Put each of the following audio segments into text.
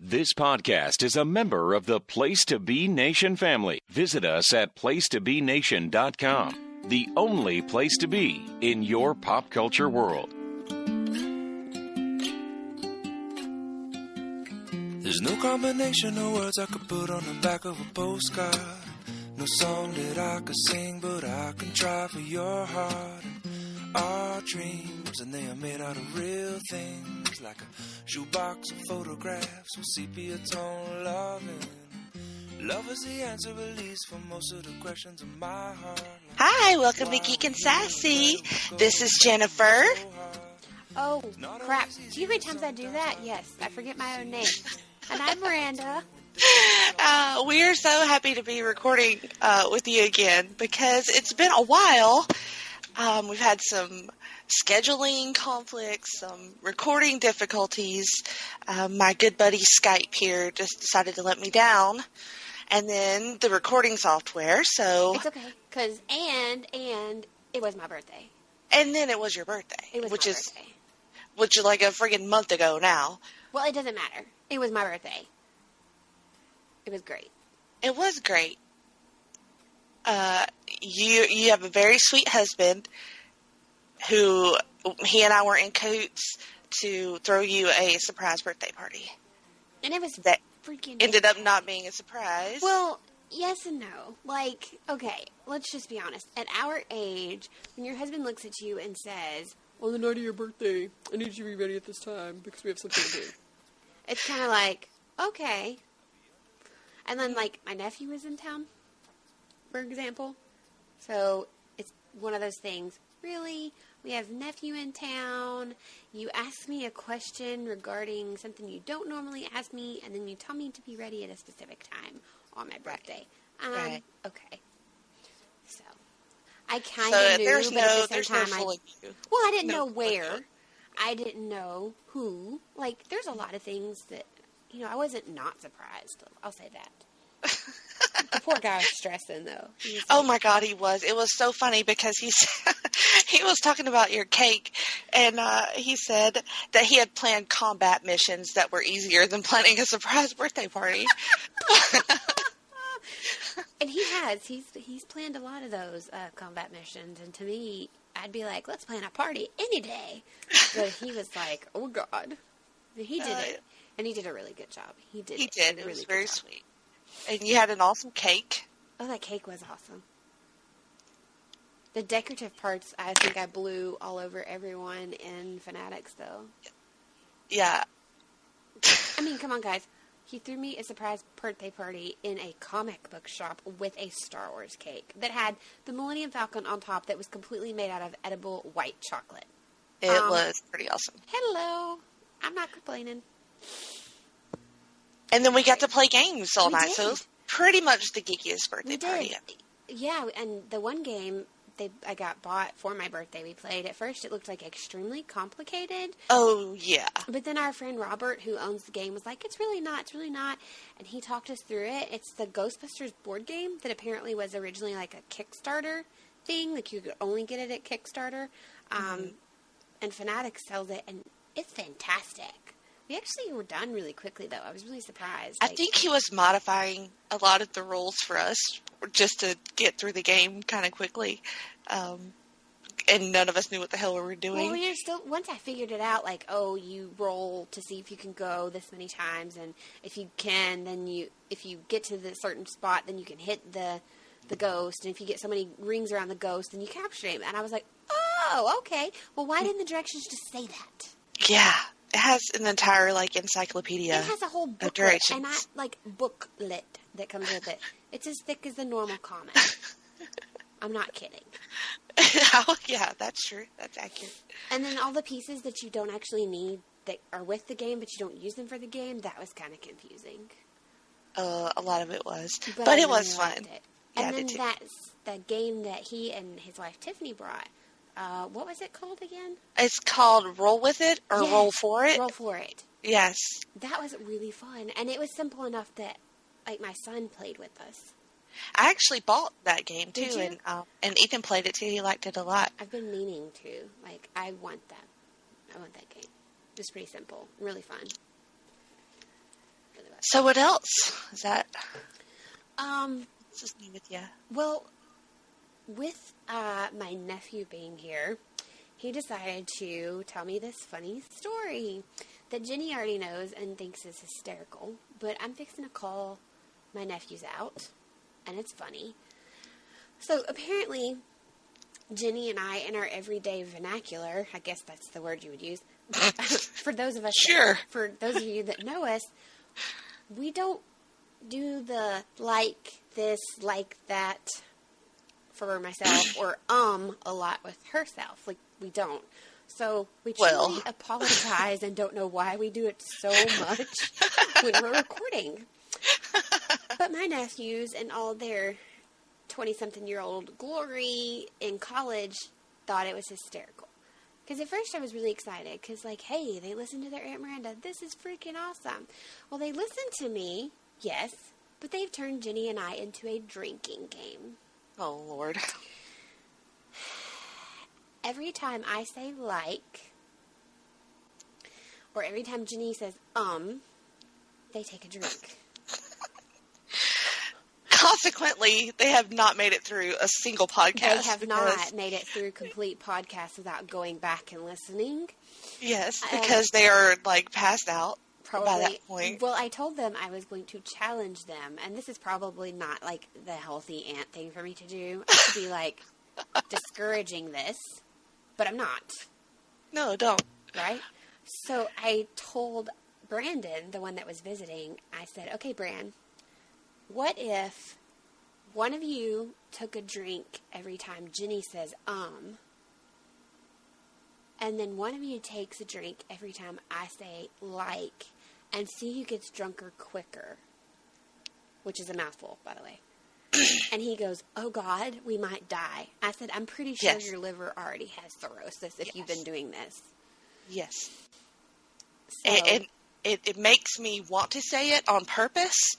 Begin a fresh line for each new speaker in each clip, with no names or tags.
This podcast is a member of the Place to Be Nation family. Visit us at placetobenation.com, the only place to be in your pop culture world.
There's no combination of words I could put on the back of a postcard. No song that I could sing, but I can try for your heart. Our dreams, and they are made out of real things, like a shoebox of photographs with sepia tone loving. Love is the answer, at least, for most of the questions in my heart.
Hi, welcome to Geek and Sassy. This is Jennifer.
Oh, crap. Do you know how many times I do that? Yes, I forget my own name. And I'm Miranda.
We are so happy to be recording with you again because it's been a while. We've had some scheduling conflicts, some recording difficulties. My good buddy Skype here just decided to let me down. And then the recording software, so...
It's okay, because, and it was my birthday.
And then it was your birthday.
It was my birthday.
Which is like a friggin' month ago now.
Well, it doesn't matter. It was my birthday. It was great.
It was great. You have a very sweet husband who he and I were in cahoots to throw you a surprise birthday party.
And it was
that
freaking
ended up not being a surprise.
Well, yes and no. Like, okay, let's just be honest. At our age, when your husband looks at you and says, "On the night of your birthday, I need you to be ready at this time because we have something to do." It's kind of like, okay. And then, like, my nephew was in town, for example. So it's one of those things. Really? We have nephew in town. You ask me a question regarding something you don't normally ask me, and then you tell me to be ready at a specific time on my birthday.
Right.
Okay. So I kind of knew,
there's
but at the
there's
same
no
time,
fooling you.
well, I didn't know where. I didn't know who. Like, there's a lot of things that, you know, I wasn't not surprised. I'll say that. The poor guy was stressing, though.
Oh, my God, he was. It was so funny because he was talking about your cake, and he said that he had planned combat missions that were easier than planning a surprise birthday party.
And he has. He's planned a lot of those combat missions, and to me, I'd be like, let's plan a party any day. But he was like, oh, God. He did it, and he did a really good job. He did.
It was very sweet. And you had an awesome cake.
Oh, that cake was awesome. The decorative parts, I think I blew all over everyone in Fanatics, though.
Yeah.
I mean, come on, guys. He threw me a surprise birthday party in a comic book shop with a Star Wars cake that had the Millennium Falcon on top that was completely made out of edible white chocolate.
It was pretty awesome.
Hello. I'm not complaining.
And then we got to play games all night,
did.
so it was pretty much the geekiest birthday party ever.
Yeah, and the one game I got bought for my birthday we played, at first it looked like extremely complicated.
Oh, yeah.
But then our friend Robert, who owns the game, was like, it's really not. And he talked us through it. It's the Ghostbusters board game that apparently was originally like a Kickstarter thing. Like, you could only get it at Kickstarter. And Fanatics sells it, and it's fantastic. We actually were done really quickly, though. I was really surprised.
I think he was modifying a lot of the rules for us just to get through the game kind of quickly. And none of us knew what the hell we were doing.
Well, once I figured it out, like, oh, you roll to see if you can go this many times, and if you can, then if you get to the certain spot, then you can hit the ghost, and if you get so many rings around the ghost, then you capture him. And I was like, oh, okay. Well, why didn't the directions just say that?
Yeah. It has an entire, like, encyclopedia.
It has a whole booklet, and booklet that comes with it. It's as thick as the normal comic. I'm not kidding.
Oh, yeah, that's true. That's accurate.
And then all the pieces that you don't actually need that are with the game, but you don't use them for the game, that was kind of confusing.
A lot of it was. But it was fun.
It. And then that's the game that he and his wife Tiffany brought. What was it called again?
It's called Roll With It or Roll For It.
Roll For It.
Yes.
That was really fun. And it was simple enough that, like, my son played with us.
I actually bought that game, too.
Did you?
And Ethan played it, too. He liked it a lot.
I've been meaning to. Like, I want that. I want that game. It's pretty simple. Really fun.
So what else? Is that... What's this new with you?
Well, with my nephew being here, he decided to tell me this funny story that Jenny already knows and thinks is hysterical. But I'm fixing to call my nephews out, and it's funny. So apparently, Jenny and I, in our everyday vernacular, I guess that's the word you would use, for those of us,
Sure.
For those of you that know us, we don't do the like this, like that for myself, or a lot with herself. Like, we don't. So we truly apologize and don't know why we do it so much when we're recording. But my nephews and all their 20-something-year-old glory in college thought it was hysterical. Because at first I was really excited because, like, hey, they listened to their Aunt Miranda. This is freaking awesome. Well, they listened to me, yes, but they've turned Jenny and I into a drinking game.
Oh, Lord.
Every time I say like, or every time Jenny says they take a drink.
Consequently, they have not made it through a single podcast.
They have not made it through complete podcasts without going back and listening.
Yes, because they are, like, passed out
probably,
by that point.
Well, I told them I was going to challenge them, and this is probably not, like, the healthy aunt thing for me to do. I should be, like, discouraging this, but I'm not.
No, don't.
Right? So I told Brandon, the one that was visiting, I said, okay, Bran, what if one of you took a drink every time Jenny says, and then one of you takes a drink every time I say, like, and see who gets drunker quicker, which is a mouthful, by the way. And he goes, oh, God, we might die. I said, I'm pretty sure your liver already has cirrhosis if you've been doing this.
Yes.
So,
it makes me want to say it on purpose,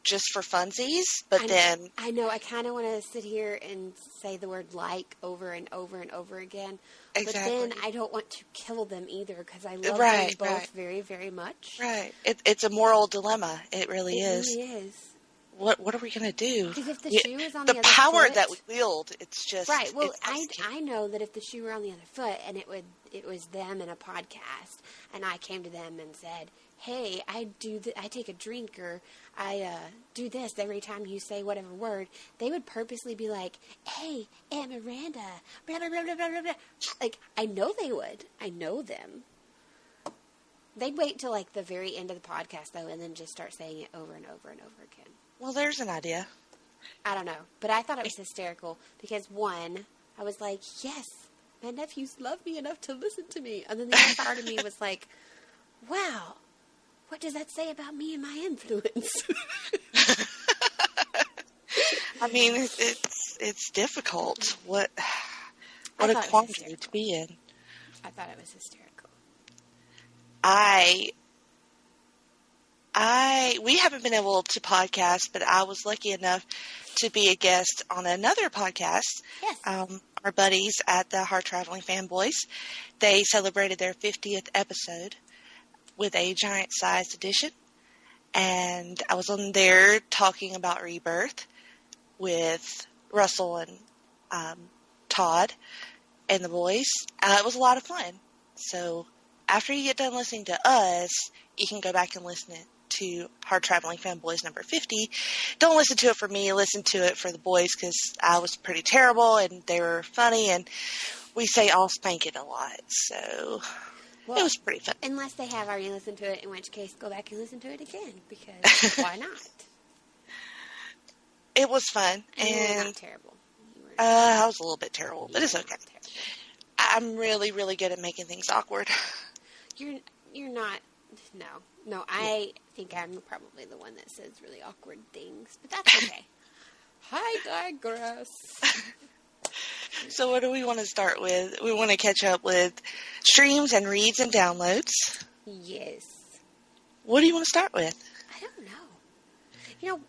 just for funsies, but then...
I know, I kind of want to sit here and say the word like over and over and over again.
Exactly.
But then I don't want to kill them either because I love them both very, very much.
Right. It's a moral dilemma. It really is.
It really is.
What are we going to do?
Because if the shoe is on the other
power
foot,
that we wield, it's just...
Right. Well, I know that if the shoe were on the other foot and it was them in a podcast and I came to them and said, hey, I take a drink or I do this every time you say whatever word, they would purposely be like, hey, Aunt Miranda, blah, blah, blah, blah, blah, blah. Like, I know they would. I know them. They'd wait till, like, the very end of the podcast, though, and then just start saying it over and over and over again.
Well, there's an idea.
I don't know. But I thought it was hysterical because, one, I was like, yes, my nephews love me enough to listen to me. And then the other part of me was like, wow, what does that say about me and my influence?
I mean, it's difficult. What a quandary to be in.
I thought it was hysterical.
We haven't been able to podcast, but I was lucky enough to be a guest on another podcast.
Yes.
Our buddies at the Hard Traveling Fanboys, they celebrated their 50th episode with a giant-sized edition, and I was on there talking about Rebirth with Russell and Todd and the boys. It was a lot of fun. So after you get done listening to us, you can go back and listen to Hard Traveling Fanboys number 50. Don't listen to it for me. Listen to it for the boys because I was pretty terrible and they were funny and we say I'll spank it a lot. So it was pretty fun.
Unless they have already listened to it, in which case go back and listen to it again because why not?
It was fun.
And you were not terrible.
I was a little bit terrible, but it's okay. I'm really, really good at making things awkward.
You're not. No. I think I'm probably the one that says really awkward things, but that's okay. I digress.
So what do we want to start with? We want to catch up with streams and reads and downloads.
Yes.
What do you want to start with?
I don't know.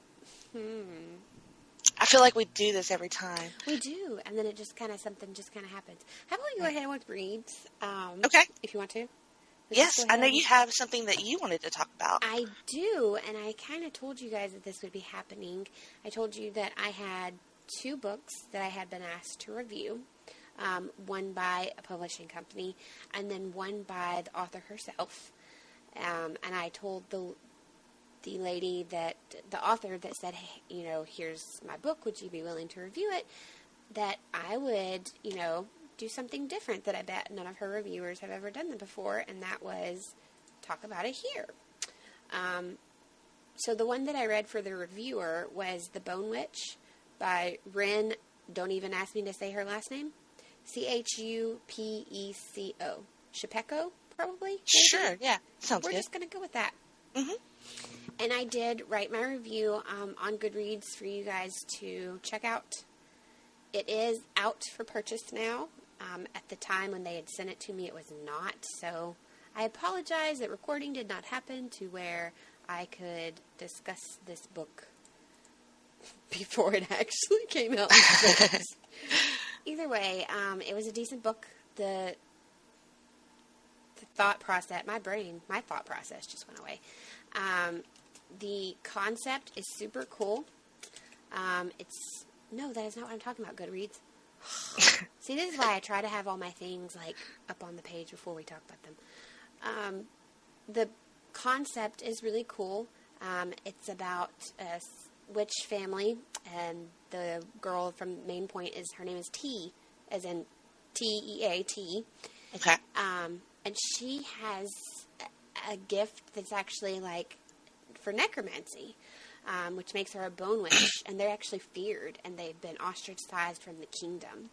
I feel like we do this every time.
We do, and then it just kind of happens. How about you go ahead with reads?
Okay.
If you want to.
Yes, I know you have something that you wanted to talk about.
I do, and I kind of told you guys that this would be happening. I told you that I had 2 books that I had been asked to review, one by a publishing company, and then one by the author herself. And I told the lady that, the author that said, hey, here's my book, would you be willing to review it, that I would, do something different that I bet none of her reviewers have ever done before, and that was talk about it here. So the one that I read for the reviewer was The Bone Witch by Ren, don't even ask me to say her last name, Chupeco. Chupeco, probably? Maybe?
Sure, yeah. Sounds good.
We're just going to go with that.
Mm-hmm.
And I did write my review on Goodreads for you guys to check out. It is out for purchase now. At the time when they had sent it to me, it was not. So I apologize that recording did not happen to where I could discuss this book before it actually came out. Either way, it was a decent book. The thought process, my thought process just went away. The concept is super cool. No, that is not what I'm talking about, Goodreads. See, this is why I try to have all my things, up on the page before we talk about them. The concept is really cool. It's about a witch family, and the girl from Main Point her name is T, as in T-E-A-T.
Okay.
And she has a gift that's actually, for necromancy. Which makes her a bone witch, and they're actually feared, and they've been ostracized from the kingdom.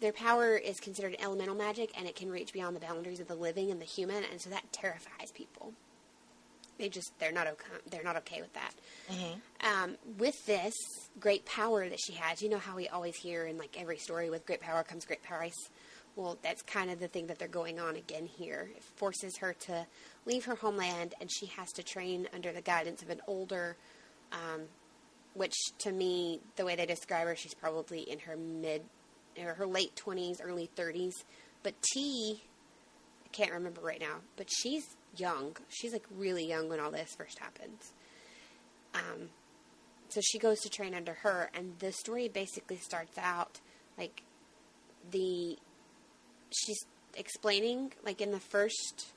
Their power is considered elemental magic, and it can reach beyond the boundaries of the living and the human, and so that terrifies people. They're not okay with that. Mm-hmm. With this great power that she has, you know how we always hear in every story, with great power comes great price. Well, that's kind of the thing that they're going on again here. It forces her to leave her homeland, and she has to train under the guidance of an older, which to me, the way they describe her, she's probably in her her late 20s, early 30s. But T, I can't remember right now, but she's young. She's really young when all this first happens. So she goes to train under her, and the story basically starts out she's explaining, in the first,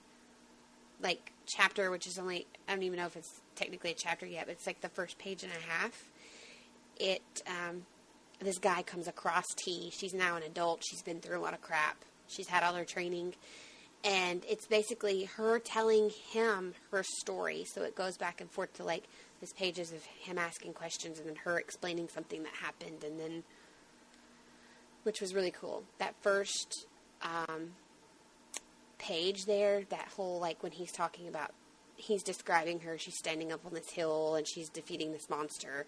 chapter, which is only, I don't even know if it's technically a chapter yet, but it's, the first page and a half. This guy comes across T. She's now an adult. She's been through a lot of crap. She's had all her training. And it's basically her telling him her story. So it goes back and forth to, this pages of him asking questions and then her explaining something that happened, and then, which was really cool. That first page there, that whole, when he's talking about, he's describing her, she's standing up on this hill and she's defeating this monster.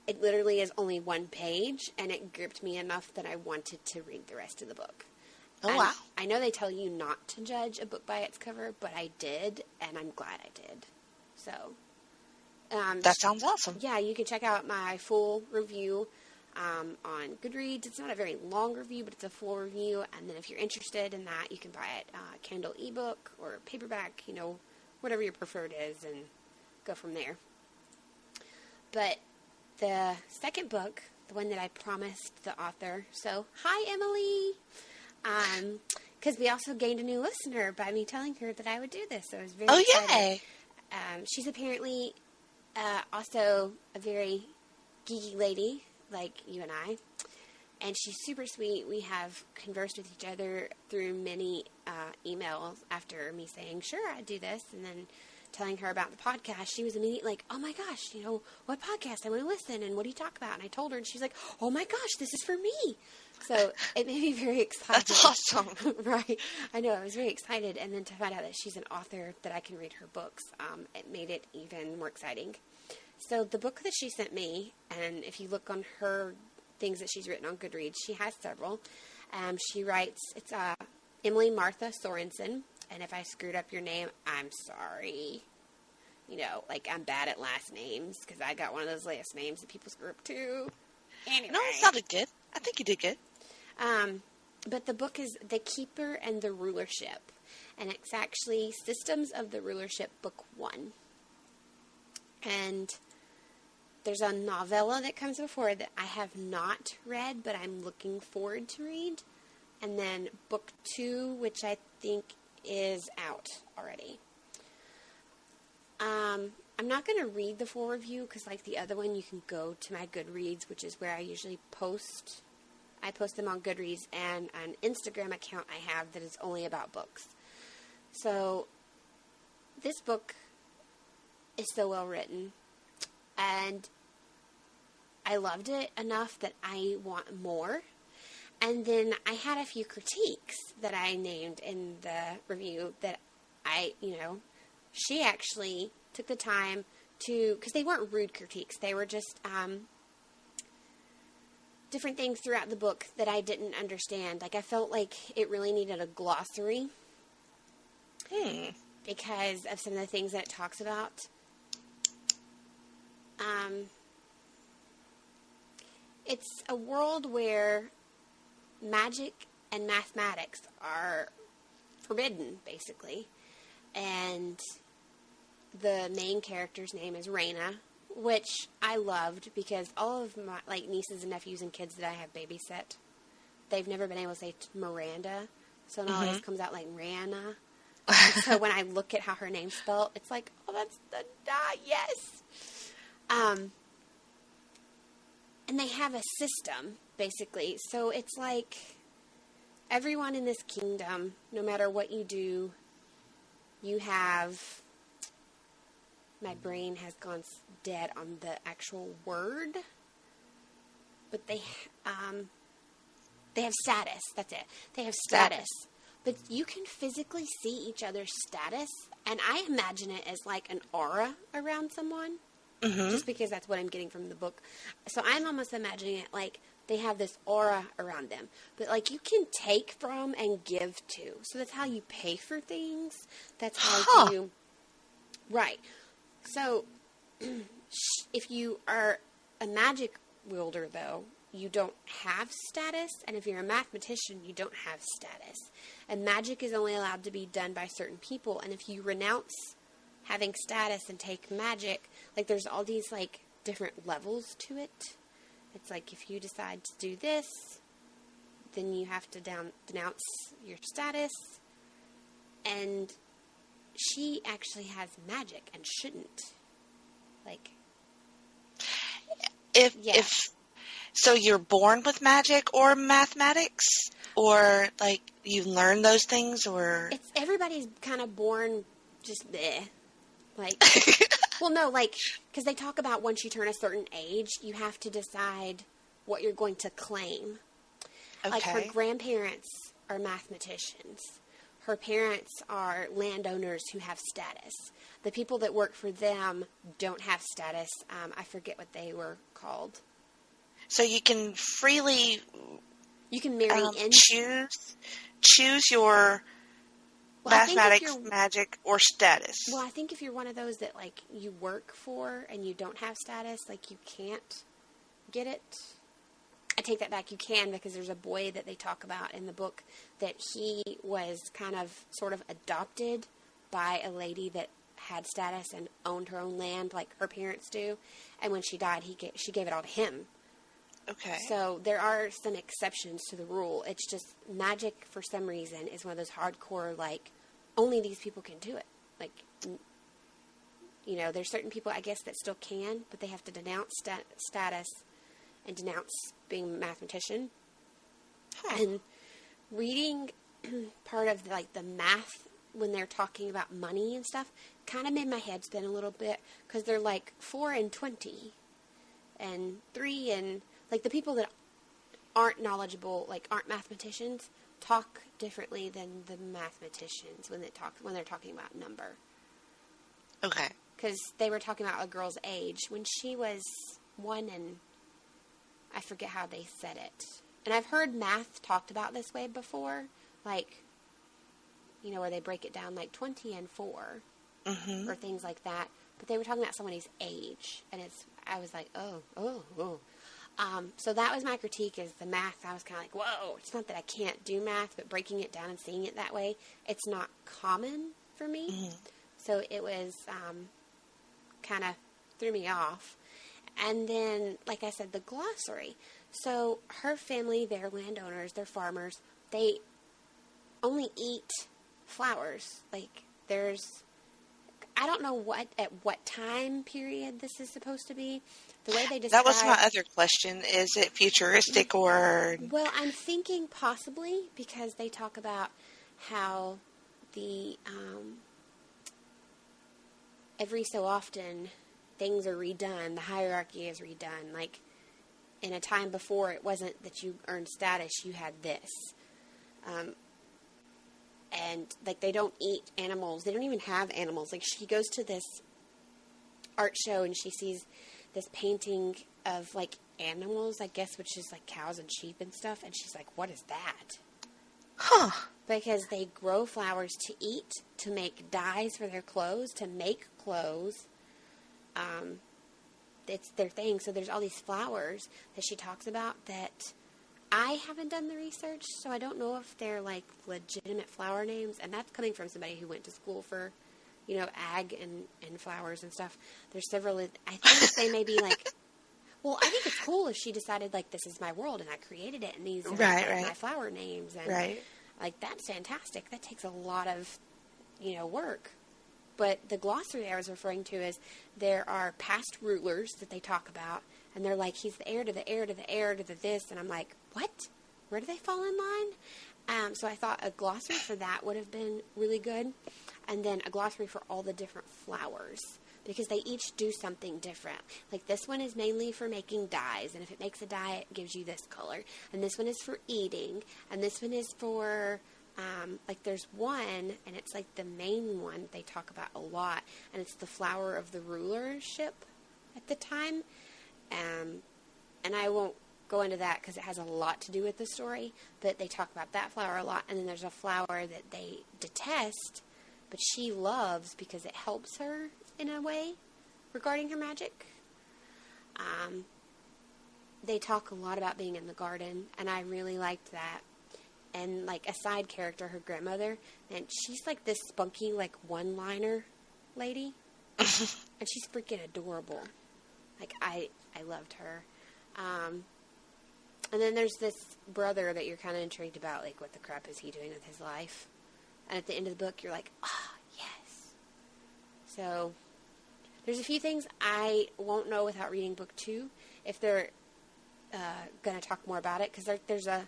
It literally is only one page, and it gripped me enough that I wanted to read the rest of the book.
Oh, wow.
I know they tell you not to judge a book by its cover, but I did, and I'm glad I did. So.
That sounds awesome.
Yeah, you can check out my full review on Goodreads. It's not a very long review, but it's a full review. And then if you're interested in that, you can buy it Kindle ebook or paperback, whatever your preferred is, and go from there. But the second book, the one that I promised the author, so hi Emily, because we also gained a new listener by me telling her that I would do this, so I was very excited.
Yay!
She's apparently also a very geeky lady, like you and I, and she's super sweet. We have conversed with each other through many emails after me saying, sure, I'd do this, and then telling her about the podcast. She was immediately like, oh my gosh, what podcast? I want to listen, and what do you talk about? And I told her, and she's like, oh my gosh, this is for me. So it made me very excited.
That's awesome.
Right. I know, I was very excited, and then to find out that she's an author, that I can read her books, it made it even more exciting. So the book that she sent me, and if you look on her things that she's written on Goodreads, she has several. She writes, it's Emily Martha Sorensen, and if I screwed up your name, I'm sorry. I'm bad at last names, because I got one of those last names that people screw up too. Anyway.
No, it sounded good. I think you did good.
But the book is The Keeper and the Rulership. And it's actually Systems of the Rulership, Book 1. And there's a novella that comes before that I have not read, but I'm looking forward to read. And then Book 2, which I think is out already. I'm not going to read the full review because, like the other one, you can go to my Goodreads, which is where I usually post. I post them on Goodreads and an Instagram account I have that is only about books. So, this book is so well written, and I loved it enough that I want more. And then I had a few critiques that I named in the review that she actually took the time to, because they weren't rude critiques, they were just different things throughout the book that I didn't understand. Like, I felt like it really needed a glossary because of some of the things that it talks about. It's a world where magic and mathematics are forbidden, basically. And the main character's name is Raina, which I loved because all of my nieces and nephews and kids that I have babysat, they've never been able to say Miranda, so it always comes out like Rana. So when I look at how her name's spelled, it's like, oh, that's the yes. And they have a system, basically. So it's like everyone in this kingdom, no matter what you do, you have... My brain has gone dead on the actual word. But they have status. That's it. They have status. But you can physically see each other's status. And I imagine it as like an aura around someone. Mm-hmm. Just because that's what I'm getting from the book. So I'm almost imagining it like they have this aura around them. But like you can take from and give to. So that's how you pay for things. That's how you... Right. So, if you are a magic wielder, though, you don't have status, and if you're a mathematician, you don't have status. And magic is only allowed to be done by certain people, and if you renounce having status and take magic, like, there's all these, like, different levels to it. It's like, if you decide to do this, then you have to denounce your status, and... she actually has magic and shouldn't. Like,
so you're born with magic or mathematics, or like you learn those things, or
everybody's kind of born just bleh. Like, well, no, like because they talk about once you turn a certain age, you have to decide what you're going to claim. Okay. Like her grandparents are mathematicians. Her parents are landowners who have status. The people that work for them don't have status. I forget what they were called.
So you can freely...
You can marry in...
Choose your mathematics, magic, or status.
Well, I think if you're one of those that, like, you work for and you don't have status, like, you can't get it. I take that back. You can, because there's a boy that they talk about in the book that he was kind of sort of adopted by a lady that had status and owned her own land like her parents do. And when she died, she gave it all to him.
Okay.
So there are some exceptions to the rule. It's just magic, for some reason, is one of those hardcore, like, only these people can do it. Like, you know, there's certain people, I guess, that still can, but they have to denounce status and denounce being a mathematician. And reading part of like the math when they're talking about money and stuff kind of made my head spin a little bit, because they're like 4 and 20 and 3 and like the people that aren't knowledgeable, like aren't mathematicians, talk differently than the mathematicians when they're talking about number.
Okay.
Because they were talking about a girl's age when she was 1 and I forget how they said it. And I've heard math talked about this way before, like, you know, where they break it down like 20 and 4, or things like that. But they were talking about somebody's age, and I was like, oh. So that was my critique, is the math. I was kind of like, whoa, it's not that I can't do math, but breaking it down and seeing it that way, it's not common for me. Mm-hmm. So it was kind of threw me off. And then, like I said, the glossary. So her family, they're landowners, they're farmers. They only eat flowers. Like, I don't know at what time period this is supposed to be. The way they describe...
That was my other question. Is it futuristic or...
Well, I'm thinking possibly, because they talk about how the... every so often, things are redone. The hierarchy is redone. Like, in a time before, it wasn't that you earned status. You had this. And, like, they don't eat animals. They don't even have animals. Like, she goes to this art show and she sees this painting of, like, animals, I guess, which is, like, cows and sheep and stuff. And she's like, what is that?
Huh.
Because they grow flowers to eat, to make dyes for their clothes, to make clothes. It's their thing. So there's all these flowers that she talks about that I haven't done the research, so I don't know if they're, like, legitimate flower names. And that's coming from somebody who went to school for, you know, ag and flowers and stuff. There's several, I think they may be, like, well, I think it's cool if she decided, like, this is my world and I created it and these are my flower names. And, like, that's fantastic. That takes a lot of, you know, work. But the glossary I was referring to is there are past rulers that they talk about, and they're like, he's the heir to the heir to the heir to the this, and I'm like, what? Where do they fall in line? So I thought a glossary for that would have been really good, and then a glossary for all the different flowers, because they each do something different. Like, this one is mainly for making dyes, and if it makes a dye, it gives you this color. And this one is for eating, and this one is for... like, there's one, and it's, like, the main one they talk about a lot, and it's the flower of the rulership at the time. And I won't go into that because it has a lot to do with the story, but they talk about that flower a lot. And then there's a flower that they detest, but she loves because it helps her in a way regarding her magic. They talk a lot about being in the garden, and I really liked that. And, like, a side character, her grandmother, and she's, like, this spunky, like, one-liner lady, and she's freaking adorable. Like, I loved her. And then there's this brother that you're kind of intrigued about, like, what the crap is he doing with his life? And at the end of the book, you're like, yes. So, there's a few things I won't know without reading book 2, if they're going to talk more about it, because there's a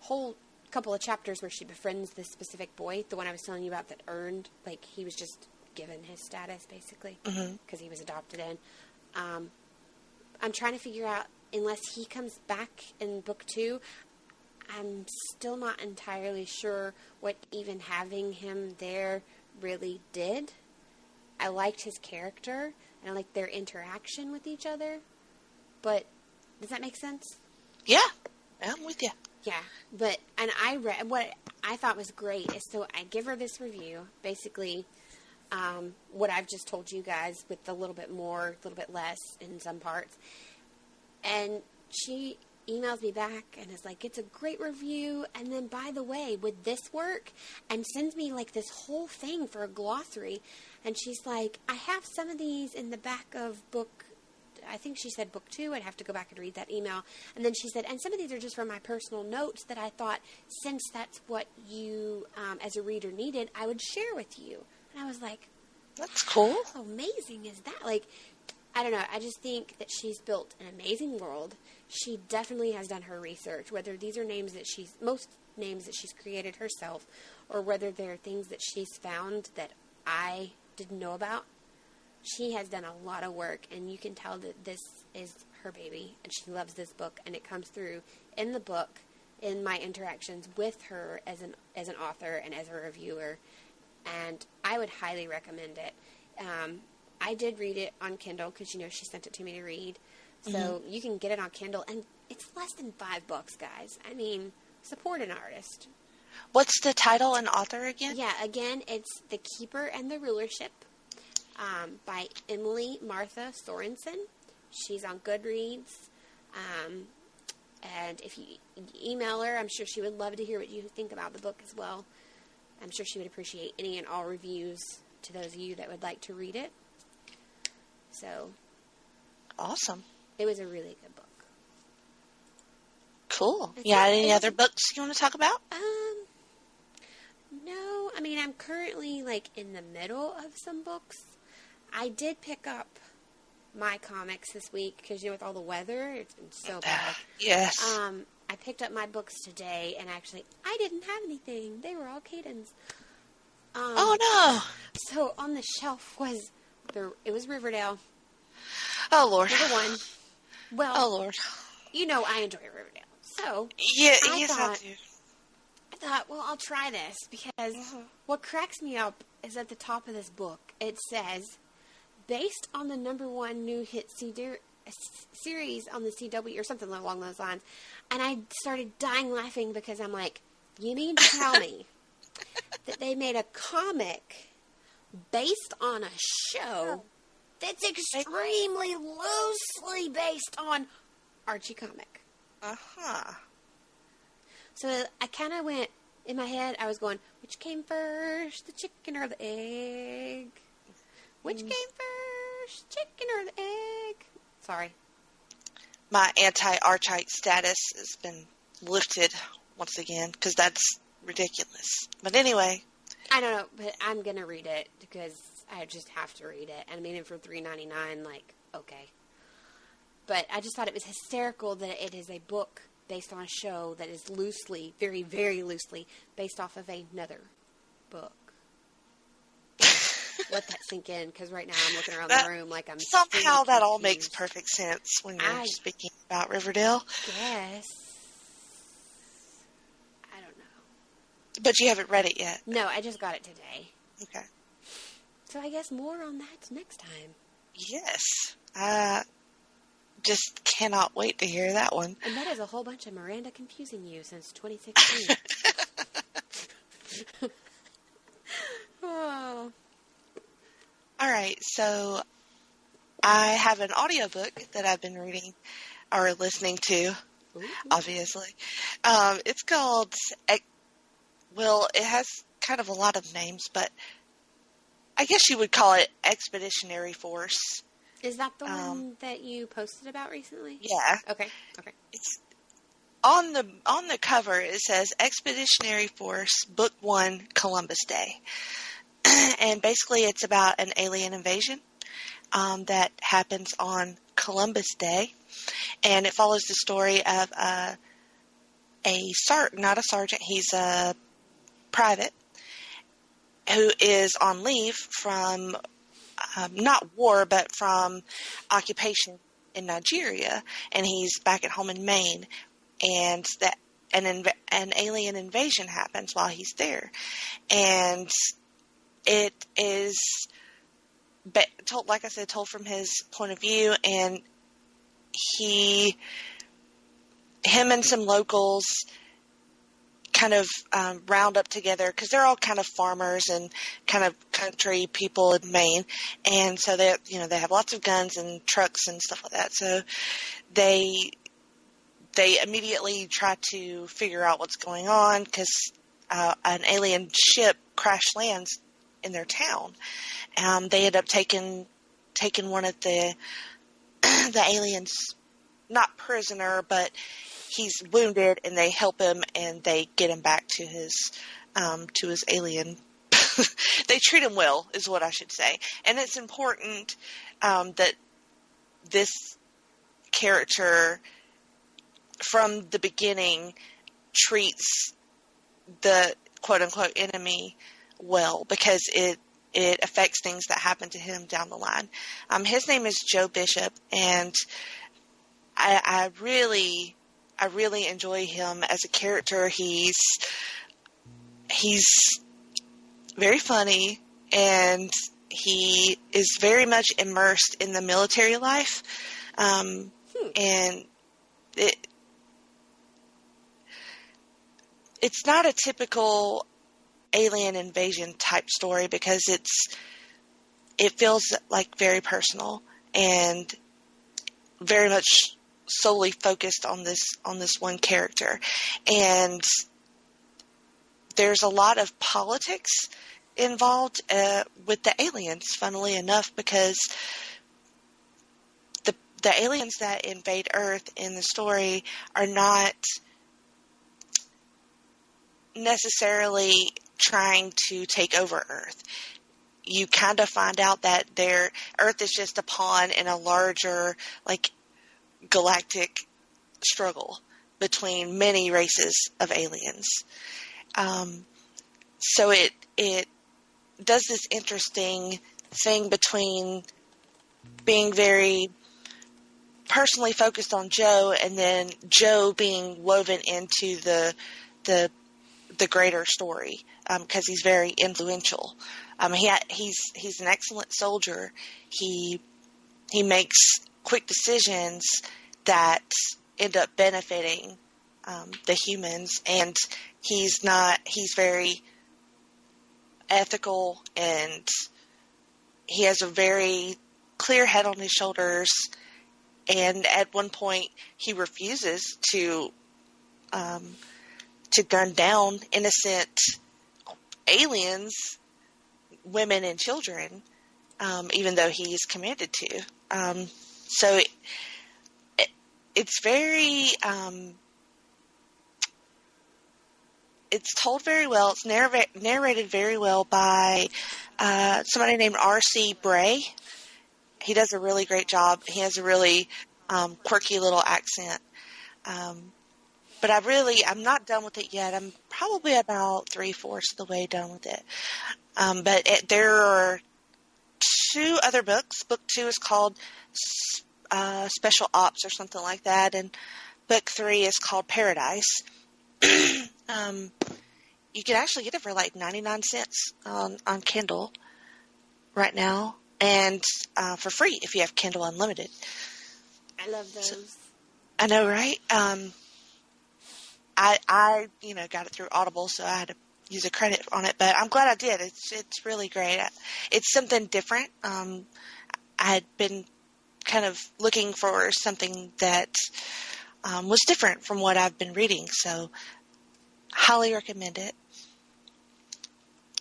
whole couple of chapters where she befriends this specific boy, the one I was telling you about that earned, like, he was just given his status, basically, because he was adopted in. I'm trying to figure out, unless he comes back in book 2, I'm still not entirely sure what even having him there really did. I liked his character, and I liked their interaction with each other, but does that make sense?
Yeah, I'm with you.
Yeah, but, and I read, what I thought was great is, so I give her this review, basically, what I've just told you guys with a little bit more, a little bit less in some parts, and she emails me back and is like, it's a great review, and then, by the way, would this work? And sends me, like, this whole thing for a glossary, and she's like, I have some of these in the back of book, I think she said book 2. I'd have to go back and read that email. And then she said, and some of these are just from my personal notes that I thought, since that's what you, as a reader, needed, I would share with you. And I was like,
that's cool.
How amazing is that? Like, I don't know. I just think that she's built an amazing world. She definitely has done her research, whether these are names that most names that she's created herself, or whether they're things that she's found that I didn't know about. She has done a lot of work, and you can tell that this is her baby, and she loves this book, and it comes through in the book, in my interactions with her as an author and as a reviewer, and I would highly recommend it. I did read it on Kindle, because, you know, she sent it to me to read, so you can get it on Kindle, and it's less than $5, guys. I mean, support an artist.
What's the title and author again?
Yeah, again, it's The Keeper and the Rulership. By Emily Martha Sorensen. She's on Goodreads. And if you email her, I'm sure she would love to hear what you think about the book as well. I'm sure she would appreciate any and all reviews to those of you that would like to read it. So.
Awesome.
It was a really good book.
Cool. Any other books you want to talk about?
No. I mean, I'm currently, in the middle of some books. I did pick up my comics this week because, with all the weather, it's been so bad.
Yes.
I picked up my books today, and actually, I didn't have anything. They were all Caden's.
Oh, no.
So, on the shelf it was Riverdale.
Oh, Lord.
Number one. Well,
oh, Lord.
I enjoy Riverdale. So,
I do.
I thought, well, I'll try this because what cracks me up is at the top of this book, it says, based on the number one new hit series on the CW or something along those lines. And I started dying laughing because I'm like, you mean to tell me that they made a comic based on a show that's extremely loosely based on Archie comic?
Uh-huh.
So I kind of went, in my head, I was going, which came first, the chicken or the egg? Which came first, chicken or the egg? Sorry.
My anti-Archite status has been lifted once again, because that's ridiculous. But anyway.
I don't know, but I'm going to read it, because I just have to read it. And I mean, and for $3.99, okay. But I just thought it was hysterical that it is a book based on a show that is loosely, very, very loosely, based off of another book. Let that sink in, because right now I'm looking around the room like I'm
somehow that all makes perfect sense when you're speaking about Riverdale.
Yes. I don't know.
But you haven't read it yet.
No, I just got it today.
Okay.
So I guess more on that next time.
Yes. Just cannot wait to hear that one.
And that is a whole bunch of Miranda confusing you since 2016. Oh.
All right, so I have an audiobook that I've been reading or listening to, obviously. It's called, it has kind of a lot of names, but I guess you would call it Expeditionary Force.
Is that the one that you posted about recently?
Yeah.
Okay.
It's on the cover. It says Expeditionary Force Book 1 Columbus Day. And basically it's about an alien invasion that happens on Columbus Day. And it follows the story of not a sergeant, he's a private who is on leave from not war, but from occupation in Nigeria, and he's back at home in Maine, and that an alien invasion happens while he's there, and it is told, like I said, told from his point of view, and him and some locals kind of round up together, because they're all kind of farmers and kind of country people in Maine, and so they have lots of guns and trucks and stuff like that. So they immediately try to figure out what's going on, because an alien ship crash lands in their town. They end up taking one of the aliens, not prisoner, but he's wounded, and they help him, and they get him back to his alien. They treat him well, is what I should say. And it's important that this character, from the beginning, treats the quote-unquote enemy well, because it affects things that happen to him down the line. His name is Joe Bishop, and I really enjoy him as a character. He's very funny, and he is very much immersed in the military life. And it's not a typical alien invasion type story, because it feels like very personal and very much solely focused on this one character. And there's a lot of politics involved with the aliens, funnily enough, because the aliens that invade Earth in the story are not necessarily trying to take over Earth. You kind of find out that Earth is just a pawn in a larger, like, galactic struggle between many races of aliens. So it does this interesting thing between being very personally focused on Joe and then Joe being woven into the greater story, because he's very influential. He's an excellent soldier. He makes quick decisions that end up benefiting the humans, and he's very ethical, and he has a very clear head on his shoulders. And at one point, he refuses to gun down innocent aliens, women and children, even though he's commanded to. So it's very, it's told very well. It's narrated very well by somebody named R.C. Bray. He does a really great job. He has a really quirky little accent. But I'm not done with it yet. I'm probably about 3/4 of the way done with it. But there are 2 other books. Book 2 is called Special Ops or something like that. And book 3 is called Paradise. You can actually get it for like 99 cents on Kindle right now. And for free if you have Kindle Unlimited.
I love those.
So, I know, right? I got it through Audible, so I had to use a credit on it. But I'm glad I did. It's really great. It's something different. I had been kind of looking for something that was different from what I've been reading. So, highly recommend it.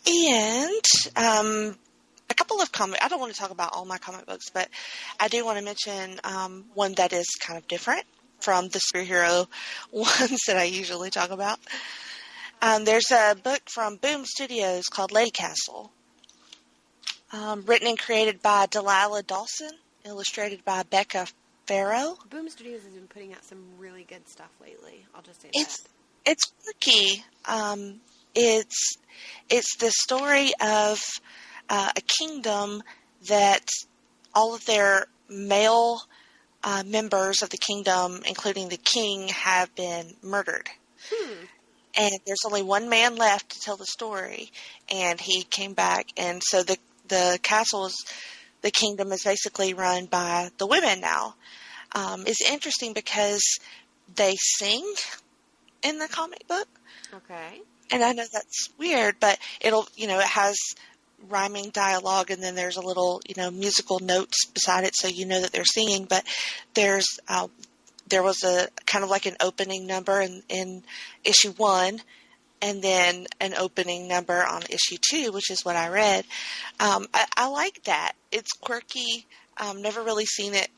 And a couple of I don't want to talk about all my comic books, but I do want to mention one that is kind of different from the superhero ones that I usually talk about. There's a book from Boom Studios called Lady Castle, written and created by Delilah Dawson, illustrated by Becca Farrow.
Boom Studios has been putting out some really good stuff lately. I'll just say
It's quirky. It's the story of a kingdom that all of their male members of the kingdom, including the king, have been murdered. And there's only one man left to tell the story, and he came back. And so the kingdom is basically run by the women now. It's interesting because they sing in the comic book.
Okay.
And I know that's weird, but it has rhyming dialogue, and then there's a little, musical notes beside it, so you know that they're singing. But there was a kind of like an opening number in issue 1, and then an opening number on issue 2, which is what I read. I like that. It's quirky. Never really seen it.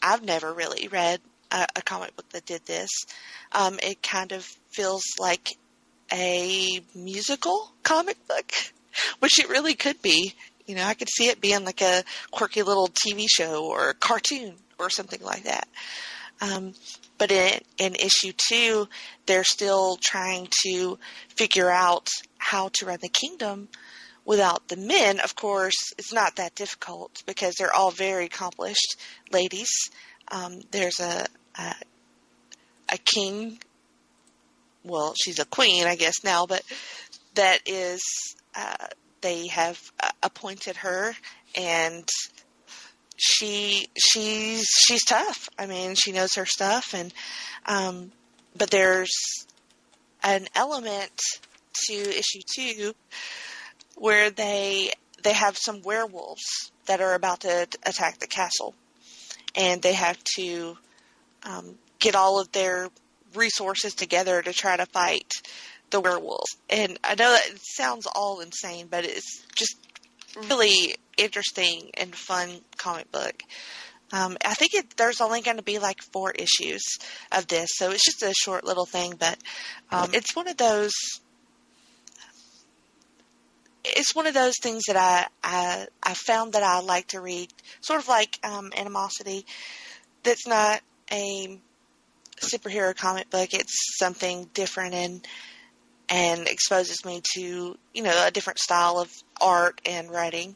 I've never really read a comic book that did this. It kind of feels like a musical comic book, which it really could be. I could see it being like a quirky little TV show or a cartoon or something like that. But in issue 2, they're still trying to figure out how to run the kingdom without the men. Of course, it's not that difficult because they're all very accomplished ladies. There's a king. Well, she's a queen, I guess now, but that is, they have appointed her, and she's tough. I mean, she knows her stuff, and but there's an element to issue 2 where they have some werewolves that are about to attack the castle, and they have to get all of their resources together to try to fight the werewolves. And I know that it sounds all insane, but it's just really interesting and fun comic book. I think there's only going to be like 4 issues of this, so it's just a short little thing, but it's one of those things that I found that I like to read, sort of like Animosity. That's not a superhero comic book. It's something different and exposes me to, a different style of art and writing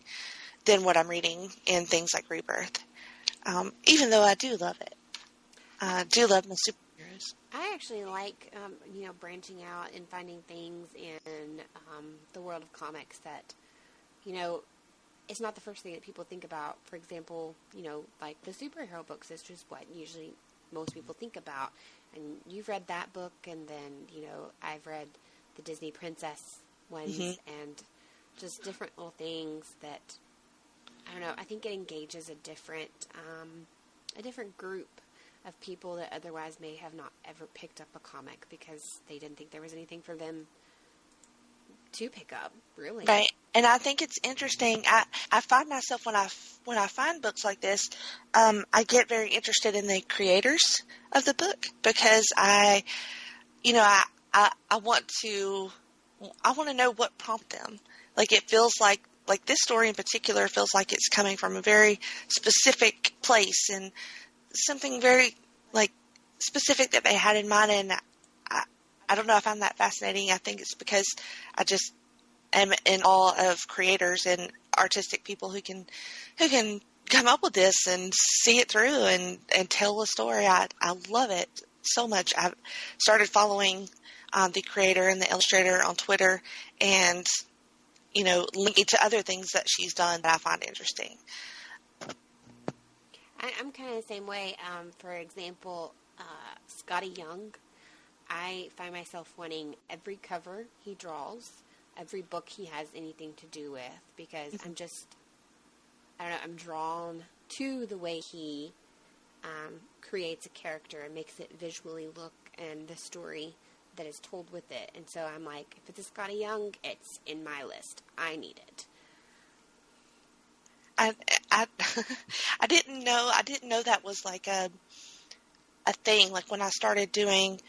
than what I'm reading in things like Rebirth. Even though I do love it. I do love my superheroes.
I actually like, branching out and finding things in the world of comics that, it's not the first thing that people think about. For example, like the superhero books is just what usually most people think about. And you've read that book, and then, I've read the Disney Princess ones, and just different little things that, I don't know, I think it engages a different group of people that otherwise may have not ever picked up a comic because they didn't think there was anything for them to pick up, really.
Right. And I think it's interesting. I find myself when I find books like this, I get very interested in the creators of the book because I want to know what prompted them. Like it feels like this story in particular feels like it's coming from a very specific place and something very specific that they had in mind. And I don't know. I find that fascinating. I think it's because I just am in awe of creators and artistic people who can come up with this and see it through and tell a story. I love it so much. I've started following the creator and the illustrator on Twitter and, linking to other things that she's done that I find interesting.
I'm kind of the same way. For example, Scotty Young, I find myself wanting every cover he draws, every book he has anything to do with, because I'm drawn to the way he creates a character and makes it visually look and the story that is told with it. And so I'm like, if it's a Scotty Young, it's in my list. I need it.
I didn't know that was like a thing. Like when I started reading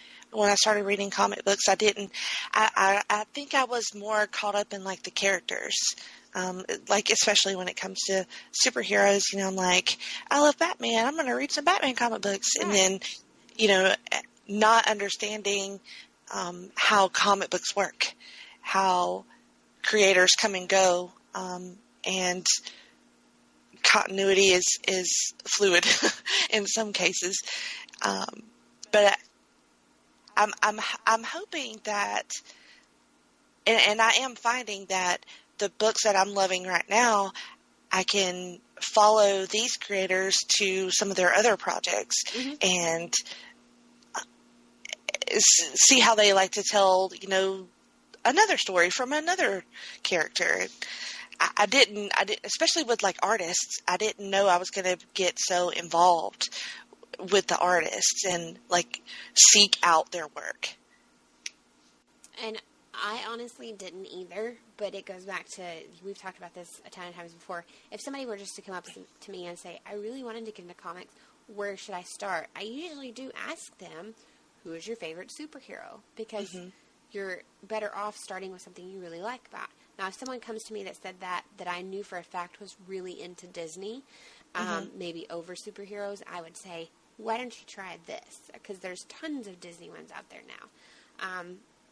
comic books, I think I was more caught up in like the characters. Especially when it comes to superheroes, I'm like, I love Batman. I'm going to read some Batman comic books. Right. And then, not understanding how comic books work, how creators come and go, and continuity is fluid in some cases. But I'm hoping that, and I am finding that the books that I'm loving right now, I can follow these creators to some of their other projects and see how they like to tell, another story from another character. I didn't, especially with like artists, I didn't know I was going to get so involved with the artists and like seek out their work.
And I honestly didn't either, but it goes back to, we've talked about this a ton of times before. If somebody were just to come up to me and say, I really wanted to get into comics, where should I start? I usually do ask them, who is your favorite superhero? Because you're better off starting with something you really like about. Now, if someone comes to me that said that I knew for a fact was really into Disney, maybe over superheroes, I would say, why don't you try this? Because there's tons of Disney ones out there now.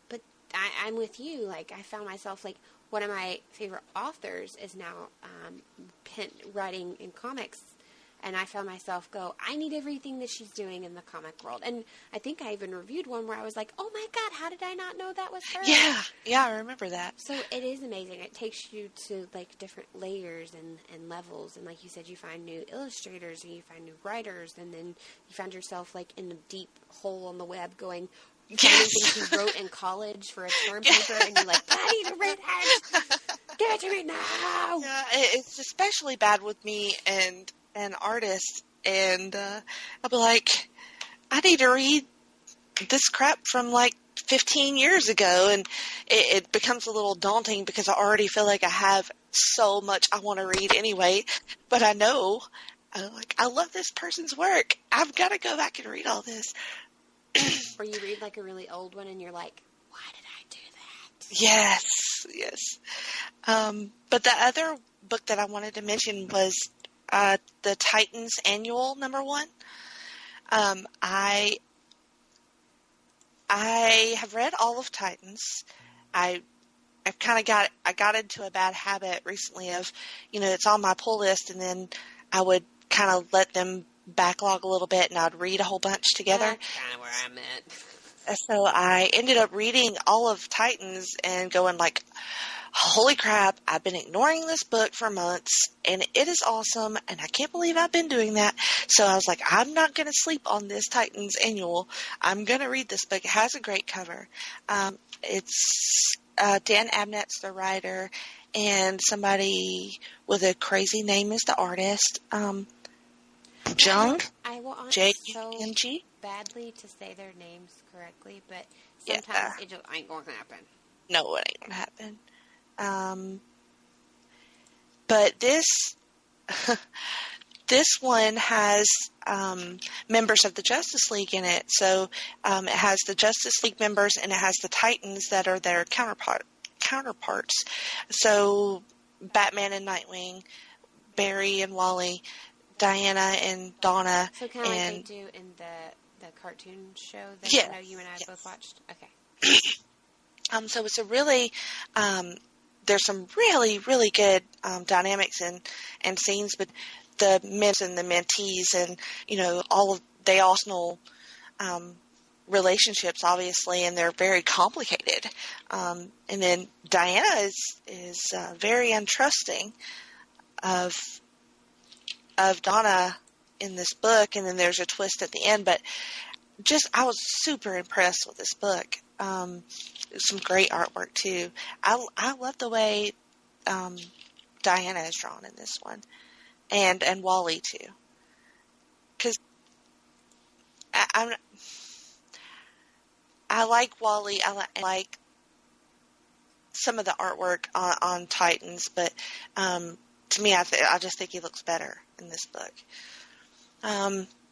But I'm with you. Like, I found myself, like, one of my favorite authors is now writing in comics. And I found myself go, I need everything that she's doing in the comic world. And I think I even reviewed one where I was like, oh my God, how did I not know that was her?
Yeah, I remember that.
So it is amazing. It takes you to like different layers and levels. And like you said, you find new illustrators and you find new writers. And then you find yourself like in a deep hole on the web going, finding things you wrote in college for a term paper. And you're like, I need to read it. Give it to me now.
Yeah, it's especially bad with me and artists, and I'll be like, I need to read this crap from like 15 years ago, and it becomes a little daunting because I already feel like I have so much I want to read anyway, but I know, I love this person's work. I've got to go back and read all this.
Or you read like a really old one and you're like, why did I do that?
Yes. But the other book that I wanted to mention was the Titans Annual #1. I have read all of Titans. I've kind of got into a bad habit recently of, it's on my pull list, and then I would kind of let them backlog a little bit, and I'd read a whole bunch together.
That's kind of where I'm at.
So I ended up reading all of Titans and going like, holy crap, I've been ignoring this book for months, and it is awesome, and I can't believe I've been doing that. So I was like, I'm not going to sleep on this Titans Annual. I'm going to read this book. It has a great cover. It's Dan Abnett's the writer, and somebody with a crazy name is the artist. Jung?
I want
J-U-N-G?
so badly to say their names correctly, but sometimes it just ain't going to happen.
No, it ain't going to happen. But this one has members of the Justice League in it. So it has the Justice League members, and it has the Titans that are their counterparts. So Batman and Nightwing, Barry and Wally, Diana and Donna.
So kind of like they do in the cartoon show that I know you and I both watched? Okay.
So it's a really, there's some really, really good dynamics and scenes, but the men's and the mentees and, they also know relationships, obviously, and they're very complicated. And then Diana is very untrusting of Donna in this book, and then there's a twist at the end, but I was super impressed with this book. Some great artwork too. I love the way Diana is drawn in this one, and Wally too, because I like Wally. I like some of the artwork on Titans, but to me, I just think he looks better in this book.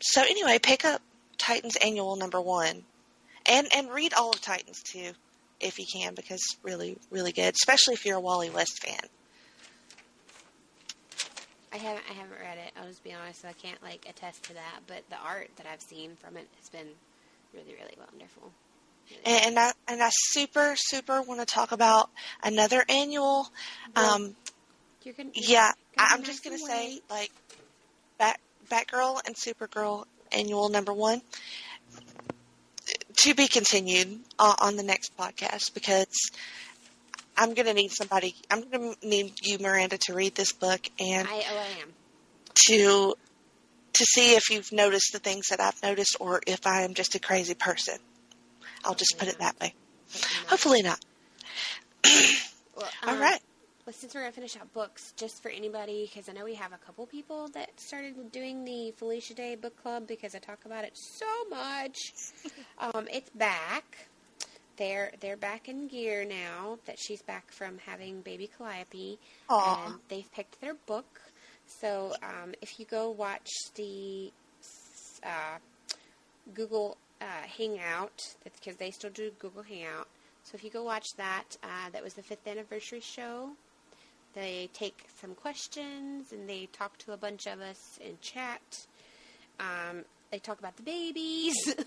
So anyway, pick up Titans Annual #1, and read all of Titans too, if you can, because it's really, really good, especially if you're a Wally West fan.
I haven't read it. I'll just be honest, so I can't attest to that. But the art that I've seen from it has been really, really wonderful.
And I super, super want to talk about another annual.
I'm
just gonna say Batgirl and Supergirl Annual #1 to be continued on the next podcast, because I'm gonna need somebody. I'm gonna need you, Miranda, to read this book and
I am
to see if you've noticed the things that I've noticed, or if I am just a crazy person. I'll just put it that way. Hopefully not.
Well,
all right.
Well, since we're going to finish out books, just for anybody, because I know we have a couple people that started doing the Felicia Day book club, because I talk about it so much. It's back. They're back in gear now that she's back from having baby Calliope.
Aww.
And they've picked their book. So if you go watch the Google Hangout, that's because they still do Google Hangout. So if you go watch that, that was the 5th anniversary show. They take some questions, and they talk to a bunch of us in chat. They talk about the babies, a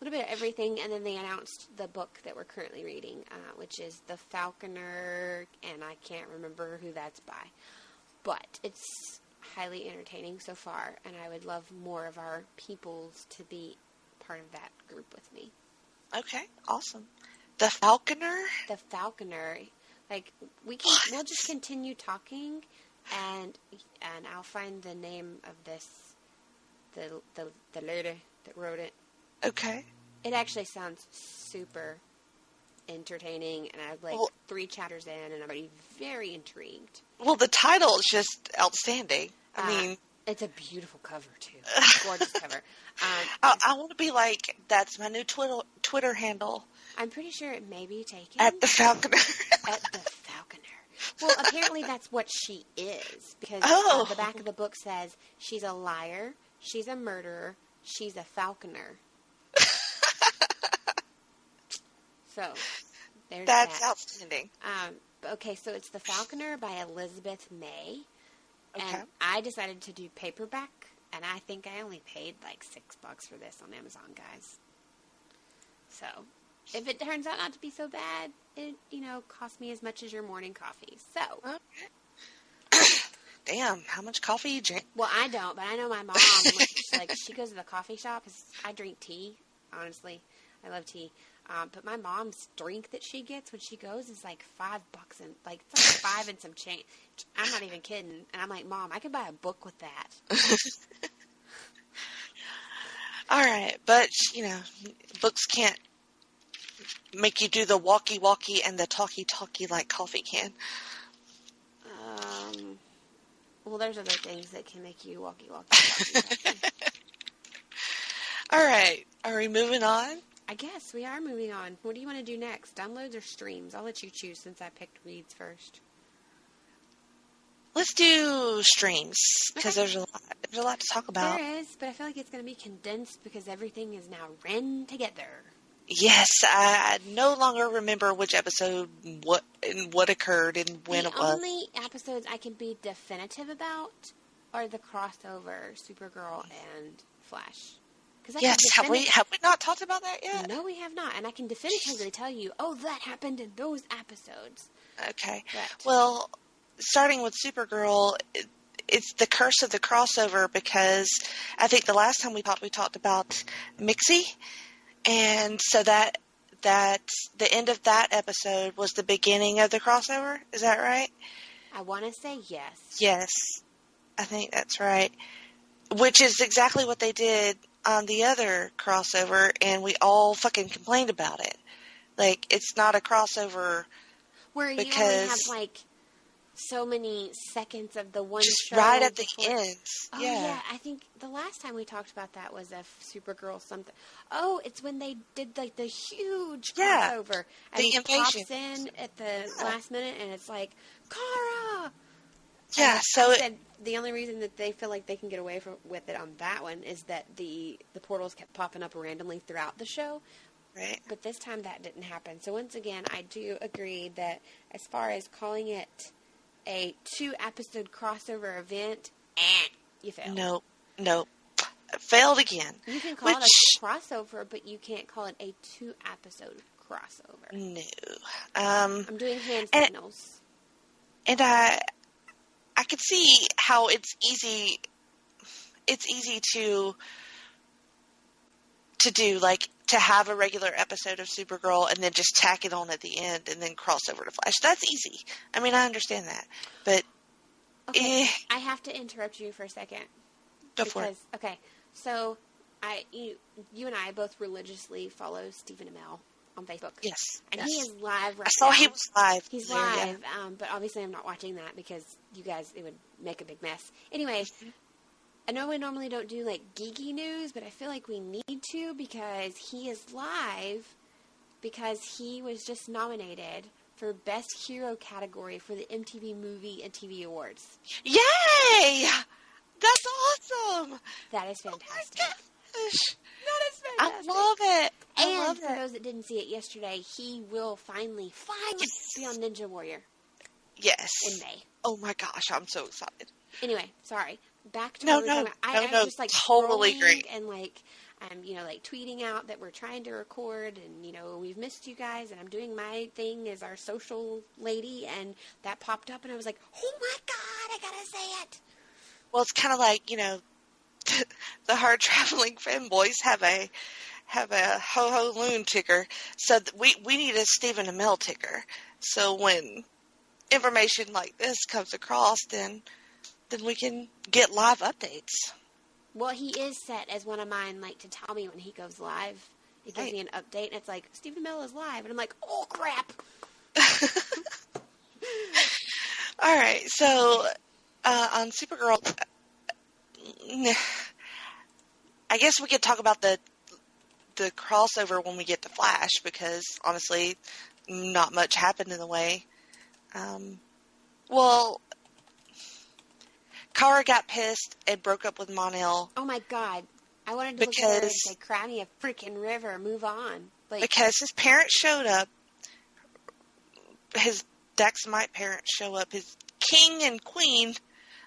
little bit of everything, and then they announced the book that we're currently reading, which is The Falconer, and I can't remember who that's by. But it's highly entertaining so far, and I would love more of our peoples to be part of that group with me.
Okay, awesome. The Falconer?
The Falconer. We'll just continue talking, and I'll find the name of the lady that wrote it.
Okay.
It actually sounds super entertaining, and I'm 3 chapters in, and I'm already very intrigued.
Well, the title is just outstanding. I mean,
It's a beautiful cover, too. Gorgeous cover.
I want to be like, that's my new Twitter handle.
I'm pretty sure it may be taken.
At the Falconer.
At the Falconer. Well, apparently that's what she is. Because the back of the book says she's a liar, she's a murderer, she's a falconer. So, there's
That's
that.
outstanding.
Okay, so it's The Falconer by Elizabeth May.
Okay.
And I decided to do paperback, and I think I only paid like $6 for this on Amazon, guys. So, if it turns out not to be so bad, it, cost me as much as your morning coffee. So.
Okay. Damn, how much coffee you drink?
Well, I don't, but I know my mom, she goes to the coffee shop, 'cause I drink tea, honestly. I love tea. But my mom's drink that she gets when she goes is like $5 and it's like 5 and some change. I'm not even kidding. And I'm like, Mom, I could buy a book with that.
All right, but books can't make you do the walkie-walkie and the talkie-talkie like coffee can.
Well, there's other things that can make you walkie-walkie.
All right, are we moving on?
I guess we are moving on. What do you want to do next? Downloads or streams? I'll let you choose since I picked reads first.
Let's do streams because
Okay.
there's a lot to talk about.
There is, but I feel like it's going to be condensed because everything is now ran together.
Yes, I no longer remember which episode, what occurred, and when it was.
The only episodes I can be definitive about are the crossover Supergirl and Flash.
Yes, have we not talked about that yet?
No, we have not, and I can definitively tell you, that happened in those episodes.
Okay.
But,
well, starting with Supergirl, it's the curse of the crossover because I think the last time we talked about Mixie, and so that the end of that episode was the beginning of the crossover. Is that right?
I want to say yes.
Yes, I think that's right. Which is exactly what they did on the other crossover, and we all fucking complained about it. Like, it's not a crossover
where you only have so many seconds of the one
just
show
right at the
before.
end.
Oh, yeah. I think the last time we talked about that was a Supergirl something. Oh, it's when they did, the huge crossover. And
the
he
invasion.
pops in at the last minute, and it's like, Kara!
Yeah,
and
so
I said the only reason that they feel like they can get away with it on that one is that the portals kept popping up randomly throughout the show.
Right.
But this time that didn't happen. So once again, I do agree that as far as calling it a 2-episode crossover event, you failed.
No. Failed again.
You can call it a crossover, but you can't call it a 2-episode crossover.
No.
I'm doing hand signals.
And I could see how it's easy to do, to have a regular episode of Supergirl and then just tack it on at the end and then cross over to Flash. That's easy. I mean, I understand that. But
okay, I have to interrupt you for a second.
Go for it.
Okay, so you and I both religiously follow Stephen Amell on Facebook.
Yes.
And he is live right
now. I saw
he
was live.
He's live, but obviously I'm not watching that because you guys, it would make a big mess. Anyway, I know we normally don't do, geeky news, but I feel like we need to because he is live because he was just nominated for Best Hero category for the MTV Movie and TV Awards.
Yay! That's awesome!
That is fantastic.
Oh my gosh.
That is fantastic.
I love it.
And for those that didn't see it yesterday, he will finally be on Ninja Warrior.
Yes.
In May.
Oh my gosh, I'm so excited.
Anyway, sorry. Back to
No,
what we were talking about. I'm just
totally
scrolling
great.
And I'm tweeting out that we're trying to record and we've missed you guys and I'm doing my thing as our social lady and that popped up and I was like, oh my god, I gotta say it.
Well, it's kind of like the hard traveling fanboys have a ho ho loon ticker, so we need a Stephen Amell ticker. So when information like this comes across, then we can get live updates.
Well, he is set as one of mine, to tell me when he goes live. He gives me an update, and it's like, Stephen Amell is live. And I'm like, oh, crap.
All right, so on Supergirl, I guess we could talk about the crossover when we get to Flash, because honestly, not much happened in the way. Well, Kara got pissed and broke up with Mon-El.
Oh my God. I wanted to look at her and say, cry me a freaking river, move on. Like, because
his parents showed up, his Daxamite parents show up, his king and queen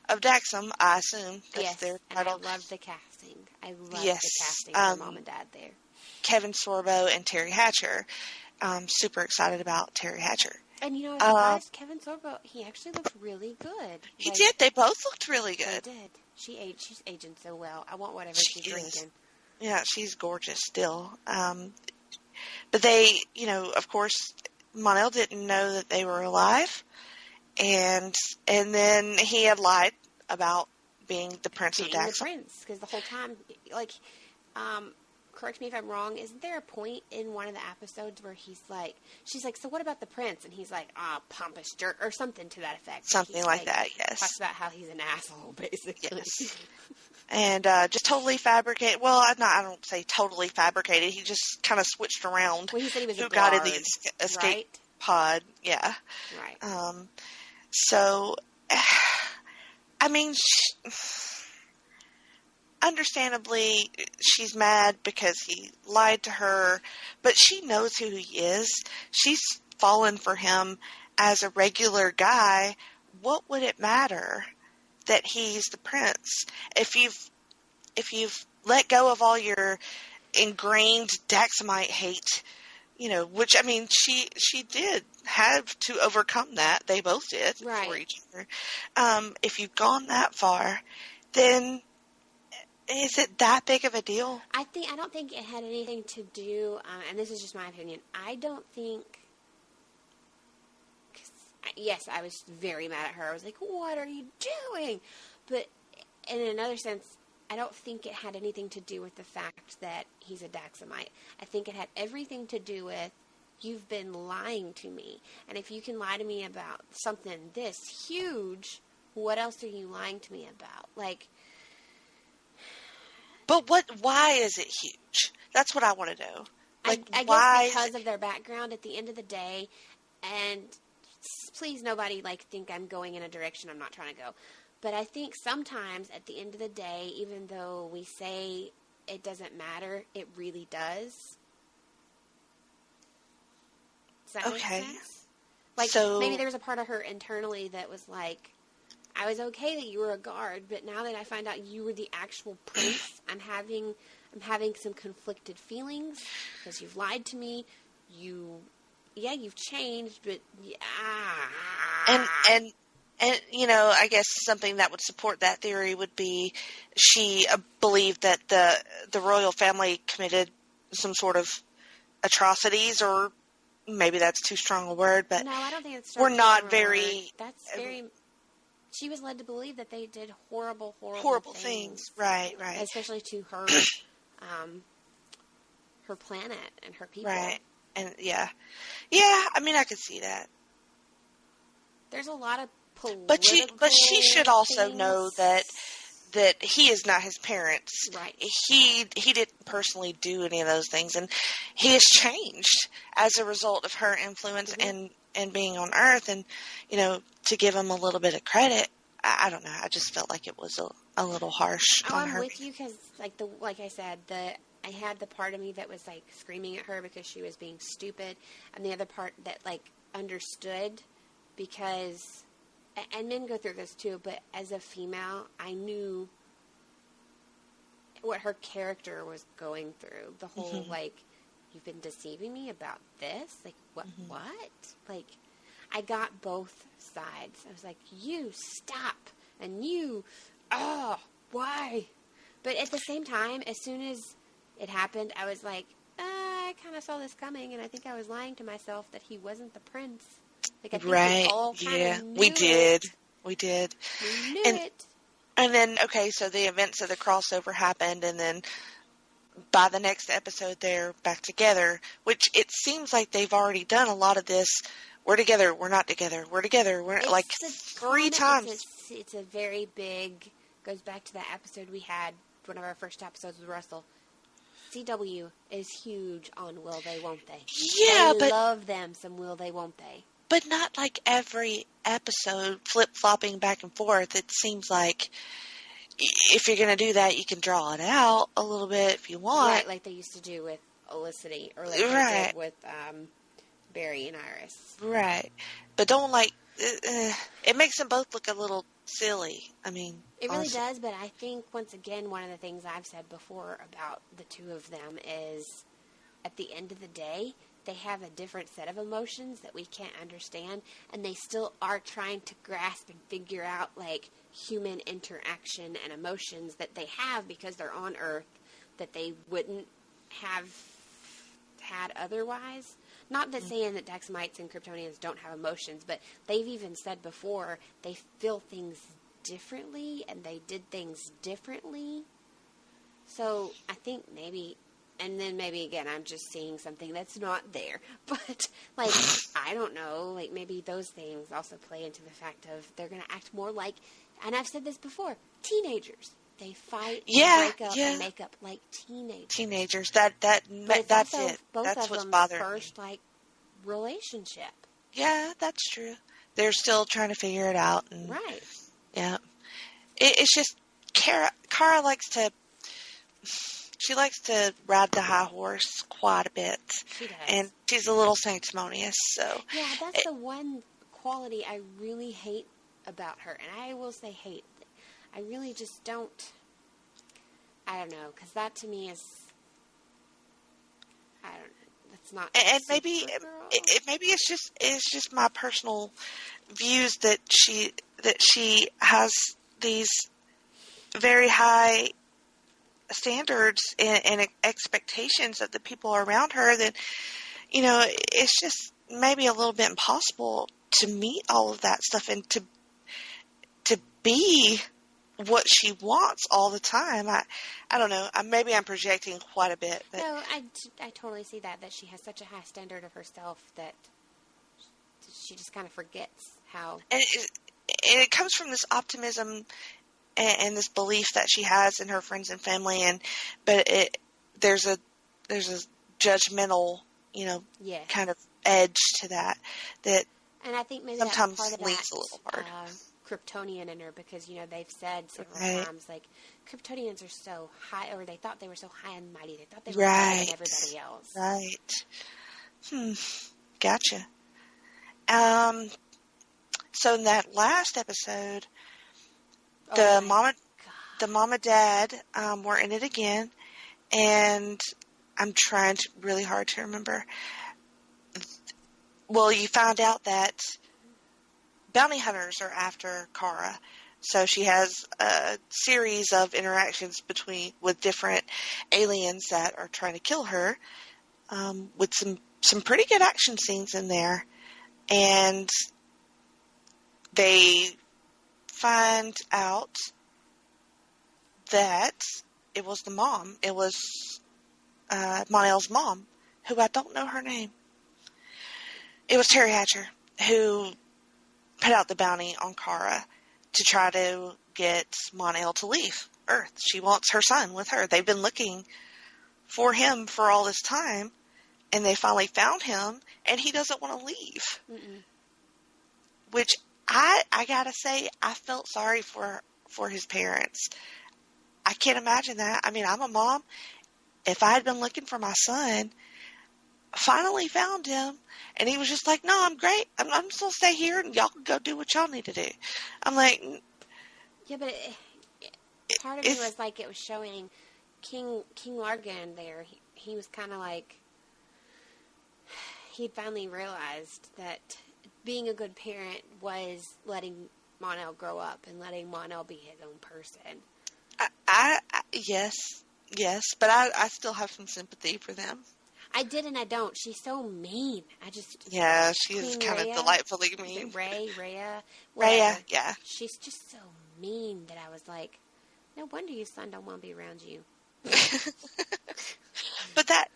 of Daxam, I assume. That's their title.
And I love the casting. I love the casting for Mom and Dad there.
Kevin Sorbo and Terry Hatcher. Super excited about Terry Hatcher.
And you know, surprised Kevin Sorbo, he actually looked really good.
He did. They both looked really good.
They did. She's aging so well. I want whatever she's drinking.
Yeah, she's gorgeous still. But they, you know, of course, Mon-El didn't know that they were alive. And then he had lied about being the Prince of Daxam.
The Prince, because the whole time, like, correct me if I'm wrong, isn't there a point in one of the episodes where she's like, so what about the Prince? And he's like, pompous jerk, or something to that effect.
Something like that, yes.
Talks about how he's an asshole, basically.
Yes. And just totally fabricated. Well, I don't say totally fabricated. He just kind of switched around.
Well, he said he was
who
a guard,
got in the escape pod. Yeah.
Right.
So, I mean, understandably, she's mad because he lied to her, but she knows who he is. She's fallen for him as a regular guy. What would it matter that he's the prince? If you've let go of all your ingrained Daxamite hate, you know, which, I mean, she did have to overcome that. They both did for each other. If you've gone that far, then is it that big of a deal?
I don't think it had anything to do, and this is just my opinion, I don't think, yes, I was very mad at her. I was like, what are you doing? But in another sense, I don't think it had anything to do with the fact that he's a Daxamite. I think it had everything to do with, you've been lying to me. And if you can lie to me about something this huge, what else are you lying to me about? Like,
but why is it huge? That's what I want to know. Like,
I
why?
Guess because of their background at the end of the day, and please nobody think I'm going in a direction I'm not trying to go. But I think sometimes at the end of the day, even though we say it doesn't matter, it really does. Does that make sense? So, maybe there was a part of her internally that was like, I was okay that you were a guard, but now that I find out you were the actual prince, I'm having some conflicted feelings because you've lied to me. You've changed, but
and you know, I guess something that would support that theory would be she believed that the royal family committed some sort of atrocities, or maybe that's too strong a word, but
no, I don't think it's
we're not very.
That's very. She was led to believe that they did horrible things.
Right.
Especially to her, her planet and her people.
Right, and yeah. I mean, I could see that.
There's a lot of political
but she should also
things.
know that he is not his parents.
Right.
He didn't personally do any of those things, and he has changed as a result of her influence and being on Earth. And you know, to give him a little bit of credit, I don't know. I just felt like it was a little harsh on her.
I'm with you because, like I said, I had the part of me that was screaming at her because she was being stupid, and the other part that understood because. And men go through this too, but as a female, I knew what her character was going through. The whole, you've been deceiving me about this? What? What? I got both sides. I was like, you stop. And you, why? But at the same time, as soon as it happened, I was like, I kind of saw this coming, and I think I was lying to myself that he wasn't the prince. I think
right.
We all knew
we did.
It.
We did.
We knew it.
And then, so the events of the crossover happened, and then by the next episode, they're back together, which it seems like they've already done a lot of this. We're together. We're not together. We're together. We're 3 times.
It's a very big goes back to that episode we had, one of our first episodes with Russell. CW is huge on will they, won't they.
Yeah,
I love them some will they, won't they.
But not like every episode flip-flopping back and forth. It seems like if you're going to do that, you can draw it out a little bit if you want.
Right, like they used to do with Olicity, or like they did with Barry and Iris.
Right. But don't it makes them both look a little silly. I mean,
it really does, but I think, once again, one of the things I've said before about the two of them is, at the end of the day, they have a different set of emotions that we can't understand, and they still are trying to grasp and figure out, like, human interaction and emotions that they have because they're on Earth that they wouldn't have had otherwise. Not that saying that Daxamites and Kryptonians don't have emotions, but they've even said before they feel things differently and they did things differently. So I think maybe, and then maybe again I'm just seeing something that's not there. But, like, I don't know, like maybe those things also play into the fact of they're going to act more like, and I've said this before, teenagers. They fight, break up, and make up like teenagers.
That's
also,
it.
Both
That's
of
what's
them
bothering
first,
me.
like, relationship.
Yeah, that's true. They're still trying to figure it out. And,
right.
Yeah. It's just, Kara likes to ride the high horse quite a bit.
She does.
And she's a little sanctimonious, so.
Yeah, that's the one quality I really hate about her. And I will say hate. I really just don't, I don't know, because that to me is, I don't know, that's not.
And maybe it's just my personal views that she has these very high standards and expectations of the people around her that, it's just maybe a little bit impossible to meet all of that stuff and to be what she wants all the time. I don't know. Maybe I'm projecting quite a bit. But.
No, I totally see that she has such a high standard of herself that she just kind of forgets how.
And it comes from this optimism and this belief that she has in her friends and family, but there's a judgmental, kind of edge to that.
And I think maybe
sometimes
that's part of
leans a little hard.
Kryptonian in her, because they've said several times, like, Kryptonians are so high, or they thought they were so high and mighty, they thought they were higher than everybody else.
Gotcha. So in that last episode, the mom and dad were in it again, and I'm trying really hard to remember. Well, you found out that bounty hunters are after Kara, so she has a series of interactions with different aliens that are trying to kill her, with some pretty good action scenes in there, and they find out that it was the mom. It was Mon-El's mom, who I don't know her name. It was Terry Hatcher who put out the bounty on Kara to try to get Mon-El to leave Earth. She wants her son with her. They've been looking for him for all this time, and they finally found him, and he doesn't want to leave.
Mm-mm.
Which I gotta say, I felt sorry for his parents. I can't imagine that. I mean, I'm a mom. If I had been looking for my son, finally found him, and he was just like, no, I'm great. I'm just going to stay here, and y'all can go do what y'all need to do. I'm like...
Yeah, but part of it was like it was showing King Largan there. He was kind of like... He'd finally realized that being a good parent was letting Mon-El grow up and letting Mon-El be his own person.
Yes, but I still have some sympathy for them.
I did and I don't. She's so mean.
Yeah, she is kind of delightfully mean.
Rhea,
yeah.
She's just so mean that I was like, no wonder your son don't want to be around you.
But that,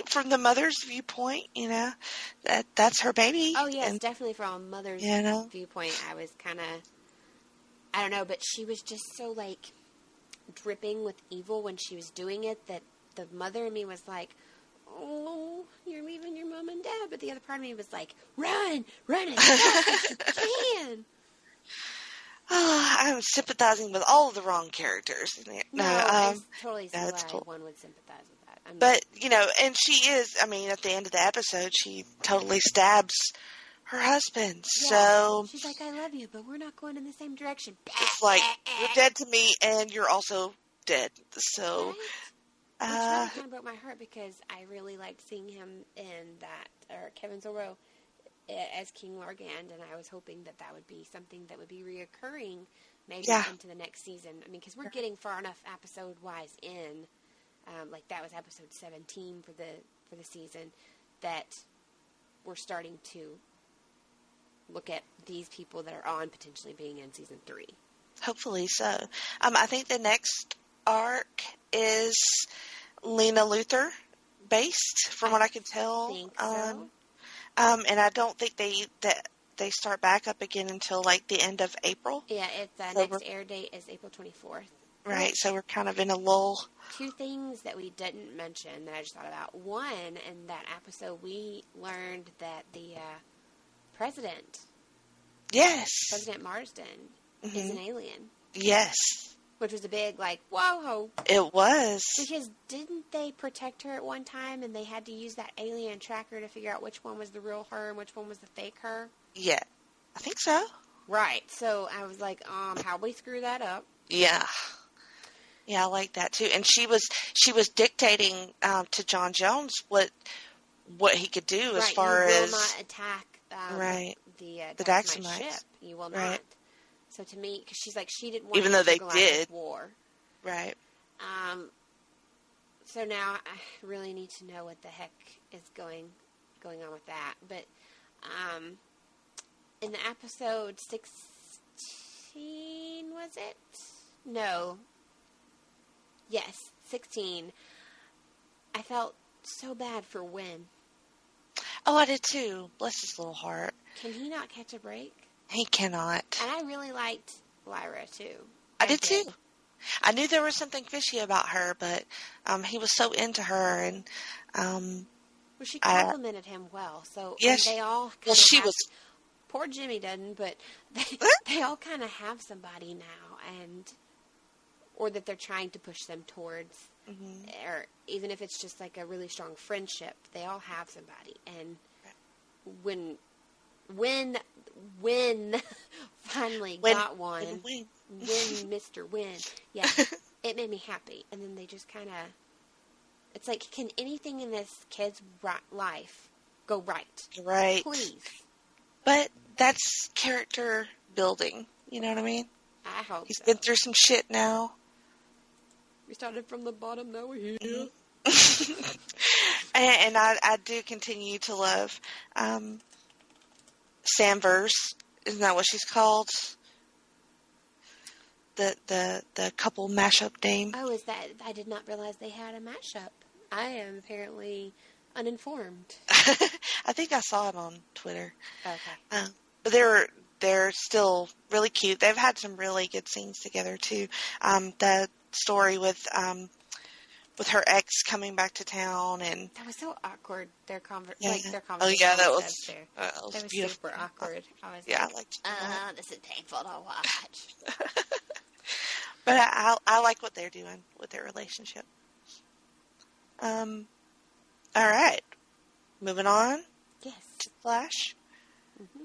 from the mother's viewpoint, that's her baby.
Oh, yes, definitely from a mother's viewpoint, I was kind of... I don't know, but she was just so, like, dripping with evil when she was doing it that the mother in me was like, oh, you're leaving your mom and dad. But the other part of me was like, run as fast as you can.
Oh, I'm sympathizing with all of the wrong characters.
No, I totally see why
cool.
one would sympathize with that. I mean,
But, and she is, at the end of the episode, she totally stabs her husband.
yeah.
So
She's like, I love you, but we're not going in the same direction.
it's like, you're dead to me and you're also dead. So,
Right? Which really kind of broke my heart because I really liked seeing him in that, or Kevin Sorbo as King Largand, and I was hoping that would be something that would be reoccurring maybe into the next season. I mean, because we're getting far enough episode-wise in, like that was episode 17 for the season, that we're starting to look at these people that are on potentially being in season 3.
hopefully so. I think the next arc is Lena Luthor based, from what I can tell.
I think so.
And I don't think they start back up again until like the end of April.
Yeah, it's next air date is April 24th.
Right, so we're kind of in a lull.
2 things that we didn't mention that I just thought about. One, in that episode, we learned that the president, President Marsden, is an alien.
Yes.
Which was a big, like, whoa.
It was.
Because didn't they protect her at one time and they had to use that alien tracker to figure out which one was the real her and which one was the fake her?
Yeah, I think so.
Right. So I was like, how'd we screw that up?
Yeah. Yeah, I like that too. And she was dictating to John Jones what he could do as far as...
You will not attack the Daxamite ship. You will not. So to me, because she's like, she didn't want
even though they
did war.
Right.
So now I really need to know what the heck is going on with that. But in the episode 16, was it? No. Yes, 16. I felt so bad for Wynn.
Oh, I did too. Bless his little heart.
Can he not catch a break?
He cannot.
And I really liked Lyra too.
I did too. I knew there was something fishy about her, but he was so into her, and
well, she complimented him well. So
yes,
they all
she was.
Poor Jimmy doesn't, but they all kind of have somebody now, or that they're trying to push them towards, or even if it's just like a really strong friendship, they all have somebody. And when finally got one, when Mr. Wynn, it made me happy. And then they just kind of, it's like, can anything in this kid's life go right?
Right.
Please.
But that's character building. You know what I mean?
I hope
He's been through some shit now.
We started from the bottom, now we're here.
And I do continue to love Samverse. Isn't that what she's called? The couple mashup name.
Oh, is that? I did not realize they had a mashup. I am apparently uninformed.
I think I saw it on Twitter.
Okay.
But they're still really cute. They've had some really good scenes together too. The story with her ex coming back to town, and
that was so awkward. Their conversation.
Oh yeah, that was beautiful.
Super awkward. I was
I liked
this is painful to watch.
But I like what they're doing with their relationship. All right, moving on.
Yes.
To Flash. Mm-hmm.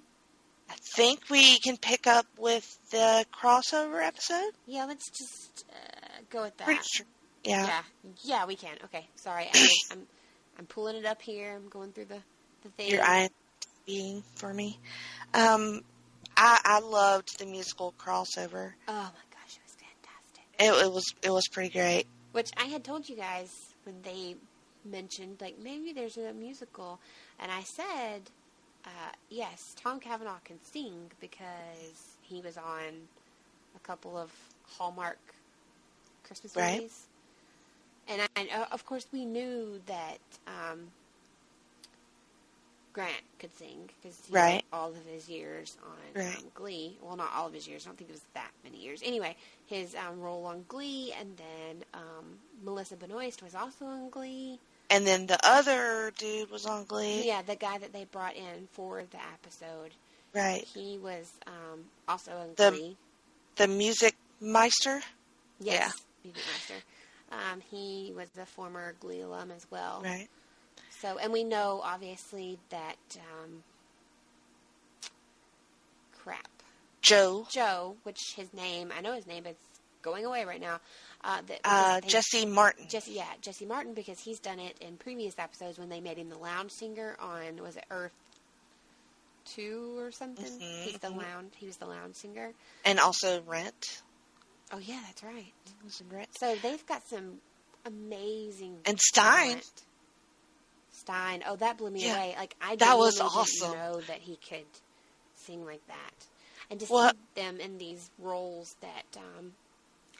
I think we can pick up with the crossover episode.
Yeah, let's just go with that.
Pretty sure. Yeah.
Yeah, we can. Okay, sorry. I'm pulling it up here. I'm going through the thing.
Your IMDb for me. I loved the musical crossover.
Oh my gosh, it was fantastic.
It was pretty great.
Which I had told you guys when they mentioned, like, maybe there's a musical, and I said, yes, Tom Cavanaugh can sing because he was on a couple of Hallmark Christmas movies. And of course we knew that Grant could sing because
Right.
all of his years on
Right.
Glee. Well, not all of his years. I don't think it was that many years. Anyway, his role on Glee, and then Melissa Benoist was also on Glee.
And then the other dude was on Glee.
Yeah, the guy that they brought in for the episode.
Right.
He was also on
The-
Glee.
The Music Meister?
Yes, Music Master. He was a former Glee alum as well.
Right.
So, and we know, obviously, that, Joe, which his name, I know his name, but it's going away right now.
Jesse Martin.
Jesse Martin, because he's done it in previous episodes when they made him the lounge singer on, was it Earth 2 or something?
Mm-hmm.
He was the lounge singer.
And also Rent.
Oh, yeah, that's right.
Was in Rent.
So they've got some amazing
And Stein.
talent. Stein. Oh, that blew me
Yeah.
away. Like, I
That was
genuinely
awesome.
didn't know that he could sing like that. And to
Well-
see them in these roles that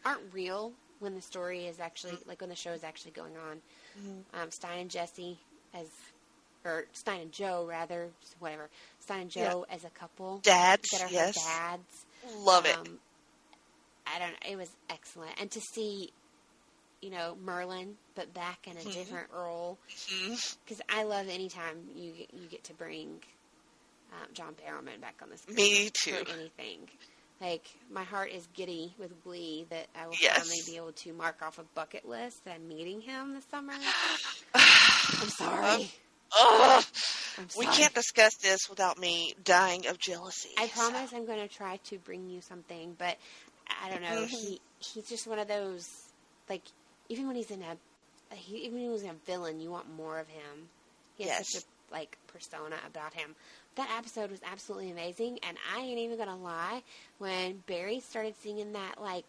aren't real when the story is actually, like when the show is actually going on.
Mm-hmm.
Stein and Jesse or Stein and Joe, rather, whatever. Stein and Joe as a couple.
Dads,
That are
yes.
her dads.
Love it.
I don't know. It was excellent. And to see, Merlin, but back in a different role. Because I love anytime you get to bring John Barrowman back on the screen.
Me too.
For anything. Like, my heart is giddy with glee that I will
Yes.
finally be able to mark off a bucket list that I'm meeting him this summer. I'm sorry.
Ugh.
I'm
We
sorry.
can't discuss this without me dying of jealousy.
I promise I'm going to try to bring you something, but I don't know. He's just one of those, like, even when he was in a villain, you want more of him. He has such a, like, persona about him. That episode was absolutely amazing, and I ain't even going to lie, when Barry started singing that, like,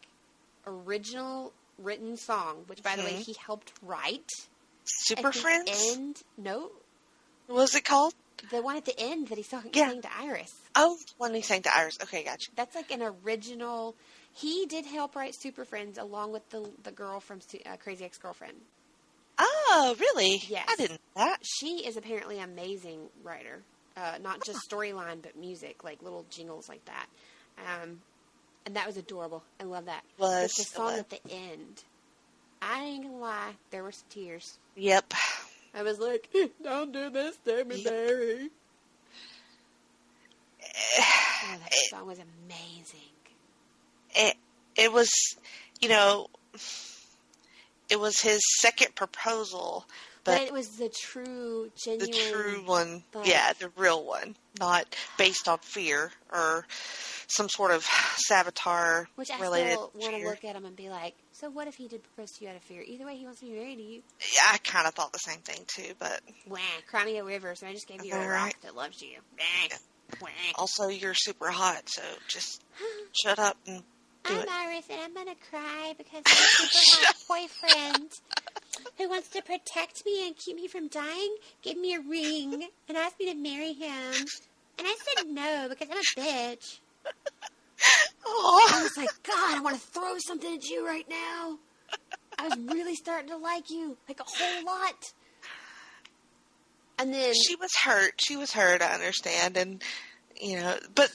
original written song, which, by the way, he helped write.
Super
at the
Friends?
end, no,
What was it called?
the one at the end that he sang to Iris.
Oh, when he sang to Iris. Okay, gotcha.
That's like an original. He did help write Super Friends along with the girl from Crazy Ex-Girlfriend.
Oh, really?
Yes.
I didn't know that.
She is apparently an amazing writer. Not just storyline, but music, like little jingles like that. And that was adorable. I love that.
Was.
But the song at the end, I ain't gonna lie, there were some tears.
Yep.
I was like, don't do this to me, Barry. Oh, that song was amazing.
It was, it was his second proposal,
But it was the true, genuine...
the true one,
like-
the real one, not based on fear or some sort of Savitar
Which I
related
still want to
fear.
look at him and be like, so what if he did propose to you out of fear? Either way, he wants to be married to you.
Yeah, I kind of thought the same thing too, but
Wah, cry me a river, so I just gave you a
All
rock
right.
that loves you. Wah, wah.
also you're super hot, so just shut up and do
I'm
it.
Iris, and I'm going to cry because my super hot boyfriend who wants to protect me and keep me from dying gave me a ring and asked me to marry him. And I said no because I'm a bitch. I
Aw.
was like, God, I want to throw something at you right now. I was really starting to like you, like a whole lot. And then...
She was hurt, I understand, and, but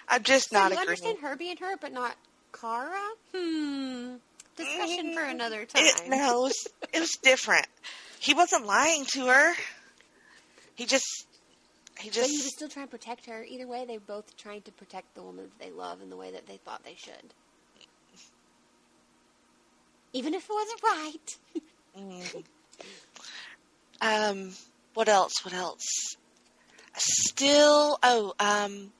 I'm just
So
not
you
agreeing.
understand her being her, but not Kara? Discussion for another time.
It was different. He wasn't lying to her. He just,
But he was still trying to protect her. Either way, they were both trying to protect the woman that they love in the way that they thought they should. Even if it wasn't right.
What else? Still, trying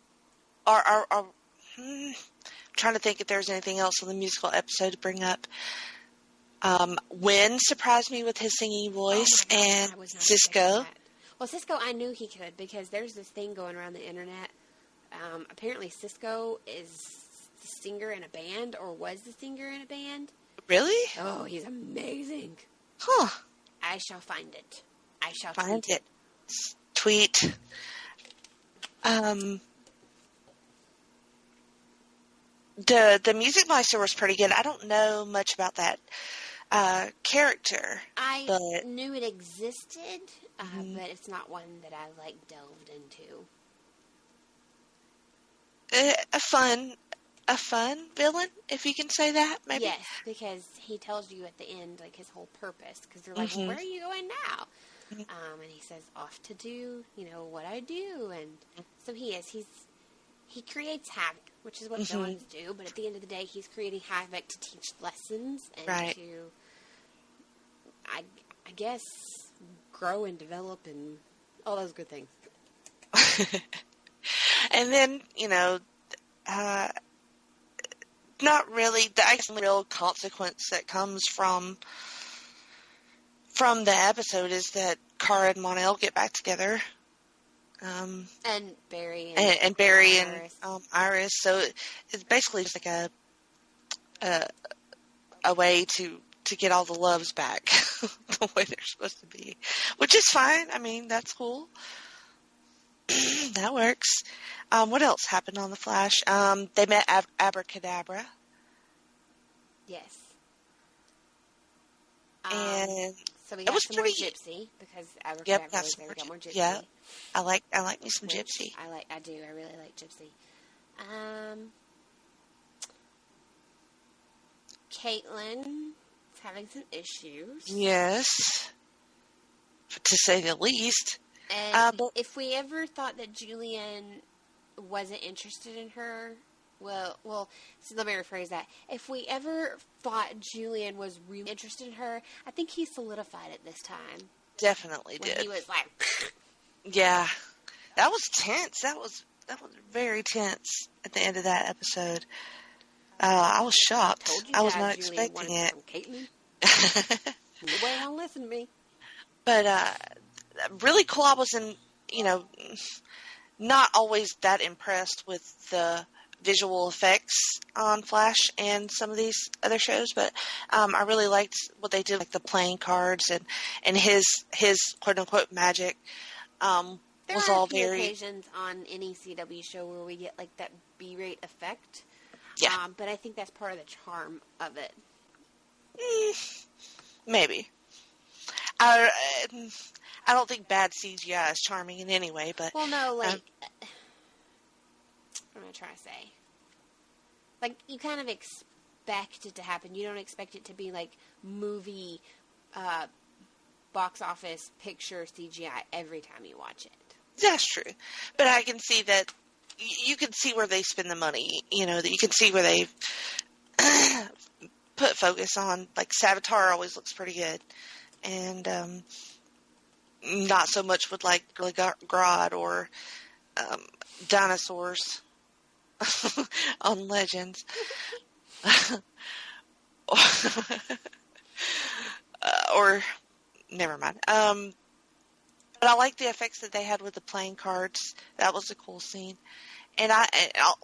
to think if there's anything else on the musical episode to bring up. Wynn surprised me with his singing voice,
Oh my gosh,
and
I was not expecting
Cisco.
that. Well, Cisco, I knew he could because there's this thing going around the internet. Apparently, Cisco is the singer in a band, or was the singer in a band.
Really?
Oh, he's amazing.
Huh.
I shall find it. I shall
Find
tweet
it. Tweet. The Music Meister was pretty good. I don't know much about that character.
I
but
knew it existed. but it's not one that I like delved into.
A fun villain, if you can say that, maybe.
Yes, because he tells you at the end, like, his whole purpose. Because they're like, well, where are you going now? And he says, off to do, what I do. And so he creates havoc, which is what villains do. But at the end of the day, he's creating havoc to teach lessons and to, I guess, grow and develop and all those good things.
And then, not really the real consequence that comes from the episode is that Kara and Mon-El get back together.
And Barry
and Barry Iris. And Iris. So it's basically just like a way to get all the loves back the way they're supposed to be, which is fine. I mean, that's cool. That works. What else happened on The Flash? They met Abracadabra.
Yes.
And
so we got some more Gypsy because Abracadabra was there. We got more Gypsy.
Yeah, I like me some Gypsy.
I do. I really like Gypsy. Caitlin is having some issues.
Yes, to say the least.
And if we ever thought that Julian wasn't interested in her, well, so let me rephrase that. If we ever thought Julian was really interested in her, I think he solidified it this time.
Definitely
when
did.
He was like,
yeah, that was tense. That was very tense at the end of that episode. I was shocked. I was not expecting it.
Nobody want to listen to me.
But really cool. I was not always that impressed with the visual effects on Flash and some of these other shows, but I really liked what they did, like the playing cards and his quote unquote magic.
There
was
are
all
a few
very
occasions on any CW show where we get like that B-rate effect.
Yeah,
but I think that's part of the charm of it.
Maybe. I don't think bad CGI is charming in any way, but
well, no, like what am I trying to say? Like you kind of expect it to happen. You don't expect it to be like movie, box office picture CGI every time you watch it.
That's true, but I can see that you can see where they spend the money. That you can see where they put focus on. Like Savitar always looks pretty good, and not so much with like Grodd or dinosaurs on Legends. Or never mind. But I like the effects that they had with the playing cards. That was a cool scene, and I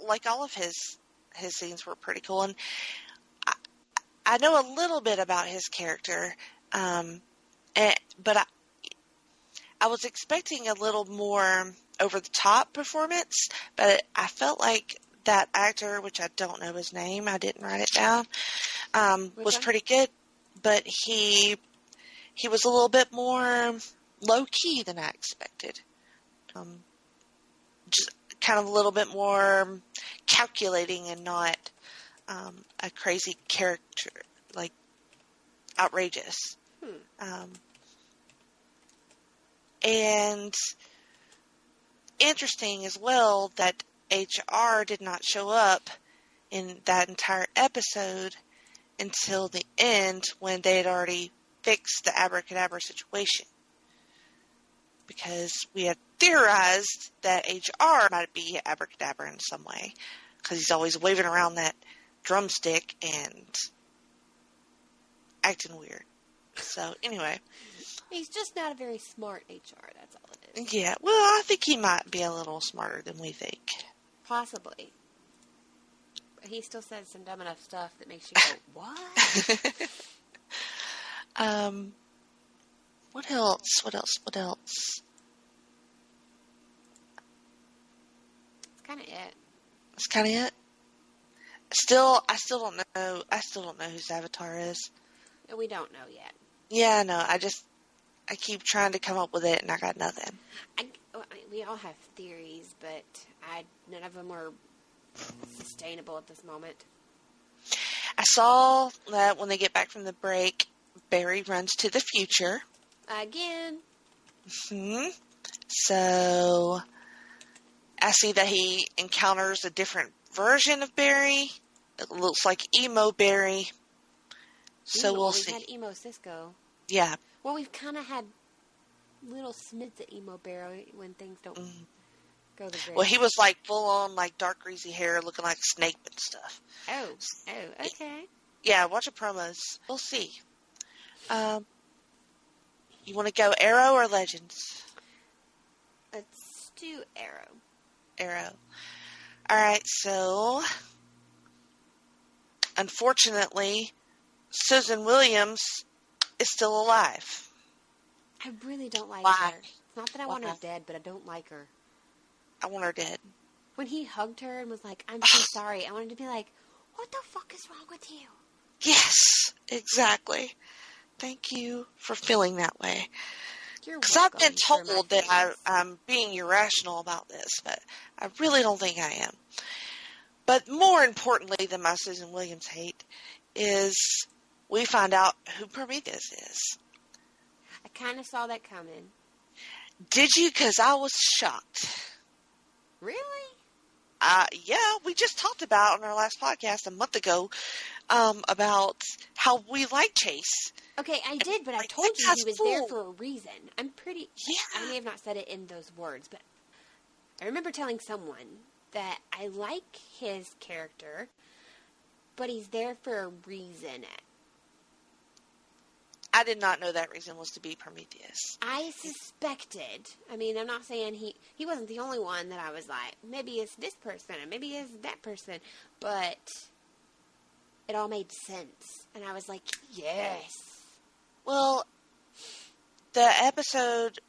like all of his scenes were pretty cool. And I know a little bit about his character, but I was expecting a little more over the top performance. But I felt like that actor, which I don't know his name, I didn't write it down, was pretty good. But he was a little bit more low-key than I expected. Just kind of a little bit more calculating and not a crazy character, like outrageous. And interesting as well that HR did not show up in that entire episode until the end when they had already fixed the Abracadabra situation. Because we had theorized that HR might be Abracadabra in some way. Because he's always waving around that drumstick and acting weird. So, anyway.
He's just not a very smart HR, that's all it is.
Yeah, well, I think he might be a little smarter than we think.
Possibly. But he still says some dumb enough stuff that makes you go, what?
What else?
That's kind of it.
That's kind of it? I still don't know. I still don't know who Savitar is.
We don't know yet.
Yeah, no, I keep trying to come up with it, and I got nothing.
We all have theories, but none of them are sustainable at this moment.
I saw that when they get back from the break, Barry runs to the future.
Again.
So I see that he encounters a different version of Barry. It looks like emo Barry. So we'll see.
We've had emo Cisco.
Yeah.
Well, we've kind of had little smits of emo Barry when things don't go the great.
Well, he was like full on like dark greasy hair, looking like a snake and stuff.
Oh, okay.
Yeah, watch the promos. We'll see. You want to go Arrow or Legends?
Let's do Arrow.
Arrow. All right, so unfortunately, Susan Williams is still alive.
I really don't like
Why?
her. It's not that I want her dead, but I don't like her.
I want her dead.
When he hugged her and was like, "I'm so sorry," I wanted to be like, "What the fuck is wrong with you?"
Yes, exactly. Thank you for feeling that way.
Because
I've been told that I'm being irrational about this, but I really don't think I am. But more importantly than my Susan Williams hate is we find out who Prometheus is.
I kind of saw that coming.
Did you? Because I was shocked.
Really?
Yeah, we just talked about on our last podcast a month ago about how we like Chase.
Okay, I did, but I told you he was there for a reason. I'm pretty... Yeah. I may have not said it in those words, but I remember telling someone that I like his character, but he's there for a reason.
I did not know that reason was to be Prometheus.
I suspected. I mean, I'm not saying he wasn't the only one that I was like, maybe it's this person, or maybe it's that person, but it all made sense. And I was like, yes.
Well, the episode,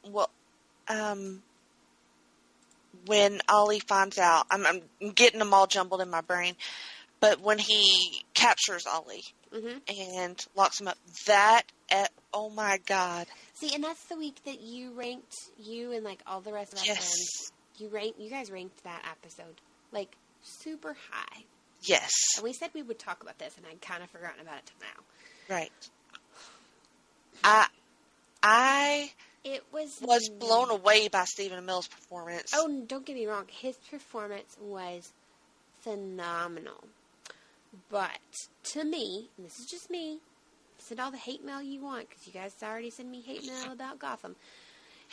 when Ollie finds out, I'm getting them all jumbled in my brain, but when he captures Ollie and locks him up, oh my God.
See, and that's the week that you and like all the rest of our friends, you guys ranked that episode, like, super high.
Yes.
And we said we would talk about this, and I'd kind of forgotten about it till now.
Right. I was blown away by Stephen Amell's performance.
Oh, don't get me wrong. His performance was phenomenal. But to me, and this is just me, send all the hate mail you want, because you guys already send me hate mail about Gotham.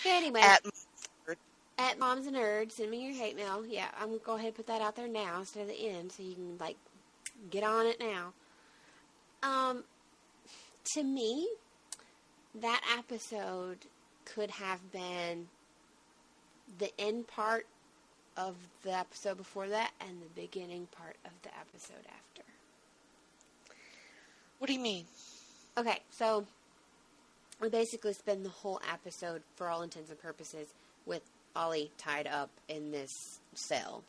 But anyway, at Moms and Nerds, send me your hate mail. Yeah, I'm going to go ahead and put that out there now instead of the end, so you can, like, get on it now. To me, that episode could have been the end part of the episode before that and the beginning part of the episode after.
What do you mean?
Okay, so we basically spend the whole episode, for all intents and purposes, with Ollie tied up in this cell.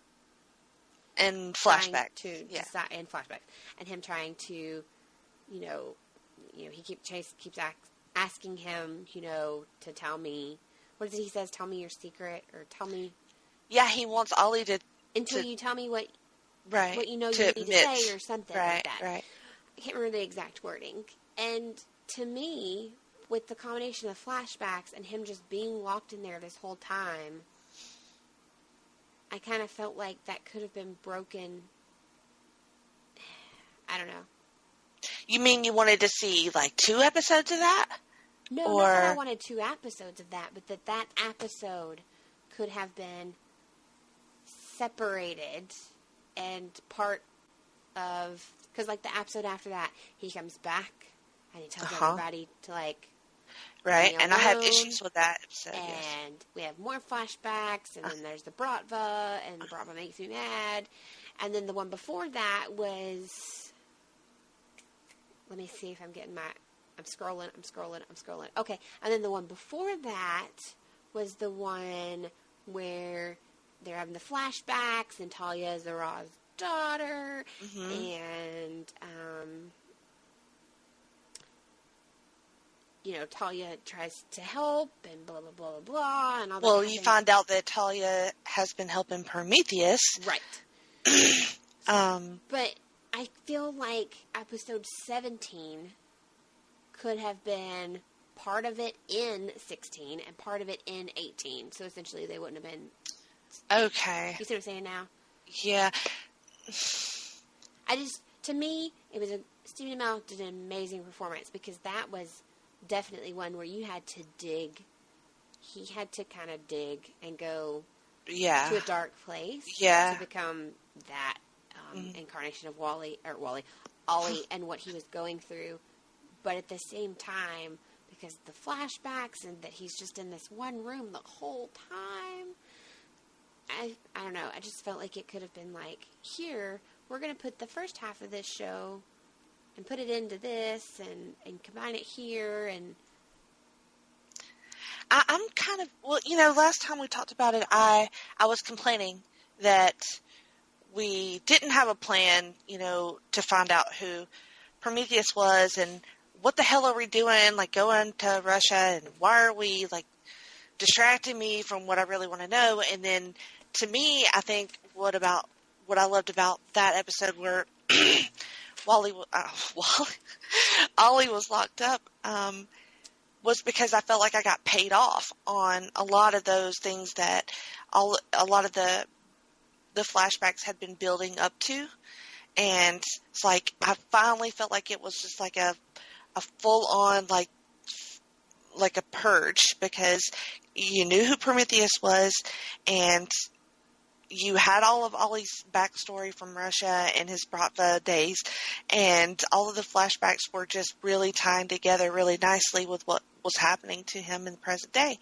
And flashback.
And flashback. And him trying to, Chase keeps asking him, to tell me, what is it he says? Tell me your secret, or tell me.
Yeah, he wants Ollie to.
Until you tell me what you know you need to say, or something like that.
Right.
I can't remember the exact wording. And to me, with the combination of flashbacks and him just being locked in there this whole time, I kind of felt like that could have been broken. I don't know.
You mean you wanted to see, like, 2 episodes of that?
No, not that I wanted 2 episodes of that, but that episode could have been separated and part of... Because, like, the episode after that, he comes back and he tells everybody to, like...
Right, and I have issues with that episode,
and we have more flashbacks, and then there's the Bratva, and the Bratva makes me mad. And then the one before that was... Let me see if I'm getting my... I'm scrolling. Okay, and then the one before that was the one where they're having the flashbacks, and Talia is the Ra's daughter, and Talia tries to help and blah, blah, blah, blah, blah, and all that.
Well, you find out that Talia has been helping Prometheus.
Right. But I feel like episode 17 could have been part of it in 16 and part of it in 18. So essentially they wouldn't have been...
Okay.
You see what I'm saying now?
Yeah.
To me, Stephen Amell did an amazing performance because that was definitely one where you had to dig. He had to kind of dig and go to a dark place to become that incarnation of Ollie and what he was going through. But at the same time, because the flashbacks and that he's just in this one room the whole time, I don't know. I just felt like it could have been like, here, we're going to put the first half of this show and put it into this and combine it here. And
I'm kind of, last time we talked about it, I was complaining that we didn't have a plan, to find out who Prometheus was and what the hell are we doing, like going to Russia, and why are we like distracting me from what I really want to know. And then to me, I think what I loved about that episode where Ollie was locked up, was because I felt like I got paid off on a lot of those things that a lot of the flashbacks had been building up to. And it's like, I finally felt like it was just like a full on, like a purge, because you knew who Prometheus was, and you had all of Ollie's backstory from Russia and his Bratva days, and all of the flashbacks were just really tying together really nicely with what was happening to him in the present day.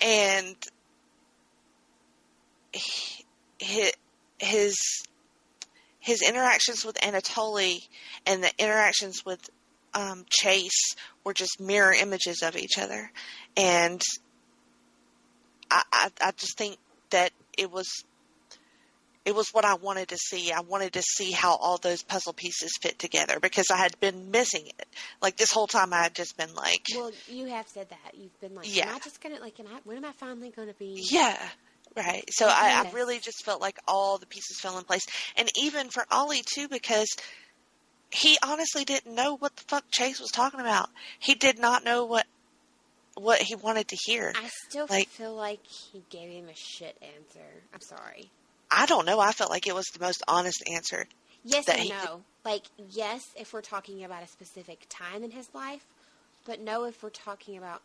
And his interactions with Anatoly and the interactions with Chase were just mirror images of each other. And I just think that it was what I wanted to see. I wanted to see how all those puzzle pieces fit together, because I had been missing it. Like, this whole time I had just been like... Well,
you have said that. You've been like,
yeah.
Am I just going to, when am I finally going to be...
Yeah, right. So I really just felt like all the pieces fell in place. And even for Ollie, too, because he honestly didn't know what the fuck Chase was talking about. He did not know what he wanted to hear.
I still feel like he gave him a shit answer. I'm sorry.
I don't know. I felt like it was the most honest answer.
Yes and no. Yes, if we're talking about a specific time in his life, but no if we're talking about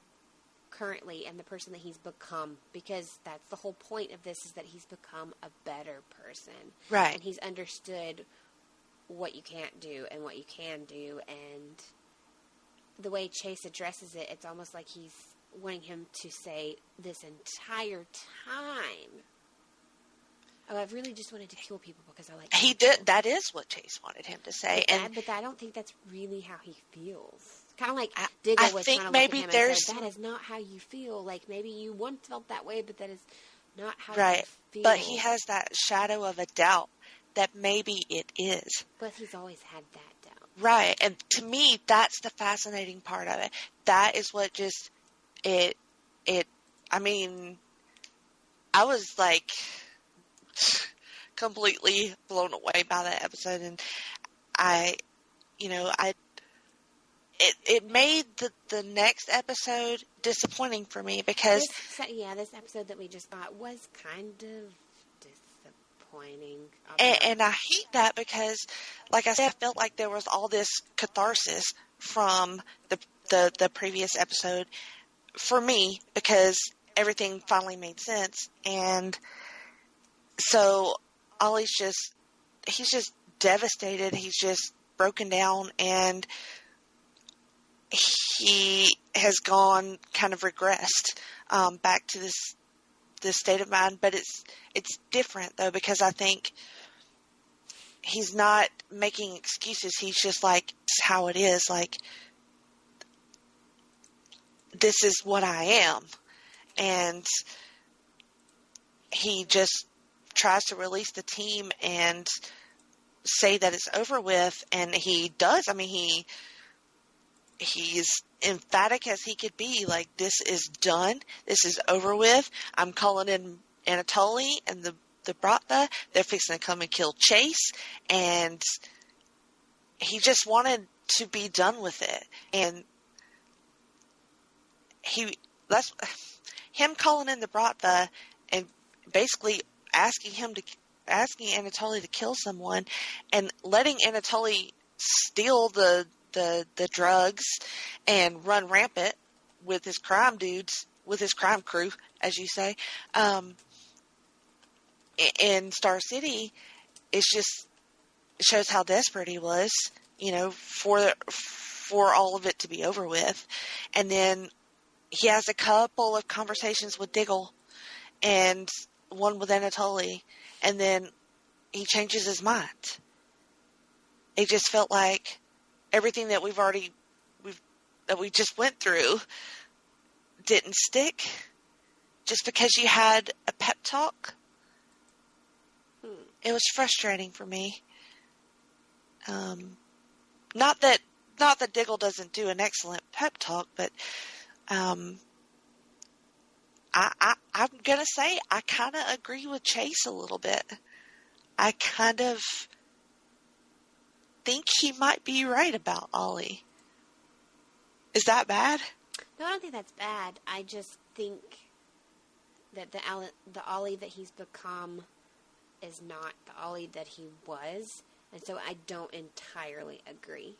currently and the person that he's become, because that's the whole point of this, is that he's become a better person.
Right.
And he's understood what you can't do and what you can do, and the way Chase addresses it, it's almost like he's wanting him to say this entire time, oh, I really just wanted to kill people because I like
he
people.
Did. That is what Chase wanted him to say.
But I don't think that's really how he feels. Kind of like Diggle was trying to look at him and say, that is not how you feel. Like, maybe you once felt that way, but that is not how you feel.
But he has that shadow of a doubt that maybe it is.
But he's always had that doubt.
Right. And to me, that's the fascinating part of it. That is what just, I mean, I was like completely blown away by that episode. And it made the next episode disappointing for me, because
this episode that we just got was kind of disappointing.
And I hate that because, like I said, I felt like there was all this catharsis from the previous episode for me, because everything finally made sense. And so Ollie's he's just devastated. He's just broken down, and he has gone kind of regressed back to this state of mind. But it's different though, because I think he's not making excuses. He's just like, it's how it is. Like, this is what I am. And he just tries to release the team and say that it's over with. And he does. I mean, he's emphatic as he could be. Like, this is done. This is over with. I'm calling in Anatoly and the Bratva. They're fixing to come and kill Chase. And he just wanted to be done with it. And that's him calling in the Bratva and basically asking Anatoly to kill someone and letting Anatoly steal the drugs and run rampant with his crime dudes, with his crime crew, as you say, in Star City. It shows how desperate he was, for all of it to be over with. And then he has a couple of conversations with Diggle and one with Anatoly, and then he changes his mind. It just felt like everything that we just went through didn't stick just because you had a pep talk. It was frustrating for me. Not that Diggle doesn't do an excellent pep talk, but I'm gonna say I kind of agree with Chase a little bit. I kind of think he might be right about Ollie. Is that bad?
No, I don't think that's bad. I just think that the Ollie that he's become is not the Ollie that he was, and so I don't entirely agree.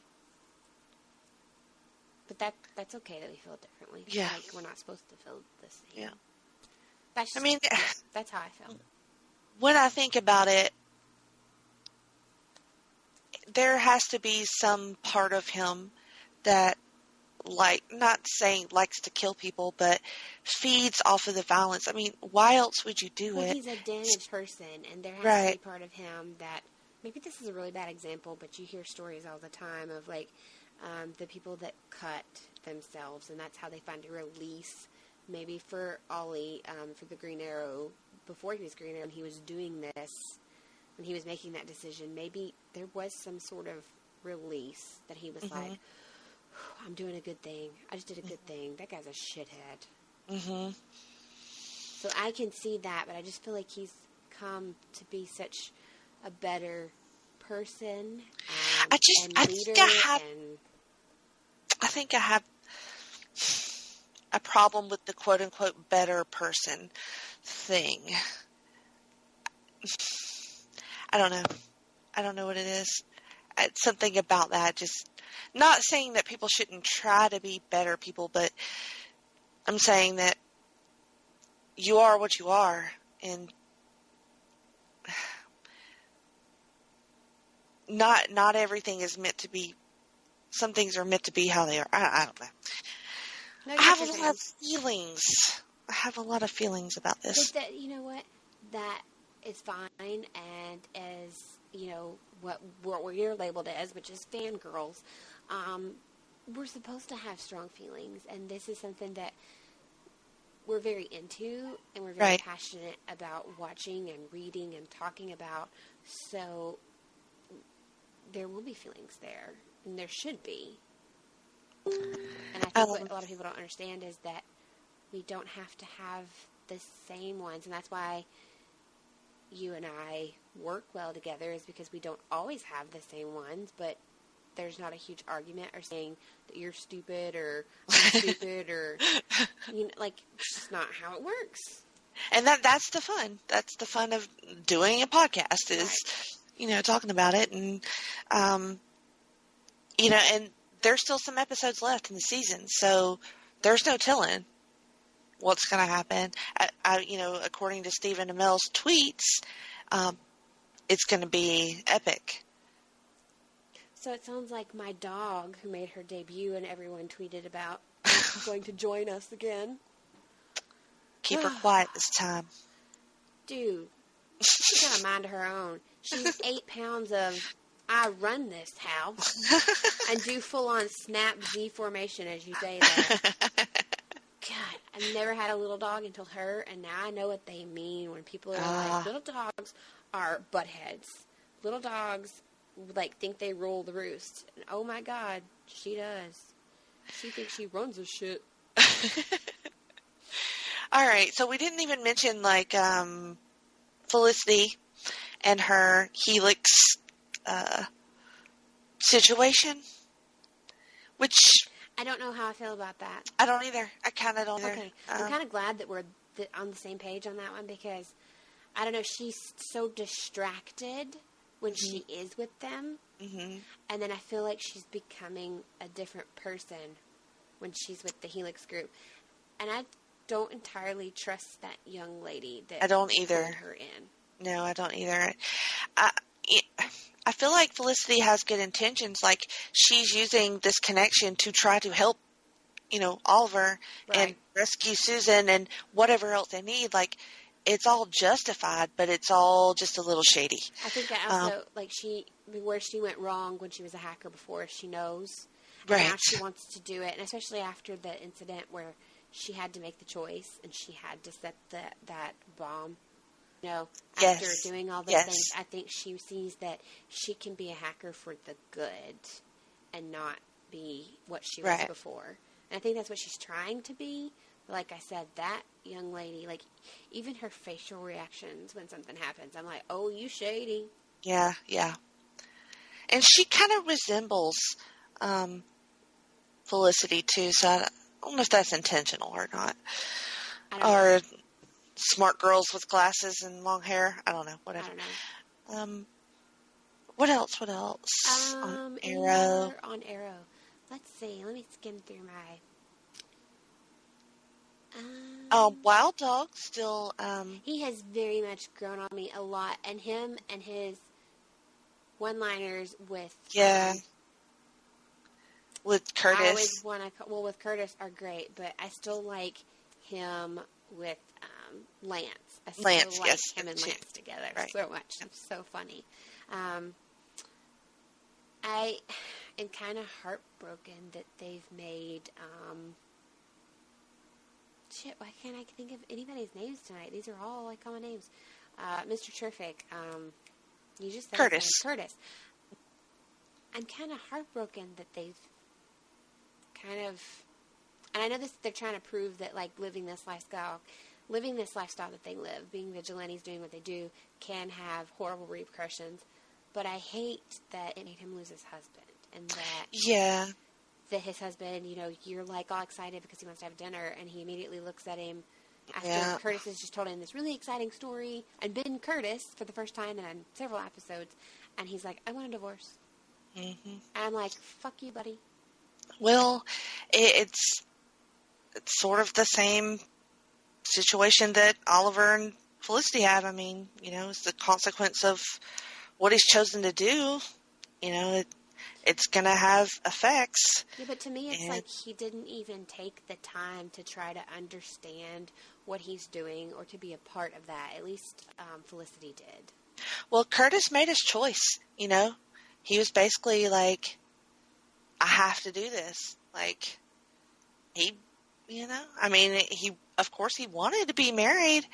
But that's okay that we feel differently.
Yeah.
Like, we're not supposed to feel the same.
Yeah.
That's just, that's how I feel.
When I think about it, there has to be some part of him that, like, not saying likes to kill people, but feeds off of the violence. I mean, why else would you do it?
He's a damaged person, and there has to be part of him that, maybe this is a really bad example, but you hear stories all the time of, like, the people that cut themselves, and that's how they find a release. Maybe for Ollie, for the Green Arrow, before he was Green Arrow, and he was doing this, when he was making that decision, maybe there was some sort of release that he was like, I'm doing a good thing. I just did a good thing. That guy's a shithead. Mm-hmm. So I can see that, but I just feel like he's come to be such a better person. I
think I have a problem with the quote-unquote better person thing. I don't know. I don't know what it is. It's something about that. Just not saying that people shouldn't try to be better people, but I'm saying that you are what you are, and not everything is meant to be. Some things are meant to be how they are. I don't know.
No,
I have a lot of feelings. I have a lot of feelings about this.
But you know what? That is fine, and as what we're labeled as, which is fangirls, we're supposed to have strong feelings, and this is something that we're very into, and we're very passionate about watching and reading and talking about. So there will be feelings there, and there should be. And I think what a lot of people don't understand is that we don't have to have the same ones, and that's why you and I work well together, is because we don't always have the same ones, but there's not a huge argument or saying that you're stupid or I'm stupid or, it's just not how it works.
And that's the fun. That's the fun of doing a podcast is, talking about it. And, and there's still some episodes left in the season, so there's no telling what's going to happen. According to Stephen Amell's tweets, it's going to be epic.
So it sounds like my dog, who made her debut and everyone tweeted about, is going to join us again.
Keep her quiet this time.
Dude, she's got a mind of her own. She's 8 pounds of, I run this house, and do full-on snap Z formation, as you say that. God, I've never had a little dog until her, and now I know what they mean when people are like, little dogs are butt heads. Little dogs, think they rule the roost. And oh my God, she does. She thinks she runs this shit.
All right, so we didn't even mention, like, Felicity and her Helix situation, which...
I don't know how I feel about that.
I don't either. I kind of don't either.
Okay. I'm kind of glad that we're on the same page on that one because, I don't know, she's so distracted when she is with them. Mm-hmm. And then I feel like she's becoming a different person when she's with the Helix group. And I don't entirely trust that young lady that
I don't either.
Her in.
No, I don't either. I feel like Felicity has good intentions. Like, she's using this connection to try to help, Oliver and rescue Susan and whatever else they need. Like, it's all justified, but it's all just a little shady.
I think that also, where she went wrong when she was a hacker before, she knows.
Right.
And now she wants to do it, and especially after the incident where she had to make the choice and she had to set that bomb. After doing all those things, I think she sees that she can be a hacker for the good and not be what she was before. And I think that's what she's trying to be. Like I said, that young lady, like, even her facial reactions when something happens, I'm like, oh, you shady.
Yeah, yeah. And she kind of resembles Felicity, too, so I don't know if that's intentional or not. Or smart girls with glasses and long hair. I don't know. Whatever.
I don't know.
What else? On Arrow.
On Arrow. Let's see. Let me skim through my...
Wild Dog still...
He has very much grown on me a lot. And him and his one-liners with...
Yeah. With Curtis.
With Curtis are great, but I still like him with Lance. I still like him and Lance together so much. It's so funny. I am kind of heartbroken that they've made... why can't I think of anybody's names tonight? These are all like common names. Mr. Terrific. You just said Curtis. I'm kind of heartbroken that they've kind of... And I know they're trying to prove that, like, living this lifestyle that they live, being vigilantes, doing what they do, can have horrible repercussions. But I hate that it made him lose his husband. And that his husband, you're, like, all excited because he wants to have dinner, and he immediately looks at him after Curtis has just told him this really exciting story, and been Curtis for the first time in several episodes, and he's like, I want a divorce. Mm-hmm. And I'm like, fuck you, buddy.
Well, it's sort of the same situation that Oliver and Felicity have. I mean, it's the consequence of what he's chosen to do. It's going to have effects.
Yeah, but to me, it's like he didn't even take the time to try to understand what he's doing or to be a part of that. At least Felicity did.
Well, Curtis made his choice, He was basically like, I have to do this. Like, of course he wanted to be married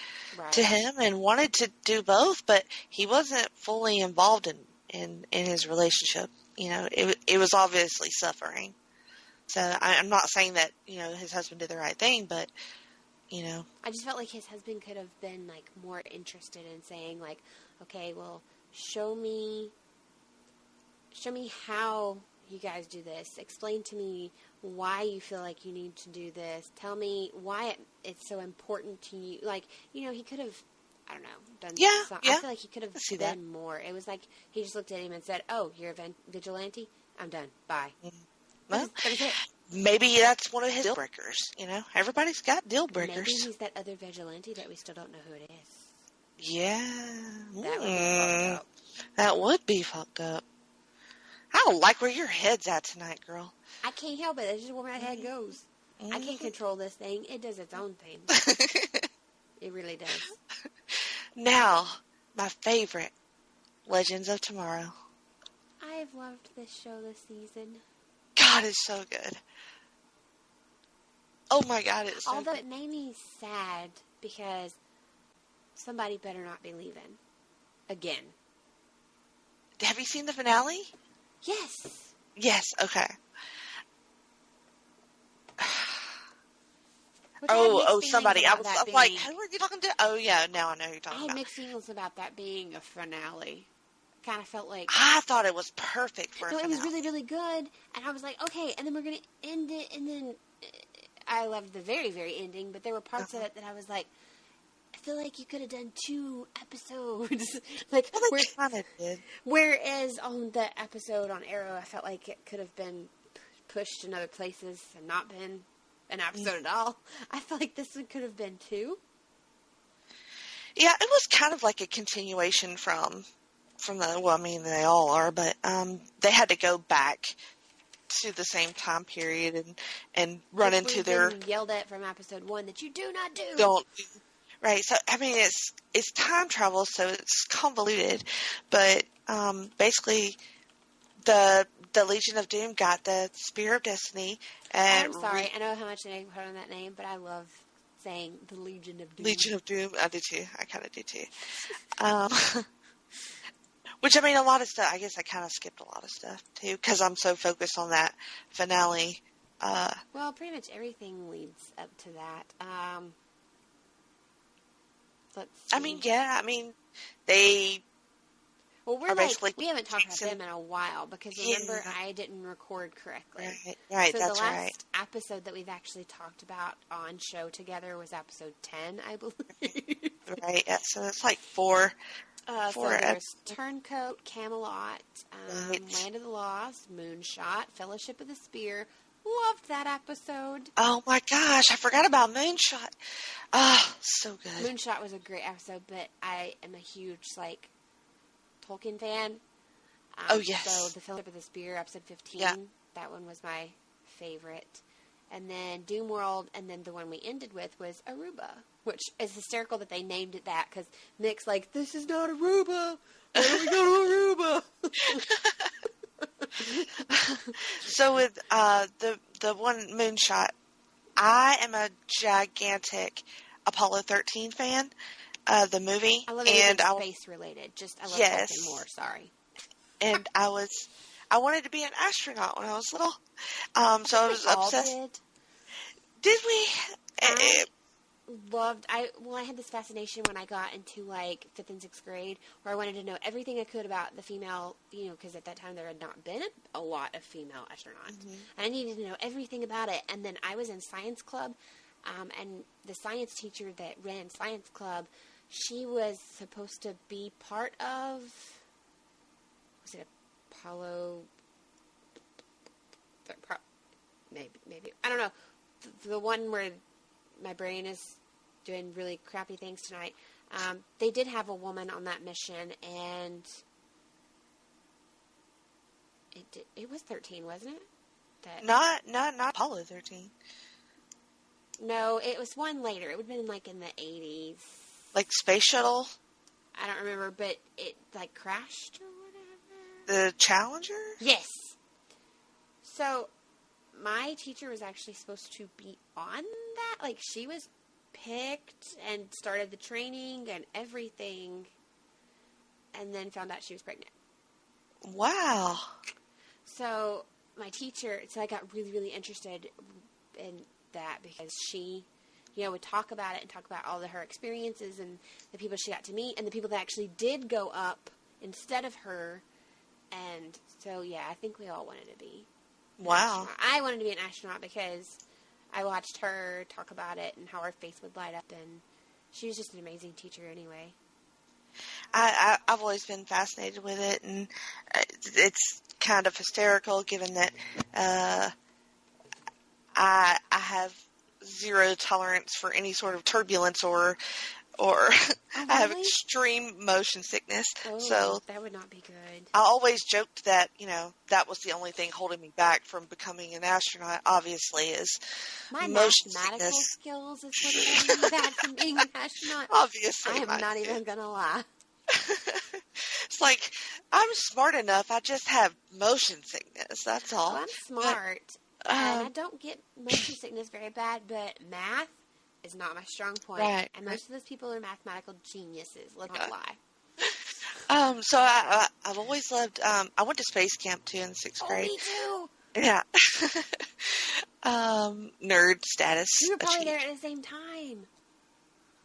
to him and wanted to do both, but he wasn't fully involved in his relationship. It was obviously suffering. So I'm not saying that, his husband did the right thing, but,
I just felt like his husband could have been, like, more interested in saying, like, okay, well, show me how you guys do this. Explain to me why you feel like you need to do this. Tell me why it's so important to you. Like, he could have, I don't know, done something. I feel like he could have done more. It was like he just looked at him and said, oh, you're a vigilante? I'm done. Bye.
Well,
that was it.
Maybe that's one of his deal breakers, Everybody's got deal breakers.
Maybe he's that other vigilante that we still don't know who it is.
Yeah.
That would be fucked up.
That would be fucked up. I don't like where your head's at tonight, girl.
I can't help it. That's just where my head goes. I can't control this thing. It does its own thing. It really does.
Now, my favorite, Legends of Tomorrow.
I've loved this show this season.
God, it's so good. Oh my God, it's so
Although
good.
it made me sad because somebody better not be leaving. Again.
Have you seen the finale?
Yes.
Yes, okay.
Which I had mixed
somebody.
feelings about
I'm like,
being-
who are you talking to? Oh, yeah, now I know who you're
I
talking
had
about.
mixed feelings about that being a finale. Kind of felt like...
I thought it was perfect for a
No, it
finale.
was really, really good. And I was like, okay, and then we're going to end it. And then I loved the very, very ending. But there were parts of it that I was like, I feel like you could have done 2 episodes. Like,
Well, they kind of did.
whereas on the episode on Arrow, I felt like it could have been pushed in other places and not been an episode at all. I feel like this one could have been 2.
Yeah, it was kind of like a continuation from the, well, I mean, they all are, but they had to go back to the same time period and run
Which
into
we've
their...
been yelled at from episode 1 that you do not do.
Don't... Right, so, I mean, it's time travel, so it's convoluted, but basically the Legion of Doom got the Spear of Destiny, and...
I'm sorry, I know how much they put on that name, but I love saying the Legion of Doom.
Legion of Doom, I do too. I kind of do too. Which, I mean, a lot of stuff, I guess I kind of skipped a lot of stuff, too, because I'm so focused on that finale.
Well, pretty much everything leads up to that. Let's see.
I mean, yeah, I mean, they...
Well,
are basically
we haven't talked about
Jason-
them in a while, because remember,
Yeah.
I didn't record correctly.
Right,
So
that's
the last
right.
episode that we've actually talked about on show together was episode 10, I believe.
Right, yeah, so it's like 4.
So
Four
there's Turncoat, Camelot,
Right.
Land of the Lost, Moonshot, Fellowship of the Spear. Loved that episode.
Oh my gosh, I forgot about Moonshot. Oh, so good.
Moonshot was a great episode, but I am a huge, like, Tolkien fan.
Oh, yes.
So the Fellowship of the Spear, episode 15,
Yeah.
that one was my favorite. And then Doom World, and then the one we ended with was Aruba, which is hysterical that they named it that, because Nick's like, this is not Aruba. Why don't we go to Aruba?
So with the one Moonshot, I am a gigantic Apollo 13 fan, the movie.
I love
and
anything space related. Just, I love
Yes.
Tolkien more, sorry.
And I wanted to be an astronaut when I was little. So I was
all
obsessed.
did.
Did we?
I I had this fascination when I got into like 5th and 6th grade, where I wanted to know everything I could about the female, because at that time there had not been a lot of female astronauts.
Mm-hmm.
And I needed to know everything about it. And then I was in science club, and the science teacher that ran science club, she was supposed to be part of, was it Apollo? Maybe I don't know. The one where my brain is doing really crappy things tonight. They did have a woman on that mission, and it was 13, wasn't it?
Not Apollo 13.
No, it was one later. It would have been like in the 80s.
Like Space Shuttle,
I don't remember, but it like crashed or whatever.
the Challenger.
Yes. So my teacher was actually supposed to be on that. Like, she was picked and started the training and everything, and then found out she was pregnant.
Wow.
So my teacher, I got really, really interested in that, because she, would talk about it and talk about all of her experiences and the people she got to meet and the people that actually did go up instead of her. And so, yeah, I think we all wanted to be.
Wow.
I wanted to be an astronaut because I watched her talk about it and how her face would light up, and she was just an amazing teacher anyway.
I've always been fascinated with it, and it's kind of hysterical given that I have zero tolerance for any sort of turbulence or I have
really?
extreme motion sickness.
Oh,
So
that would not be good.
I always joked that, that was the only thing holding me back from becoming an astronaut, obviously, is
My
motion
mathematical
sickness.
skills is what's holding me back from being an astronaut.
Obviously.
I am
mine
not
too.
even going to lie.
It's like, I'm smart enough, I just have motion sickness, that's all.
Well, I'm smart, and I don't get motion sickness very bad, but math is not my strong point.
Right.
And most of those people are mathematical geniuses. Let's not lie.
So I've always loved, I went to space camp too in 6th
Oh,
grade.
me too.
Yeah. Nerd status.
We were probably
achieved.
there at the same time.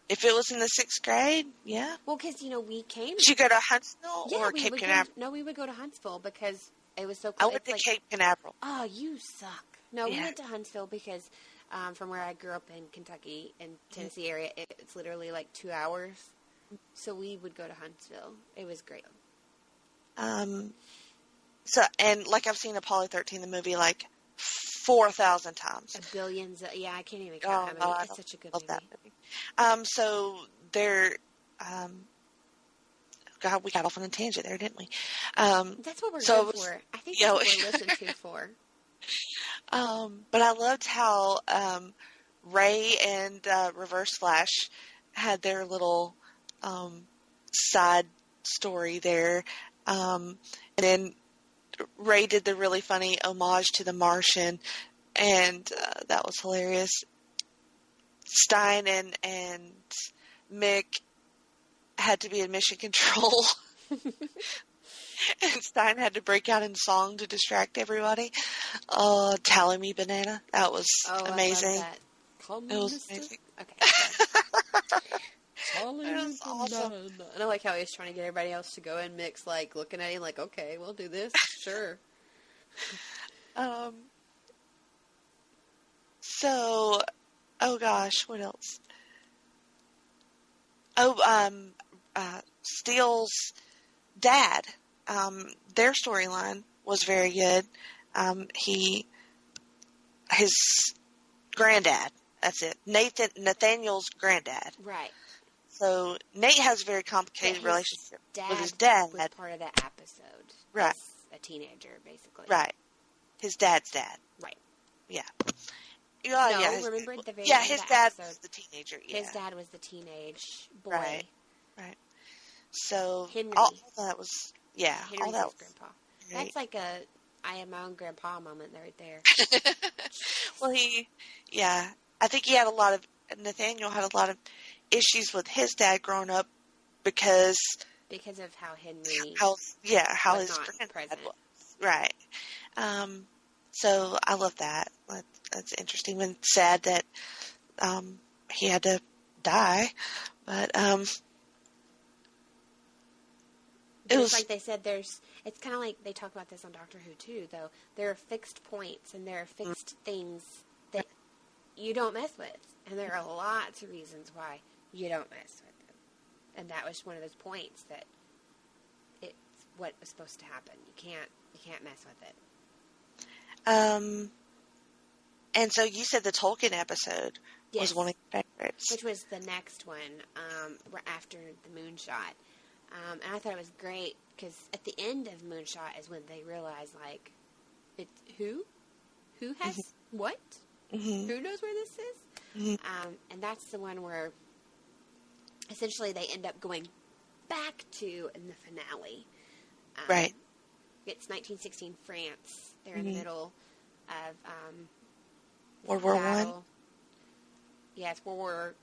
If it was in the 6th grade, yeah.
Well, because, we came...
Did you go to Huntsville
Yeah,
or
we
Cape
would
Canaveral?
No, we would go to Huntsville because it was so
I
close.
went to Cape Canaveral.
Oh, you suck. No, we
Yeah.
went to Huntsville because from where I grew up in Kentucky and Tennessee area, it's literally like 2 hours. So we would go to Huntsville. It was great.
So, and like I've seen Apollo 13, the movie, like 4,000 times.
Billions. Yeah, I can't even count how many. It's such a good
love
movie.
that movie. So there, God, we got off on a tangent there, didn't we?
That's what we're good for. I think that's what we're listened to for.
But I loved how Ray and Reverse Flash had their little side story there. And then Ray did the really funny homage to The Martian, and that was hilarious. Stein and Mick had to be in mission control. And Stein had to break out in song to distract everybody. Oh, Tally Me Banana. That was amazing.
I love that.
It was amazing.
Okay.
It was awesome.
And I like how he's trying to get everybody else to go and mix, like, looking at him like, okay, we'll do this. Sure.
So, oh gosh, what else? Steele's dad, their storyline was very good. His granddad, that's it. Nathaniel's granddad.
Right.
So Nate has a very complicated relationship with his dad.
Was part of that episode.
Right.
As a teenager, basically.
Right. His dad's dad.
Right.
Yeah.
Remember at the very
yeah,
end
his
of the
dad
episode,
was the teenager. Yeah.
His dad was the teenage boy.
Right. So
Henry.
all that was,
Henry's
all that
his
was
grandpa.
great.
That's like a I am my own grandpa moment right there.
Well, I think Nathaniel had a lot of issues with his dad growing up because
of how Henry
how
was
his
not
granddad
present.
was. Right. So I love that. That's interesting and sad that he had to die, but it was
like they said. It's kind of like they talk about this on Doctor Who too. Though there are fixed points and there are fixed things that you don't mess with, and there are lots of reasons why you don't mess with them. And that was one of those points that it's what was supposed to happen. You can't mess with it.
And so you said the Tolkien episode was one of your favorites.
Which was the next one, after the Moonshot. And I thought it was great, because at the end of Moonshot is when they realize, like, who has what?
Mm-hmm.
Who knows where this is? Mm-hmm. And that's the one where, essentially, they end up going back to in the finale.
Right.
It's 1916 France. They're in the middle of
World War
battle.
One.
Yeah, it's World War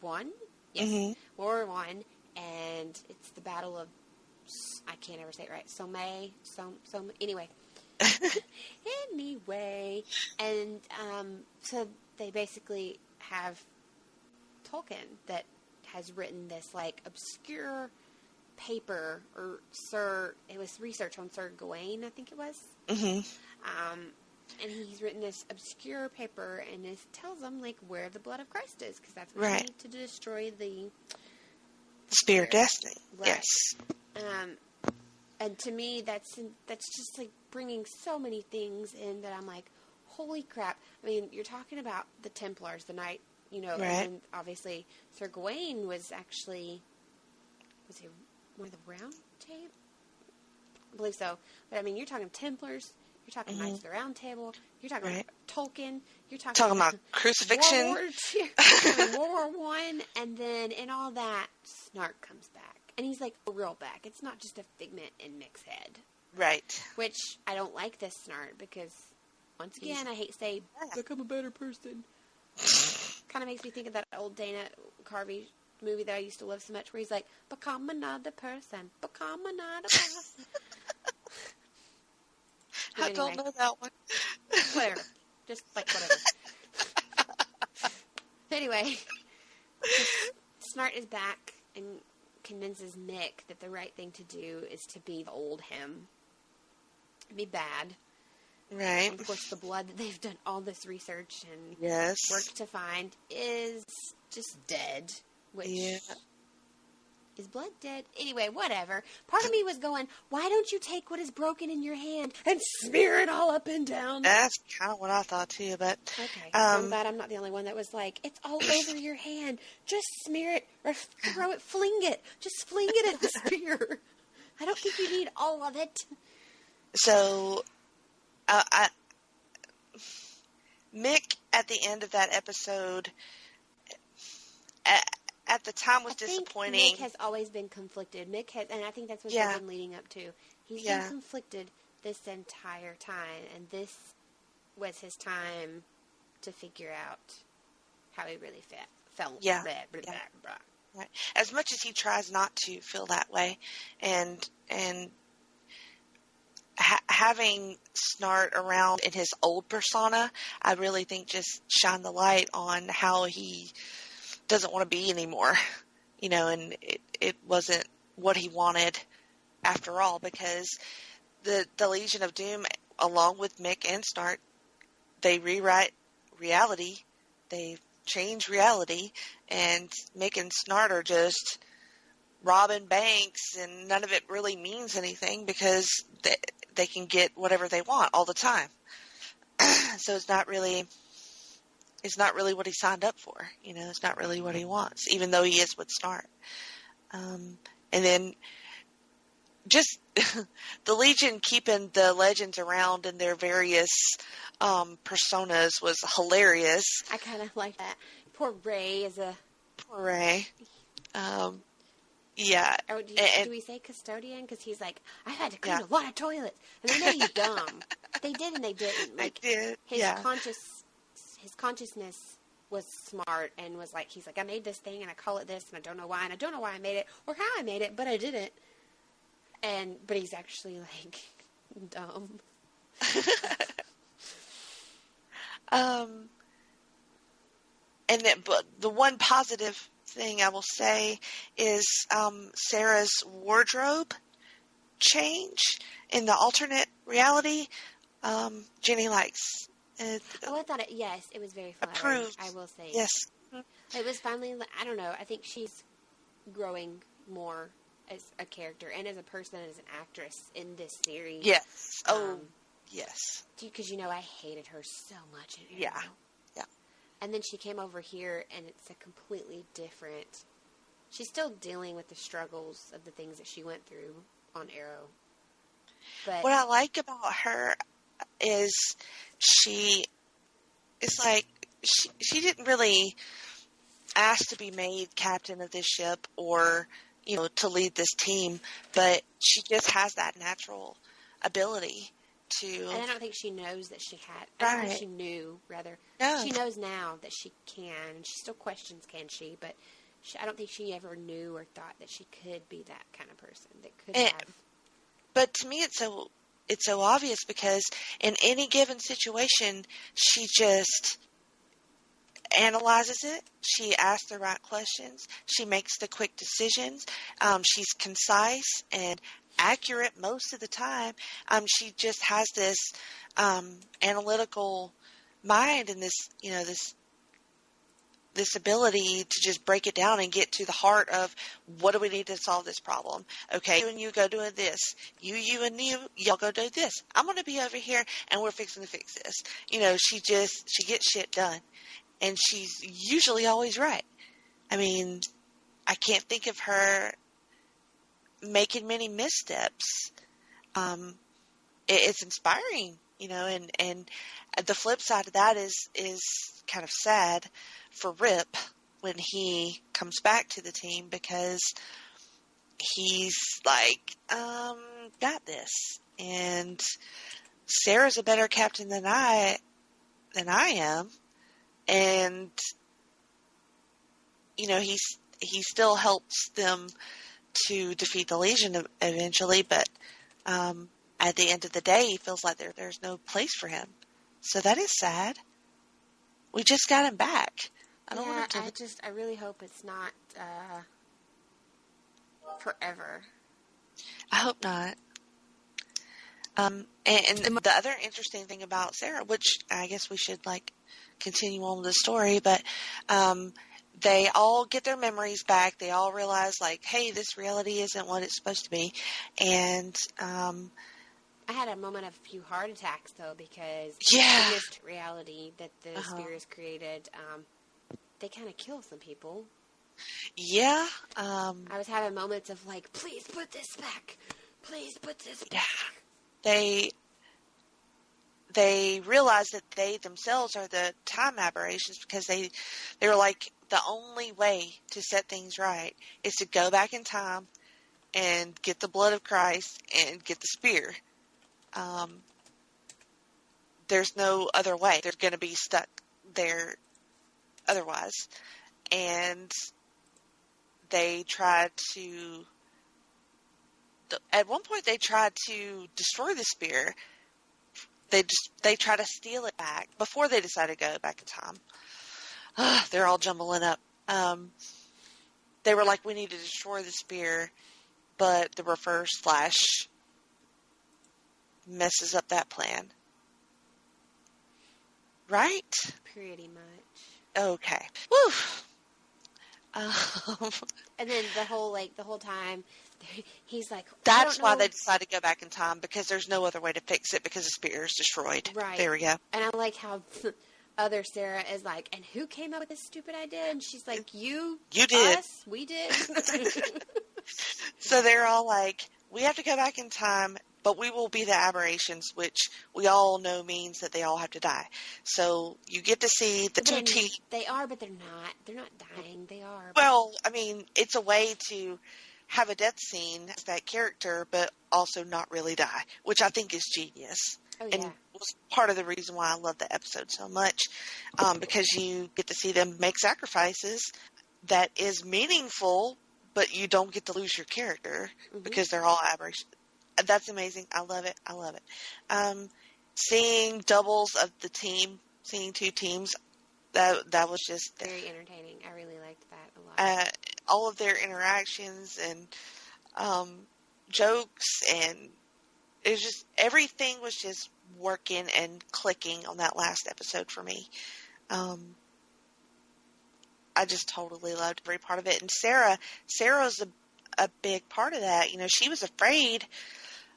One. Yes, World War One, and it's the Battle of I can't ever say it right. Somme. Anyway, and so they basically have Tolkien that has written this like obscure paper, or it was research on Sir Gawain, I think it was. And he's written this obscure paper, and it tells them like where the blood of Christ is, because that's what they need to destroy the
Spear of Destiny.
Right.
Yes.
And to me, that's just like bringing so many things in that I'm like, holy crap! I mean, you're talking about the Templars, the knight, and obviously Sir Gawain was he one of the Round Table? I believe so. But I mean, you're talking Templars. You're talking Knights of the Round Table. You're talking about Tolkien. You're talking
about crucifixion.
World War One, and then in all that, Snark comes back, and he's like real back. It's not just a figment in Mick's head,
right?
Which I don't like this Snark because, once again, I hate to say become a better person. Kind of makes me think of that old Dana Carvey movie that I used to love so much, where he's like, become another person, become another person.
I don't know that one.
Whatever. Just, like, whatever. Anyway, Snart is back and convinces Mick that the right thing to do is to be the old him. Be bad.
Right.
And of course, the blood that they've done all this research and
Yes.
work to find is just dead. Which is blood dead? Anyway, whatever. Part of me was going, why don't you take what is broken in your hand and smear it all up and down?
That's kind of what I thought too, but
Okay, I'm glad I'm not the only one that was like, it's all over your hand. Just smear it or throw it, fling it. Just fling it at the spear. I don't think you need all of it.
so Mick at the end of that episode at the time was disappointing.
Mick has always been conflicted. Mick has, and I think that's what
Yeah.
they've been leading up to. He's
Yeah.
been conflicted this entire time, and this was his time to figure out how he really felt.
Yeah.
Blah, blah,
Yeah.
blah, blah.
Right. As much as he tries not to feel that way, and having Snart around in his old persona, I really think just shine the light on how he doesn't want to be anymore, and it wasn't what he wanted after all, because the Legion of Doom, along with Mick and Snart, they rewrite reality, they change reality, and Mick and Snart are just robbing banks, and none of it really means anything because they can get whatever they want all the time. So it's not really what he signed up for. It's not really what he wants, even though he is with Snart. And then just the Legion keeping the legends around in their various personas was hilarious.
I kind of like that. Poor Ray is a...
Poor Ray. Yeah.
Oh, do we say custodian? Because he's like, I had to clean a lot of toilets. And they know he's dumb. They did and they didn't. Like,
they did.
His consciousness was smart and was like, he's like, I made this thing and I call it this and I don't know why and I don't know why I made it or how I made it, but I didn't. But he's actually like dumb.
But the one positive thing I will say is Sarah's wardrobe change in the alternate reality. Jenny likes.
I thought it was very flattering.
Approved.
I will say.
Yes.
It was finally, I don't know, I think she's growing more as a character and as a person, as an actress in this series.
Yes. Yes.
Because, I hated her so much in Arrow.
Yeah. Yeah.
And then she came over here, and it's a completely different... She's still dealing with the struggles of the things that she went through on Arrow. But
what I like about her is she didn't really ask to be made captain of this ship or, to lead this team, but she just has that natural ability to...
And I don't think she knows that she had...
Right.
I don't think she knew, rather.
No.
She knows now that she can. She still questions, can she? But I don't think she ever knew or thought that she could be that kind of person that could have...
But to me, it's so obvious because in any given situation, she just analyzes it. She asks the right questions. She makes the quick decisions. She's concise and accurate most of the time. She just has this analytical mind and this ability to just break it down and get to the heart of what do we need to solve this problem. Okay, you and you go doing this. You and y'all go do this. I'm going to be over here and we're fixing to fix this. She gets shit done. And she's usually always right. I mean, I can't think of her making many missteps. It's inspiring, and the flip side of that is kind of sad for Rip when he comes back to the team because he's like, got this. And Sarah's a better captain than I am. And, he still helps them to defeat the Legion eventually, but at the end of the day, he feels like there's no place for him. So that is sad. We just got him back. I don't want him to...
I really hope it's not forever.
I hope not. And the other interesting thing about Sarah, which I guess we should continue on with the story, but they all get their memories back. They all realize hey, this reality isn't what it's supposed to be. And
I had a moment of a few heart attacks though, because
in
this reality that the spirits created, they kind of kill some people.
Yeah.
I was having moments of please put this back. Please put this back.
They realize that they themselves are the time aberrations, because they were the only way to set things right is to go back in time and get the blood of Christ and get the spear. There's no other way. They're going to be stuck there otherwise. And they tried to... At one point, they tried to destroy the spear. They tried to steal it back before they decided to go back in time. They're all jumbling up. They were we need to destroy the spear, but the reverse flash messes up that plan. Right?
Pretty much.
Okay. Woo!
And then the whole time, he's
that's why they decided to go back in time, because there's no other way to fix it, because the spear is destroyed.
Right.
There we go.
And I like how other Sarah is and who came up with this stupid idea? And she's you
did.
Us, we did.
So they're all we have to go back in time, but we will be the aberrations, which we all know means that they all have to die. So you get to see the two teams.
They are, but they're not. They're not dying. They are.
Well, I mean, it's a way to have a death scene as that character, but also not really die, which I think is genius.
Oh, yeah.
And was part of the reason why I love the episode so much, because you get to see them make sacrifices that is meaningful, but you don't get to lose your character because they're all aberrations. That's amazing. I love it. I love it. Seeing doubles of the team, seeing two teams, that was just
very entertaining. I really liked that a lot.
All of their interactions and jokes, and it was just, everything was just working and clicking on that last episode for me. I just totally loved every part of it. And Sarah's a big part of that. She was afraid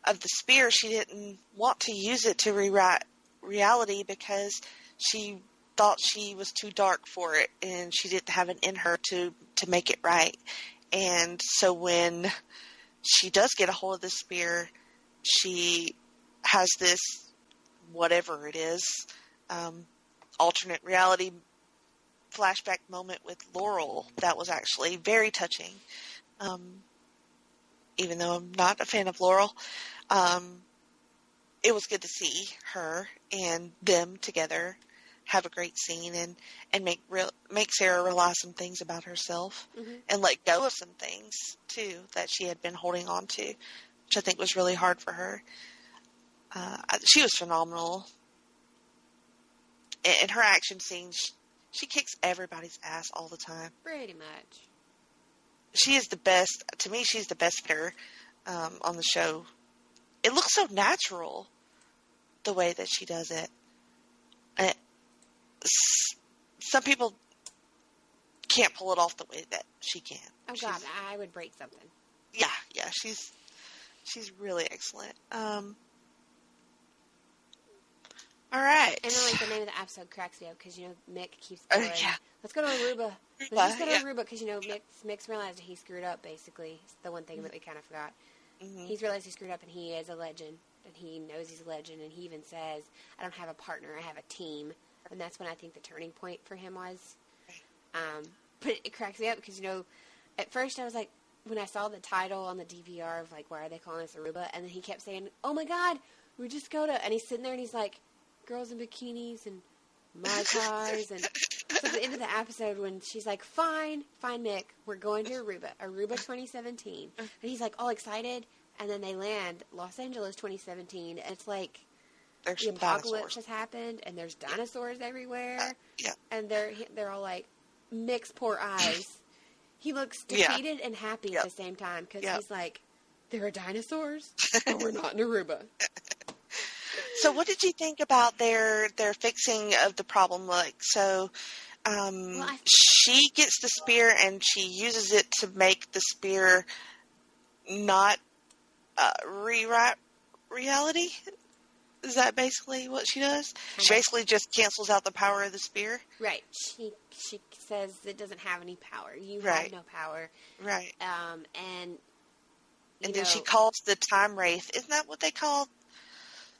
of the spear. She didn't want to use it to rewrite reality because she thought she was too dark for it, and she didn't have it in her to make it right. And so when she does get a hold of the spear, she has this, whatever it is, alternate reality flashback moment with Laurel that was actually very touching. Even though I'm not a fan of Laurel, it was good to see her and them together have a great scene and make Sarah realize some things about herself and let go of some things too that she had been holding on to, which I think was really hard for her. She was phenomenal. In her action scenes, she kicks everybody's ass all the time.
Pretty much.
She is the best. To me, she's the best fighter on the show. It looks so natural, the way that she does it. And some people can't pull it off the way that she can.
Oh, God, I would break something.
Yeah, she's really excellent. All right.
And then, the name of the episode cracks me up because, Mick keeps going, let's go to Aruba. Let's go to Aruba because, Mick's realized that he screwed up, basically. It's the one thing that we kind of forgot. Mm-hmm. He's realized he screwed up, and he is a legend, and he knows he's a legend, and he even says, I don't have a partner, I have a team. And that's when I think the turning point for him was. But it cracks me up because, at first I was like, when I saw the title on the DVR of, why are they calling us Aruba? And then he kept saying, oh, my God, we just go to... And he's sitting there, and he's like... girls in bikinis and my cars, and so at the end of the episode when she's like, fine Mick, we're going to Aruba 2017, and he's all excited, and then they land Los Angeles 2017, and it's
There's
the
some
apocalypse
dinosaurs.
has happened, and there's dinosaurs everywhere.
Yeah.
And they're all like, Mick's poor eyes. He looks
Yeah.
defeated and happy at the same time because he's like, there are dinosaurs, but we're not in Aruba.
So what did you think about their fixing of the problem? Like, so she gets the spear and she uses it to make the spear not rewrite reality? Is that basically what she does? She basically just cancels out the power of the spear?
Right. She says it doesn't have any power. You have no power.
Right.
And
then she calls the time wraith. Isn't that what they call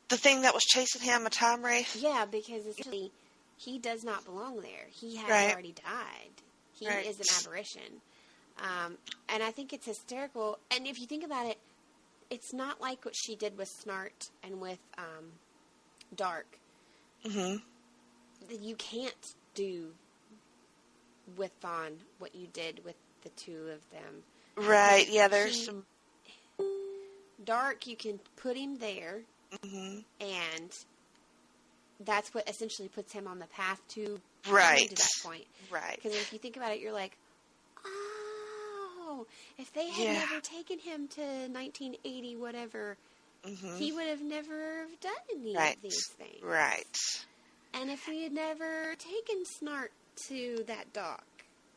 the thing that was chasing him, a time wraith?
Yeah, because essentially he does not belong there. He has already died. He is an aberration. And I think it's hysterical. And if you think about it, it's not like what she did with Snart and with Dark. Mm-hmm. You can't do with Thawne what you did with the two of them.
Right, yeah, there's some...
Dark, you can put him there, and that's what essentially puts him on the path to coming to that point. Right. Because if you think about it, you're like, oh, if they had never taken him to 1980 whatever, he would have never done any of these things. Right. And if we had never taken Snart to that dock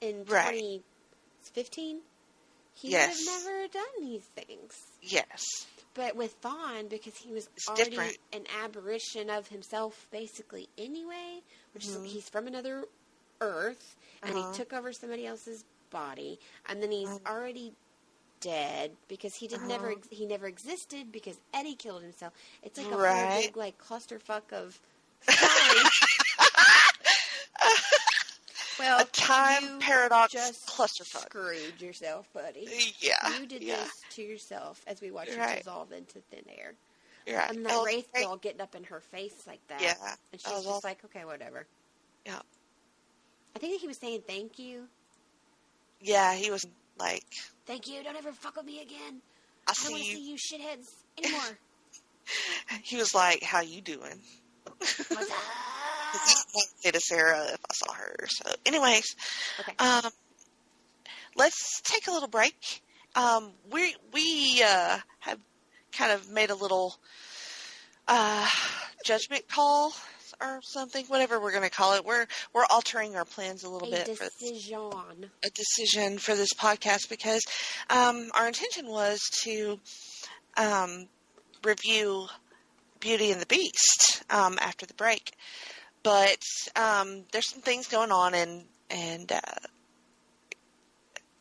in 2015, he would have never done these things. Yes. But with Thawne, because he was already an aberration of himself basically anyway, which is he's from another Earth, and he took over somebody else's body, and then he's already dead because he never existed because Eddie killed himself. It's like a whole big like clusterfuck of stories. Well,
a time paradox
just
clusterfuck.
Screwed yourself, buddy.
Yeah.
You did this to yourself as we watch you dissolve into thin air.
Right.
And that Wraith girl getting up in her face like that. Yeah. And she's just like, okay, whatever. Yeah. I think that he was saying thank you.
Yeah, he was like...
Thank you, don't ever fuck with me again.
I
don't want to see you shitheads anymore.
He was like, how you doing?
What's up?
I'd say to Sarah if I saw her. So, anyways, let's take a little break. We have kind of made a little judgment call or something, whatever we're going to call it. We're altering our plans a little bit. A decision for this podcast because our intention was to review Beauty and the Beast after the break. But there's some things going on, and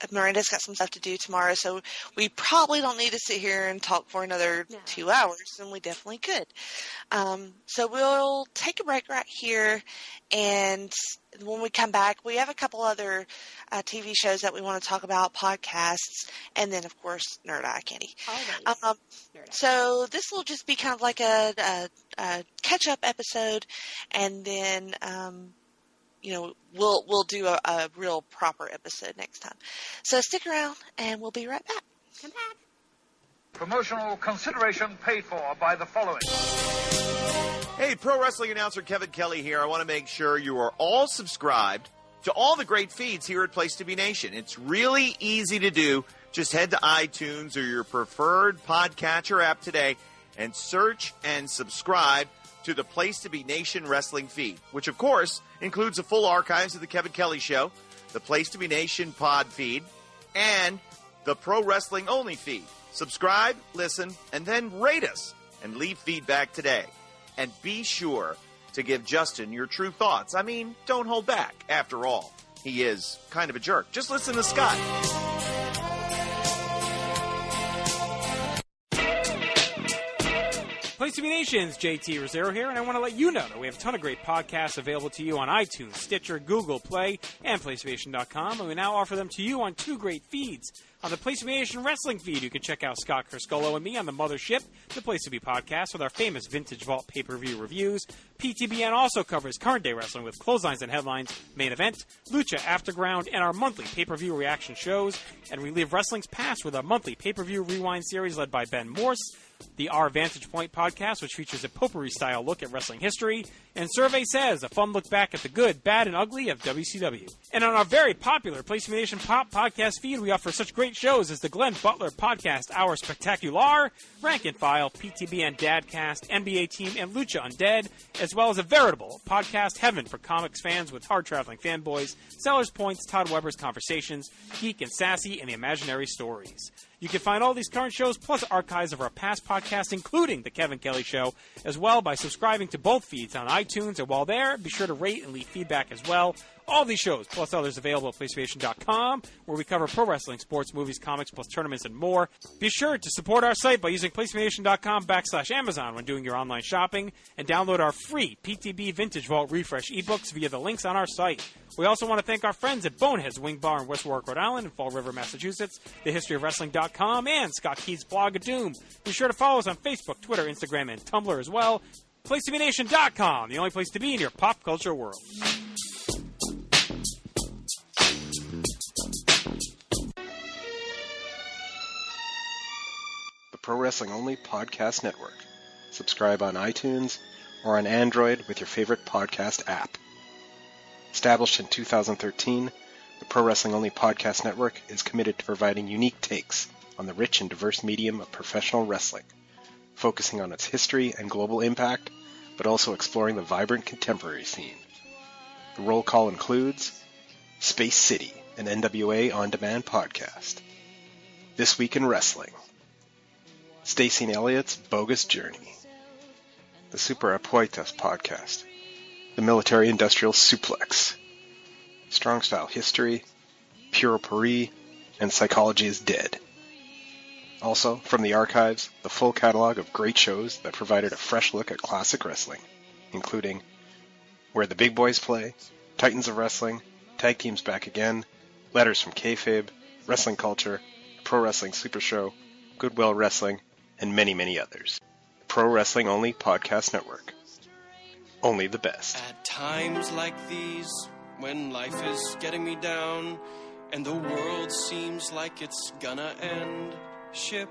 Miranda's got some stuff to do tomorrow, so we probably don't need to sit here and talk for another 2 hours, and we definitely could. So we'll take a break right here, and when we come back, we have a couple other TV shows that we want to talk about, podcasts, and then, of course, Nerd Eye Candy. So this will just be kind of like a catch-up episode, and then we'll do a real proper episode next time. So stick around, and we'll be right back.
Come back.
Promotional consideration paid for by the following.
Hey, pro wrestling announcer Kevin Kelly here. I want to make sure you are all subscribed to all the great feeds here at Place to Be Nation. It's really easy to do. Just head to iTunes or your preferred podcatcher app today and search and subscribe to the Place to Be Nation wrestling feed, which, of course, includes the full archives of the Kevin Kelly Show, the Place to Be Nation pod feed, and the Pro Wrestling Only feed. Subscribe, listen, and then rate us and leave feedback today. And be sure to give Justin your true thoughts. I mean, don't hold back. After all, he is kind of a jerk. Just listen to Scott.
Place to Be Nation's JT Rosero here, and I want to let you know that we have a ton of great podcasts available to you on iTunes, Stitcher, Google Play, and PlaceToBeNation.com, and we now offer them to you on two great feeds. On the Place to Be Nation wrestling feed, you can check out Scott Criscolo and me on the Mothership, the Place to Be podcast, with our famous Vintage Vault pay-per-view reviews. PTBN also covers current day wrestling with clotheslines and headlines, main event, Lucha Afterground, and our monthly pay-per-view reaction shows. And we relive wrestling's past with our monthly pay-per-view rewind series led by Ben Morse. the Our Vantage Point podcast, which features a potpourri-style look at wrestling history, and Survey Says, a fun look back at the good, bad, and ugly of WCW. And on our very popular PlayStation Nation Pop podcast feed, we offer such great shows as the Glenn Butler Podcast Hour Spectacular, Rank and File, PTBN Dadcast, NBA Team, and Lucha Undead, as well as a veritable podcast heaven for comics fans with hard-traveling fanboys, Sellers Points, Todd Weber's Conversations, Geek and Sassy, and the Imaginary Stories. You can find all these current shows plus archives of our past podcasts, including The Kevin Kelly Show, as well by subscribing to both feeds on iTunes. And while there, be sure to rate and leave feedback as well. All these shows, plus others available at PlayStation.com, where we cover pro wrestling, sports, movies, comics, plus tournaments, and more. Be sure to support our site by using PlayStation.com/Amazon when doing your online shopping, and download our free PTB Vintage Vault Refresh ebooks via the links on our site. We also want to thank our friends at Bonehead's Wing Bar in West Warwick, Rhode Island, and Fall River, Massachusetts, thehistoryofwrestling.com, and Scott Keith's blog of Doom. Be sure to follow us on Facebook, Twitter, Instagram, and Tumblr as well. PlayStationNation.com, the only place to be in your pop culture world.
The Pro Wrestling Only Podcast Network. Subscribe on iTunes or on Android with your favorite podcast app. Established in 2013, the Pro Wrestling Only Podcast Network is committed to providing unique takes on the rich and diverse medium of professional wrestling, focusing on its history and global impact, but also exploring the vibrant contemporary scene. The roll call includes Space City, an NWA on-demand podcast, This Week in Wrestling, Stacey and Elliott's Bogus Journey, the Super Apuestas podcast, the Military Industrial Suplex, Strong Style History, Puro Puri, and Psychology is Dead. Also, from the archives, the full catalog of great shows that provided a fresh look at classic wrestling, including Where the Big Boys Play, Titans of Wrestling, Tag Teams Back Again, Letters from Kayfabe, Wrestling Culture, Pro Wrestling Super Show, Goodwill Wrestling, and many, many others. Pro Wrestling Only Podcast Network. Only the best.
At times like these, when life is getting me down, and the world seems like it's gonna end, ship,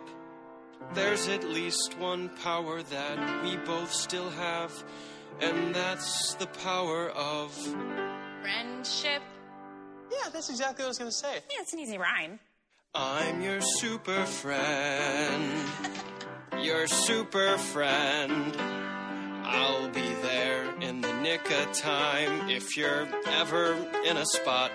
there's at least one power that we both still have, and that's the power of
friendship.
Yeah, that's exactly what I was gonna say.
Yeah, it's an easy rhyme.
I'm your super friend. Your super friend. I'll be there in the nick of time if you're ever in a spot.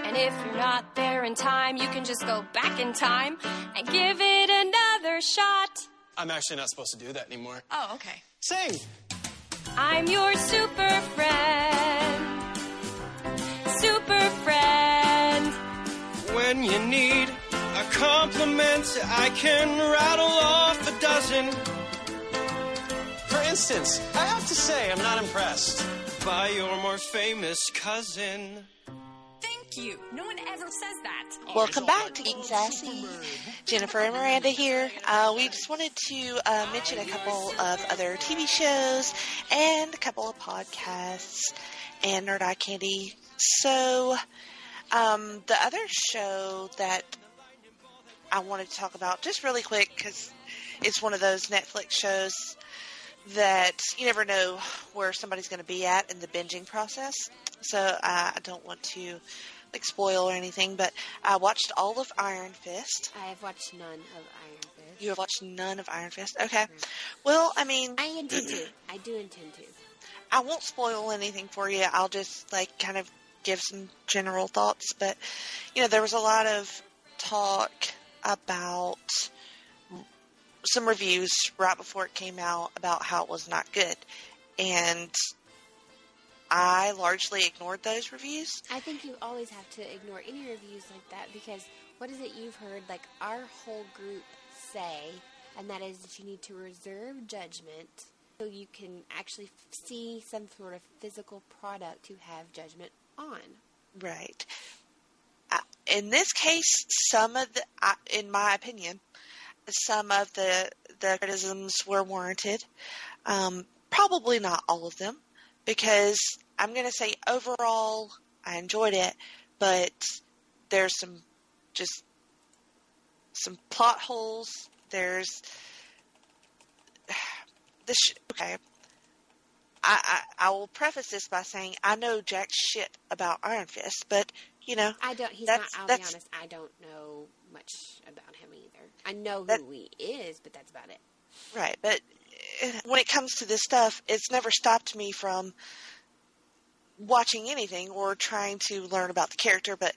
And if you're not there in time, you can just go back in time and give it another shot.
I'm actually not supposed to do that anymore.
Oh, okay.
Sing!
I'm your super friend. Super friend.
When you need a compliment, I can rattle off a dozen. For instance, I have to say I'm not impressed by your more famous cousin.
Thank you. No one ever says that.
Welcome back to Geek and Sassy. Jennifer and Miranda here. We just wanted to mention a couple of other TV shows and a couple of podcasts and Nerd Eye Candy. So, the other show that I wanted to talk about just really quick, because it's one of those Netflix shows that you never know where somebody's going to be at in the binging process. So I don't want to spoil or anything, but I watched all of Iron Fist.
I have watched none of Iron Fist.
You have watched none of Iron Fist? Okay. Well, I mean,
I intend to. I do intend to.
I won't spoil anything for you. I'll just kind of give some general thoughts. But, there was a lot of talk about some reviews right before it came out about how it was not good. And I largely ignored those reviews.
I think you always have to ignore any reviews like that, because what is it you've heard our whole group say, and that is that you need to reserve judgment so you can actually see some sort of physical product to have judgment on.
Right. In this case, some of the, in my opinion, some of the criticisms were warranted. Probably not all of them, because I'm going to say overall I enjoyed it, but there's some plot holes. There's okay. I will preface this by saying I know jack shit about Iron Fist, but
I don't. He's not. I'll be honest. I don't know much about him either. I know who he is, but that's about it.
Right, but when it comes to this stuff, it's never stopped me from watching anything or trying to learn about the character. But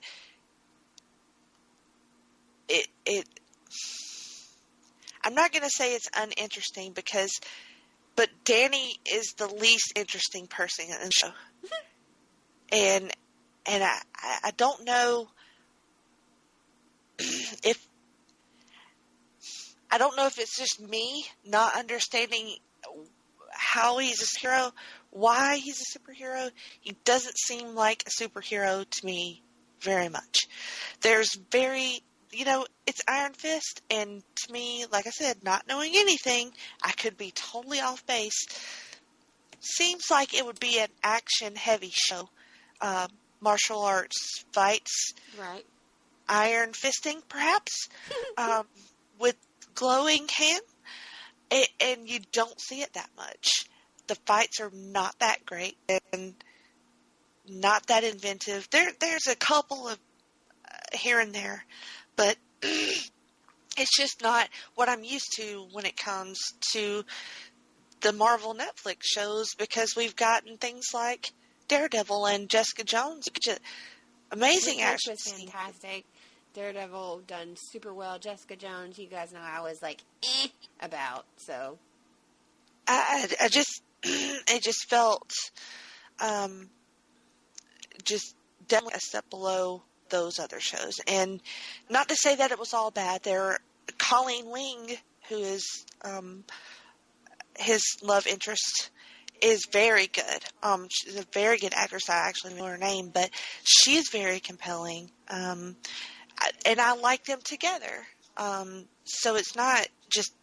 I'm not going to say it's uninteresting but Danny is the least interesting person in the show. And I don't know if it's just me not understanding how he's a superhero, why he's a superhero. He doesn't seem like a superhero to me very much. There's it's Iron Fist, and to me, like I said, not knowing anything, I could be totally off base. Seems like it would be an action-heavy show. Martial arts fights.
Right.
Iron fisting, perhaps, with glowing hand. And you don't see it that much. The fights are not that great and not that inventive. There's a couple of here and there, but it's just not what I'm used to when it comes to the Marvel Netflix shows, because we've gotten things like Daredevil and Jessica Jones. Amazing action.
Which was fantastic. Daredevil done super well. Jessica Jones, you guys know I was like, about, so.
I just, it just felt, just definitely a step below those other shows. And not to say that it was all bad. Colleen Wing, who is, his love interest, is very good. She's a very good actress. I actually know her name, but she's very compelling. And I like them together. So it's not just,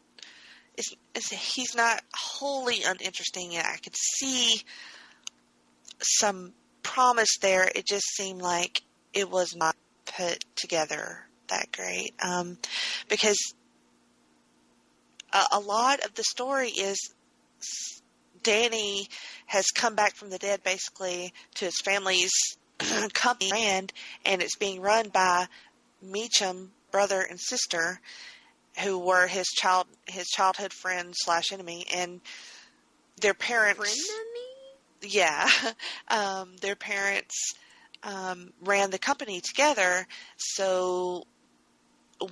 he's not wholly uninteresting, and I could see some promise there. It just seemed like it was not put together that great. Because a lot of the story is Danny has come back from the dead, basically, to his family's company, and it's being run by Meacham, brother and sister, who were his childhood friend / enemy, and their parents. Yeah, their parents ran the company together. So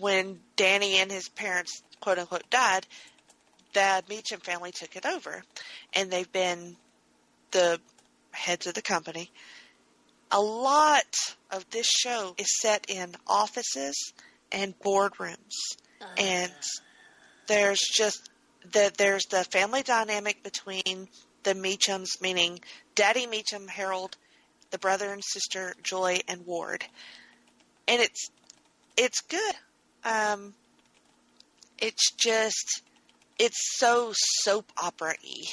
when Danny and his parents, quote unquote, died, the Meacham family took it over, and they've been the heads of the company. A lot of this show is set in offices and boardrooms, and there's the family dynamic between the Meachams, meaning Daddy Meacham, Harold, the brother and sister Joy and Ward, and it's good. It's so soap opera-y.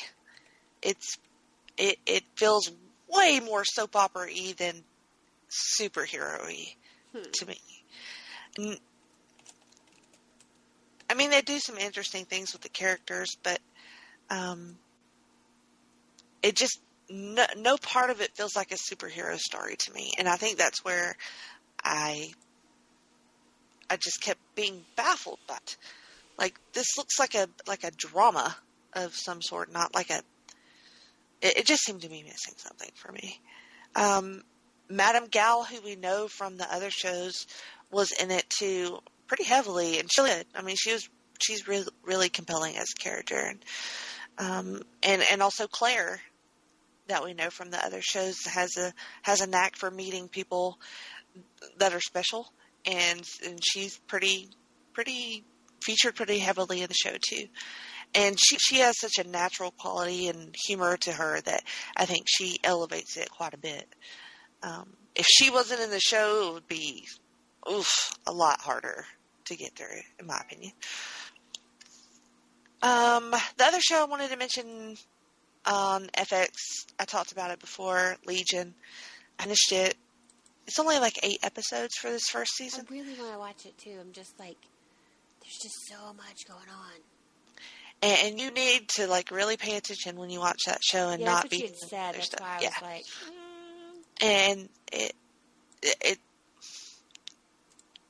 It feels way more soap opera-y than superhero-y to me. I mean, they do some interesting things with the characters, but it just no part of it feels like a superhero story to me, and I think that's where I just kept being baffled by it. Like, this looks like a drama of some sort, not like a. It just seemed to be missing something for me. Madame Gal, who we know from the other shows, was in it too, pretty heavily, and she did. I mean, she's really, really compelling as a character, and also Claire, that we know from the other shows, has a knack for meeting people that are special, and she's pretty featured pretty heavily in the show too. And she has such a natural quality and humor to her that I think she elevates it quite a bit. If she wasn't in the show, it would be a lot harder to get through, in my opinion. The other show I wanted to mention on FX, I talked about it before, Legion. I finished it. It's only like 8 episodes for this first season.
I really want to watch it too. I'm just like, there's just so much going on.
And you need to, like, really pay attention when you watch that show and not
that's
be
what you had said. That's
stuff.
why I was like,
And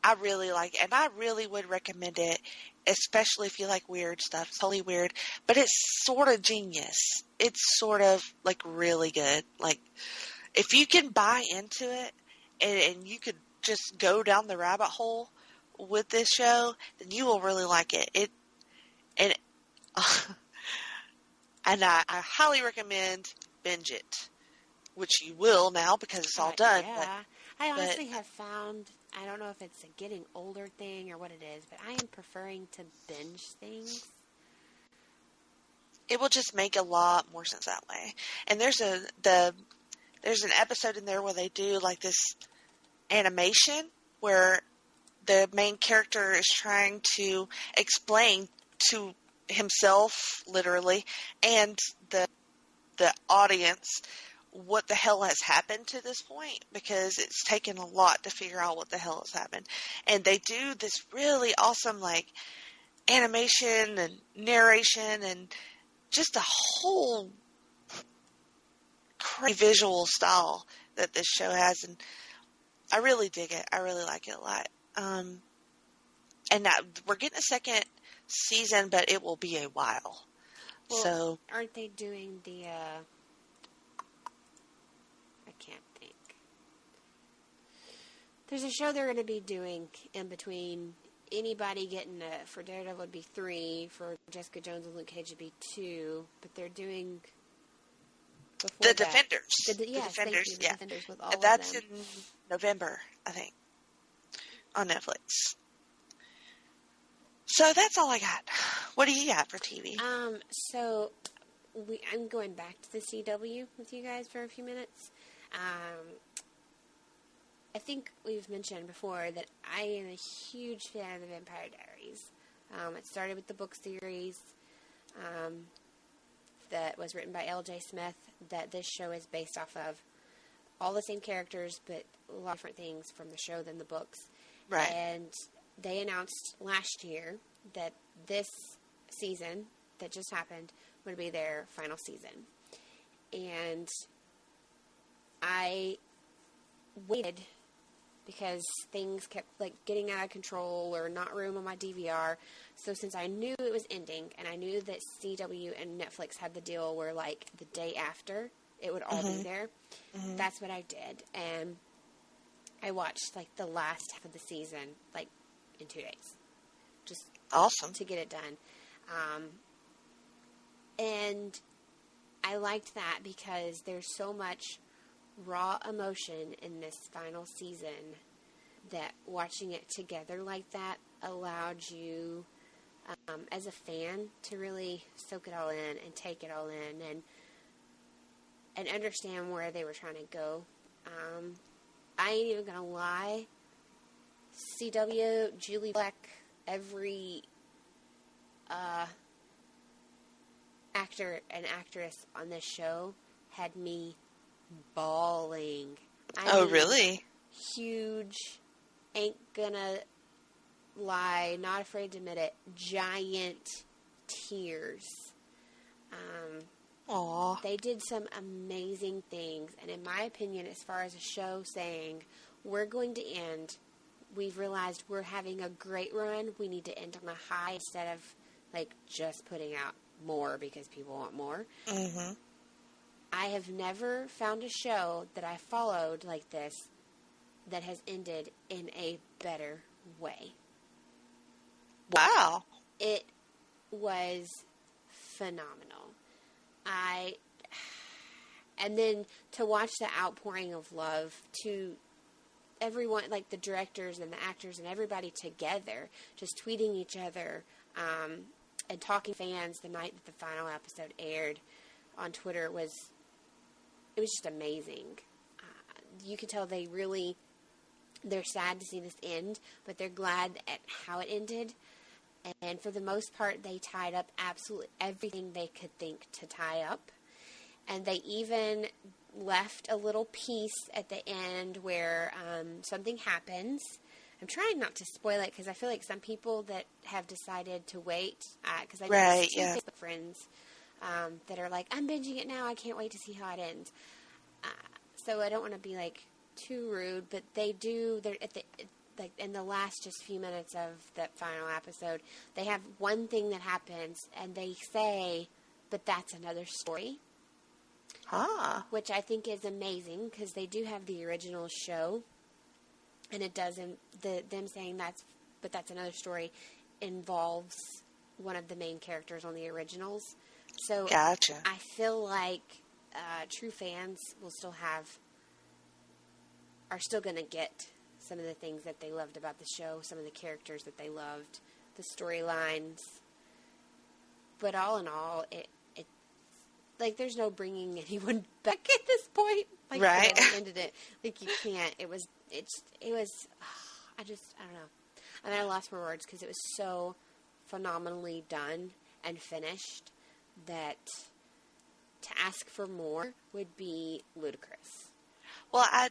I really like it, and I really would recommend it, especially if you like weird stuff. It's totally weird, but it's sort of genius. It's sort of, like, really good. Like, if you can buy into it and you could just go down the rabbit hole with this show, then you will really like it. And I highly recommend binge it, which you will now because it's all done.
Yeah. I honestly have found, I don't know if it's a getting older thing or what it is, but I am preferring to binge things.
It will just make a lot more sense that way. And there's an episode in there where they do, like, this animation where the main character is trying to explain to himself, literally, and the audience what the hell has happened to this point, because it's taken a lot to figure out what the hell has happened. And they do this really awesome, like, animation and narration and just a whole crazy visual style that this show has, and I really dig it. I really like it a lot. And now we're getting a second season, but it will be a while.
Well,
so
aren't they doing the? I can't think. There's a show they're going to be doing in between. Anybody getting for Daredevil would be 3, for Jessica Jones and Luke Cage would be 2, but they're doing
the Defenders.
Yes,
Defenders,
thank you,
yeah.
Defenders with all
That's
of them.
in November, I think, on Netflix. So that's all I got. What do you got for TV?
So I'm going back to the CW with you guys for a few minutes. I think we've mentioned before that I am a huge fan of the Vampire Diaries. It started with the book series that was written by L.J. Smith, that this show is based off of. All the same characters, but a lot of different things from the show than the books.
Right.
And they announced last year that this season that just happened would be their final season. And I waited because things kept, like, getting out of control or not room on my DVR. So since I knew it was ending, and I knew that CW and Netflix had the deal where, like, the day after it would all be there, that's what I did. And I watched, like, the last half of the season, like, in 2 days. Just
awesome
to get it done. And I liked that because there's so much raw emotion in this final season that watching it together like that allowed you, as a fan, to really soak it all in and take it all in and understand where they were trying to go. I ain't even gonna lie, CW, Julie Black, every actor and actress on this show had me bawling. I mean,
really?
Huge, ain't gonna lie, not afraid to admit it, giant tears.
Aww.
They did some amazing things, and in my opinion, as far as a show saying, we're going to end, we've realized we're having a great run, we need to end on a high instead of, like, just putting out more because people want more.
Mm-hmm.
I have never found a show that I followed like this that has ended in a better way.
Wow.
It was phenomenal. And then to watch the outpouring of love to everyone, like the directors and the actors and everybody together, just tweeting each other, and talking to fans the night that the final episode aired on Twitter it was just amazing. You could tell they're sad to see this end, but they're glad at how it ended. And for the most part, they tied up absolutely everything they could think to tie up. And they even left a little piece at the end where something happens. I'm trying not to spoil it because I feel like some people that have decided to wait, because I know two Facebook friends that are like, I'm binging it now. I can't wait to see how it ends. So I don't want to be like too rude, but they do. They're at the like in the last just few minutes of that final episode, they have one thing that happens, and they say, "But that's another story." Which I think is amazing because they do have the original show, and it doesn't. Them saying that's another story involves one of the main characters on the originals. So
Gotcha.
I feel like true fans are still going to get some of the things that they loved about the show, some of the characters that they loved, the storylines. But all in all, it like there's no bringing anyone back at this point. Like,
right?
They ended it. Like you can't. It was. I don't know. And I lost my words because it was so phenomenally done and finished that to ask for more would be ludicrous.
Well, I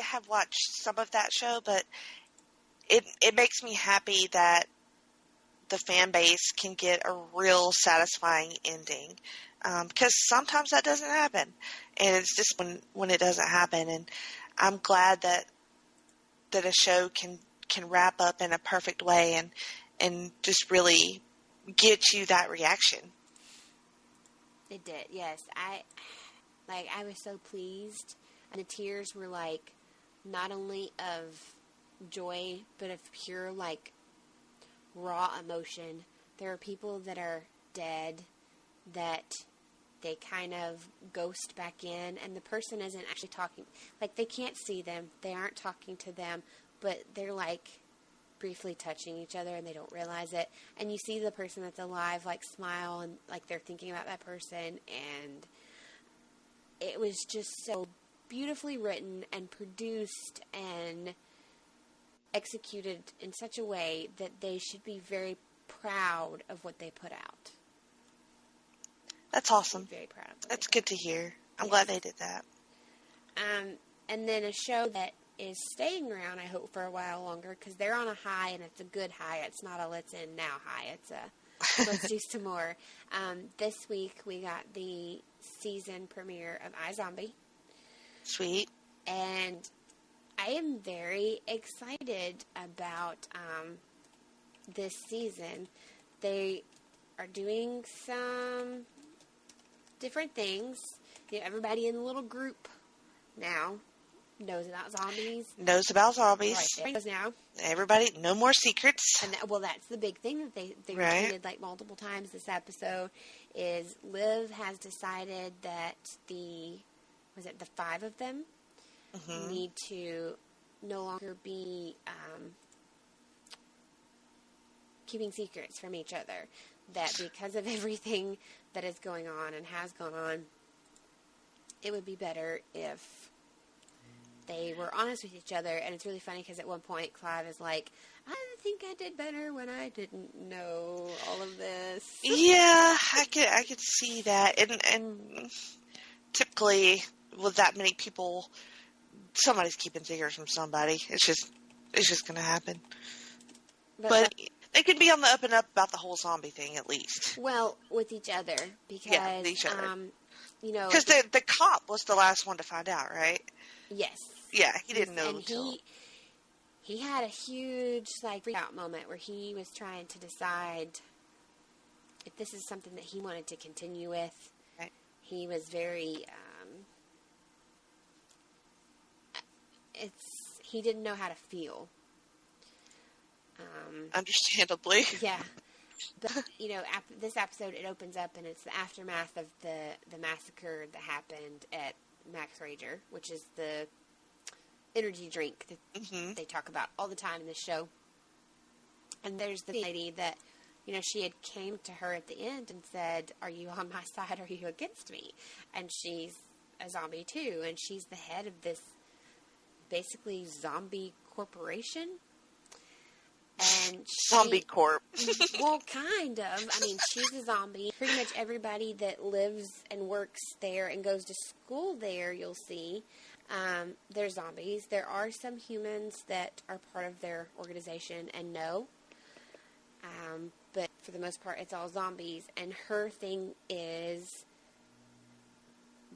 have watched some of that show, but it makes me happy that the fan base can get a real satisfying ending, because sometimes that doesn't happen, and it's just when it doesn't happen. And I'm glad that a show can wrap up in a perfect way and just really get you that reaction.
It did, yes. I was so pleased, and the tears were like not only of joy but of pure like raw emotion. There are people that are dead that they kind of ghost back in, and the person isn't actually talking. Like, they can't see them. They aren't talking to them, but they're like briefly touching each other and they don't realize it. And you see the person that's alive like smile and like they're thinking about that person, and it was just so beautifully written and produced and executed in such a way that they should be very proud of what they put out.
That's awesome.
Very proud of.
That's good to hear. I'm glad they did that.
And then a show that is staying around, I hope, for a while longer, because they're on a high, and it's a good high. It's not a let's end now high. It's a let's do some more. This week we got the season premiere of iZombie.
Sweet.
And I am very excited about this season. They are doing some different things. You know, everybody in the little group now knows about zombies.
Knows about zombies.
Right, everybody knows now.
Everybody, no more secrets.
And that's the big thing that they
right.
repeated like multiple times this episode is Liv has decided that the 5 of them need to no longer be keeping secrets from each other. That because of everything that is going on and has gone on, it would be better if they were honest with each other. And it's really funny because at one point Clive is like, I think I did better when I didn't know all of this.
Yeah, I could see that. And typically with that many people, somebody's keeping secrets from somebody. It's just going to happen. But they could be on the up and up about the whole zombie thing, at least.
Well, with each other, because
with each other.
You know,
because the cop was the last one to find out, right?
Yes.
Yeah, he didn't know
and
until
he had a huge like freak out moment where he was trying to decide if this is something that he wanted to continue with.
Right.
He was very he didn't know how to feel.
Understandably.
Yeah. But, you know, this episode, it opens up and it's the aftermath of the massacre that happened at Max Rager, which is the energy drink that they talk about all the time in this show. And there's the lady that, you know, she had came to her at the end and said, are you on my side or are you against me? And she's a zombie too, and she's the head of this basically zombie corporation. And
zombie corp.
Well, kind of. I mean, she's a zombie. Pretty much everybody that lives and works there and goes to school there, you'll see. They're zombies. There are some humans that are part of their organization and know. But for the most part, it's all zombies. And her thing is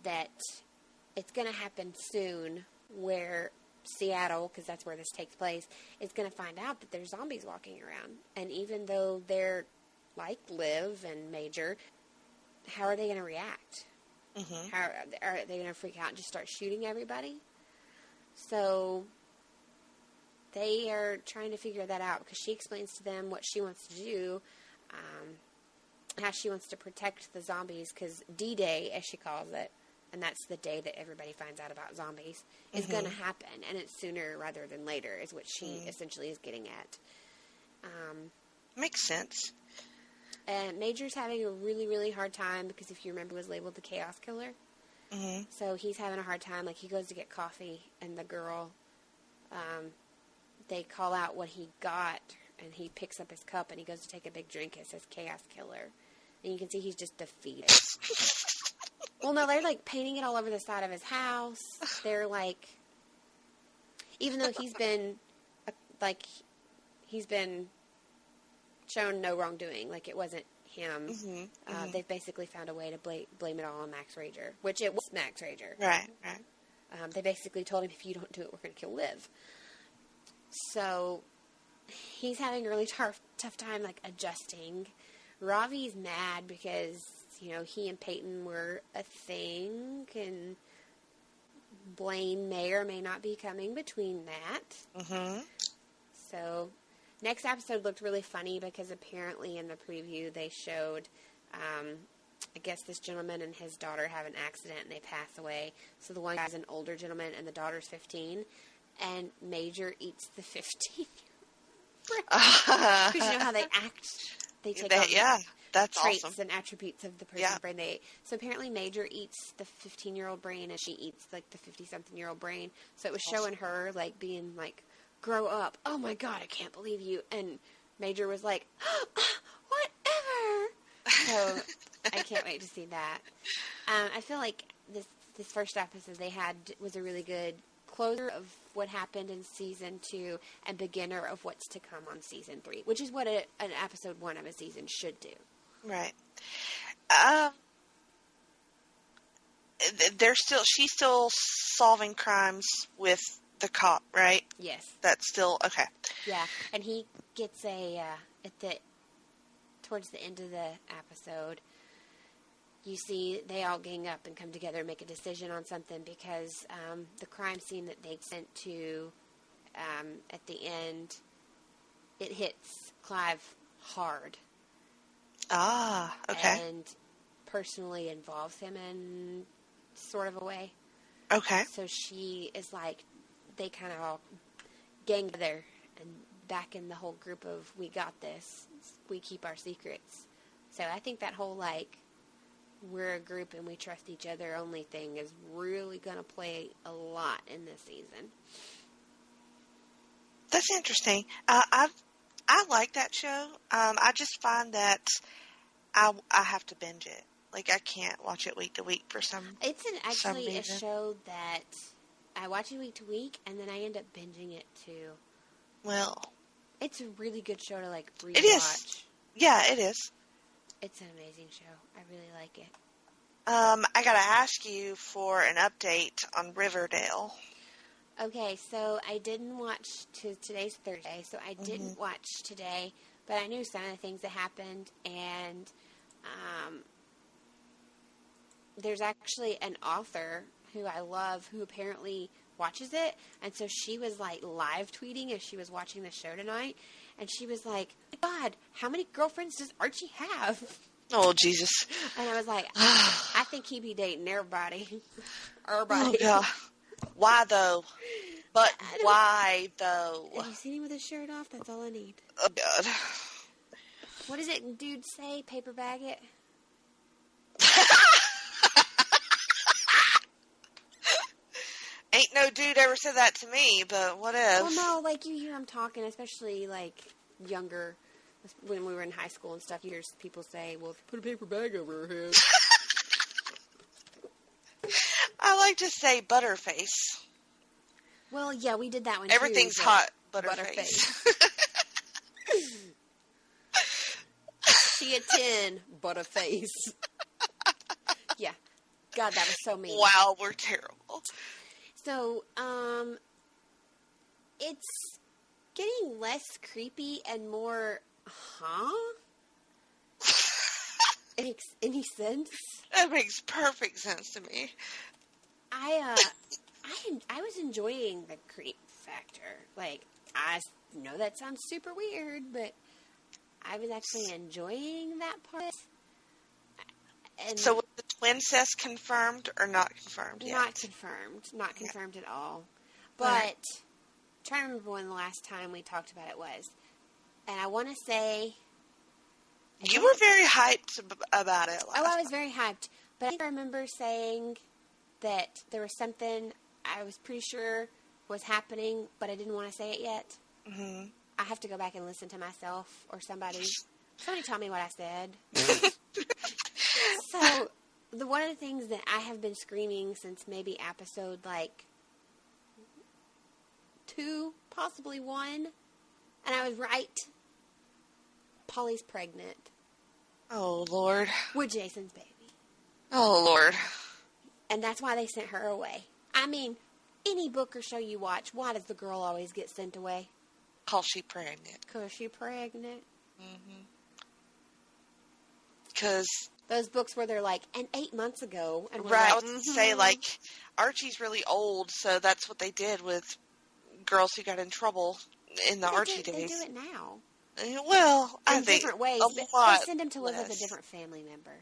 that it's going to happen soon where Seattle, because that's where this takes place, is going to find out that there's zombies walking around. And even though they're like Liv and Major, how are they going to react? Mm-hmm. How are they going to freak out and just start shooting everybody? So they are trying to figure that out because she explains to them what she wants to do, how she wants to protect the zombies, because D-Day, as she calls it, and that's the day that everybody finds out about zombies, is going to happen, and it's sooner rather than later, is what she essentially is getting at.
Makes sense.
And Major's having a really, really hard time because, if you remember, was labeled the Chaos Killer. Mm-hmm. So he's having a hard time. Like, he goes to get coffee, and the girl, they call out what he got, and he picks up his cup, and he goes to take a big drink. It says Chaos Killer. And you can see he's just defeated. Well, no, they're, like, painting it all over the side of his house. They're, like, even though he's been shown no wrongdoing, like, it wasn't him, they've basically found a way to blame it all on Max Rager, which it was Max Rager.
Right.
They basically told him, if you don't do it, we're going to kill Liv. So he's having a really tough time, like, adjusting. Ravi's mad because, you know, he and Peyton were a thing, and Blaine may or may not be coming between that. Mm-hmm. So next episode looked really funny because apparently in the preview they showed, I guess this gentleman and his daughter have an accident and they pass away. So the one guy's an older gentleman and the daughter's 15, and Major eats the 15. Because you know how they act. They take on
that's
traits
awesome.
and attributes of the person's brain they ate. So apparently Major eats the 15-year-old brain and she eats like the 50-something-year-old brain. So it was showing her like being like, grow up. Oh my God, I can't believe you. And Major was like, whatever. So I can't wait to see that. I feel like this first episode they had was a really good closer of what happened in season 2 and beginner of what's to come on season 3, which is what an episode 1 of a season should do.
Right. She's still solving crimes with the cop, right?
Yes.
That's still okay.
Yeah, and he gets towards the end of the episode, you see they all gang up and come together and make a decision on something because the crime scene that they sent to at the end, it hits Clive hard.
Ah, okay.
And personally involves him in sort of a way.
Okay.
So she is like, they kind of all gang together and back in the whole group of, we got this, we keep our secrets. So I think that whole, like, we're a group and we trust each other only thing is really going to play a lot in this season.
That's interesting. I like that show. I just find that I have to binge it. Like, I can't watch it week to week for some
It's actually a
reason.
show that I watch it week to week, and then I end up binging it too.
Well,
it's a really good show to, like, rewatch.
It is. Yeah, it is.
It's an amazing show. I really like it.
I gotta ask you for an update on Riverdale.
Okay, so I didn't watch today's Thursday, so I didn't watch today, but I knew some of the things that happened, and there's actually an author who I love who apparently watches it, and so she was, like, live tweeting as she was watching the show tonight, and she was like, God, how many girlfriends does Archie have?
Oh, Jesus.
And I was like, I think he be dating everybody. Everybody.
Oh, God. Why, though? But why, though?
Have you seen him with his shirt off? That's all I need.
Oh, God.
What does it dude say? Paper bag it?
Ain't no dude ever said that to me, but what if?
Well, no, like, you hear him talking, especially, like, younger, when we were in high school and stuff, you hear people say, well, put a paper bag over her head.
I like to say Butterface.
Well, yeah, we did that one
Everything's
too.
hot Butterface.
She a 10, Butterface. Yeah. God, that was so mean.
Wow, we're terrible.
So, it's getting less creepy and more, It makes any sense?
That makes perfect sense to me.
I was enjoying the creep factor. Like, I know that sounds super weird, but I was actually enjoying that part. And
So was the twin cest confirmed or not confirmed yet?
Not confirmed. Not confirmed at all. But, I'm trying to remember when the last time we talked about it was. And I want to say...
You were very hyped about it last
I was very hyped. But I think I remember saying that there was something I was pretty sure was happening, but I didn't want to say it yet.
Mm-hmm.
I have to go back and listen to myself or somebody. Somebody tell me what I said. So, one of the things that I have been screaming since maybe episode, 2, possibly 1, and I was right. Polly's pregnant.
Oh, Lord.
With Jason's baby.
Oh, Lord.
And that's why they sent her away. I mean, any book or show you watch, why does the girl always get sent away?
'Cause she's pregnant.
'Cause she's pregnant.
Mm-hmm. 'Cause...
Those books where they're like, and 8 months ago. And
right,
like,
I was going to say, Archie's really old, so that's what they did with girls who got in trouble in the Archie days.
They do it now.
Well, I
in
think
different ways.
a lot
they send them to live
less.
with a different family member.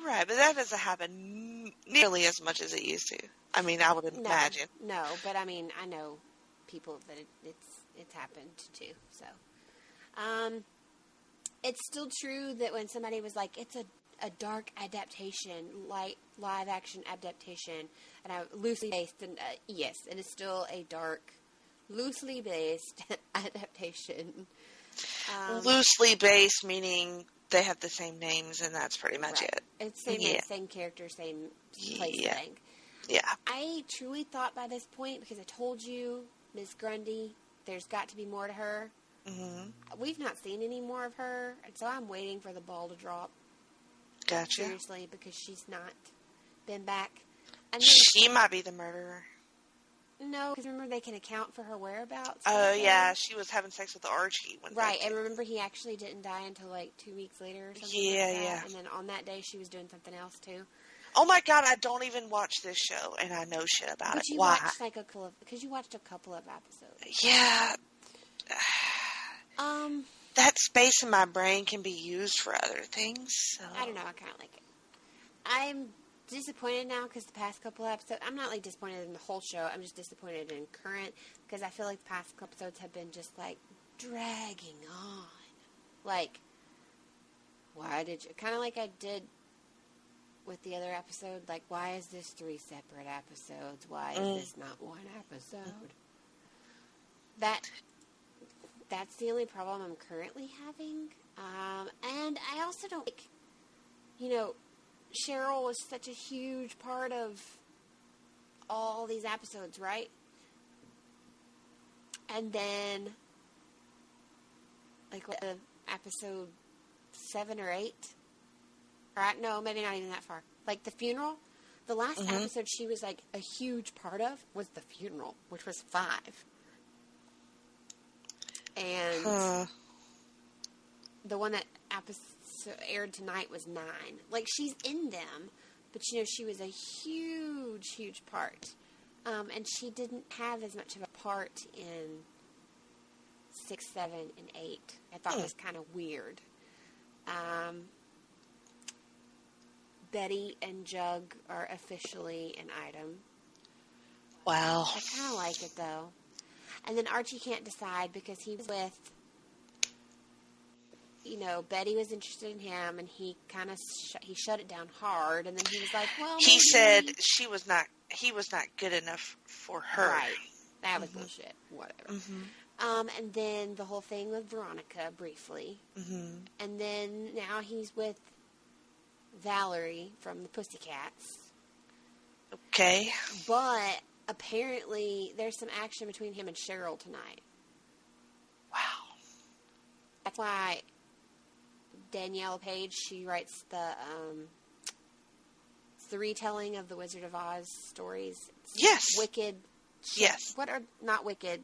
Right, but that doesn't happen nearly as much as it used to. I mean, I would imagine.
No, but I mean, I know people that it's happened to. So, it's still true that when somebody was like, it's a dark adaptation, like live action adaptation, and loosely based, and yes, it is still a dark, loosely based adaptation.
Loosely based, meaning they have the same names, and that's pretty much it.
It's same character, same place setting.
Yeah.
I truly thought by this point, because I told you, Miss Grundy, there's got to be more to her. Mm-hmm. We've not seen any more of her, and so I'm waiting for the ball to drop.
Gotcha.
Seriously, because she's not been back. And
she might be the murderer.
No, because remember they can account for her whereabouts.
Oh, yeah, she was having sex with Archie.
Right, and remember he actually didn't die until 2 weeks later or something like that. Yeah. And then on that day she was doing something else too.
Oh my God, I don't even watch this show, and I know shit about it.
You
Why?
Watched because you watched a couple of episodes.
Yeah. That space in my brain can be used for other things. So.
I don't know. I kind of like it. I'm disappointed now because the past couple of episodes, I'm not disappointed in the whole show. I'm just disappointed in current because I feel like the past couple episodes have been just dragging on. Why did you? Kind of like I did with the other episode. Why is this 3 separate episodes? Why is this not one episode? That's the only problem I'm currently having. And I also don't Cheryl was such a huge part of all these episodes, right? And then, episode 7 or 8? Right? No, maybe not even that far. The funeral? The last episode she was, a huge part of was the funeral, which was 5. And the one that aired tonight was 9. She's in them, but she was a huge, huge part. And she didn't have as much of a part in 6, 7, and 8. I thought it was kind of weird. Betty and Jug are officially an item.
Wow.
I kind of like it, though. And then Archie can't decide because he was with, Betty was interested in him, and he kind of he shut it down hard. And then he was like, "Well,"
he said he was not good enough for her.
Right, that was bullshit. Whatever. Mm-hmm. And then the whole thing with Veronica briefly, and then now he's with Valerie from the Pussycats.
Okay.
But apparently there's some action between him and Cheryl tonight.
Wow.
That's why Danielle Page, she writes it's the retelling of the Wizard of Oz stories. It's
Yes.
Wicked.
Yes.
What are, not Wicked.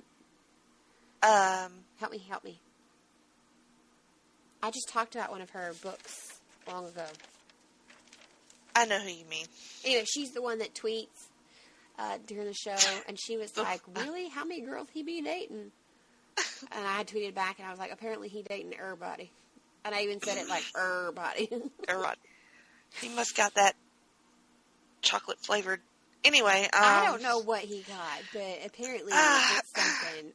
Help me. I just talked about one of her books long ago.
I know who you mean.
Anyway, she's the one that tweets during the show, and she was like, really? How many girls he be dating? And I tweeted back, and I was like, apparently he dating everybody. And I even said it like, everybody.
Everybody. He must got that chocolate flavored. Anyway.
I don't know what he got, but apparently it's something.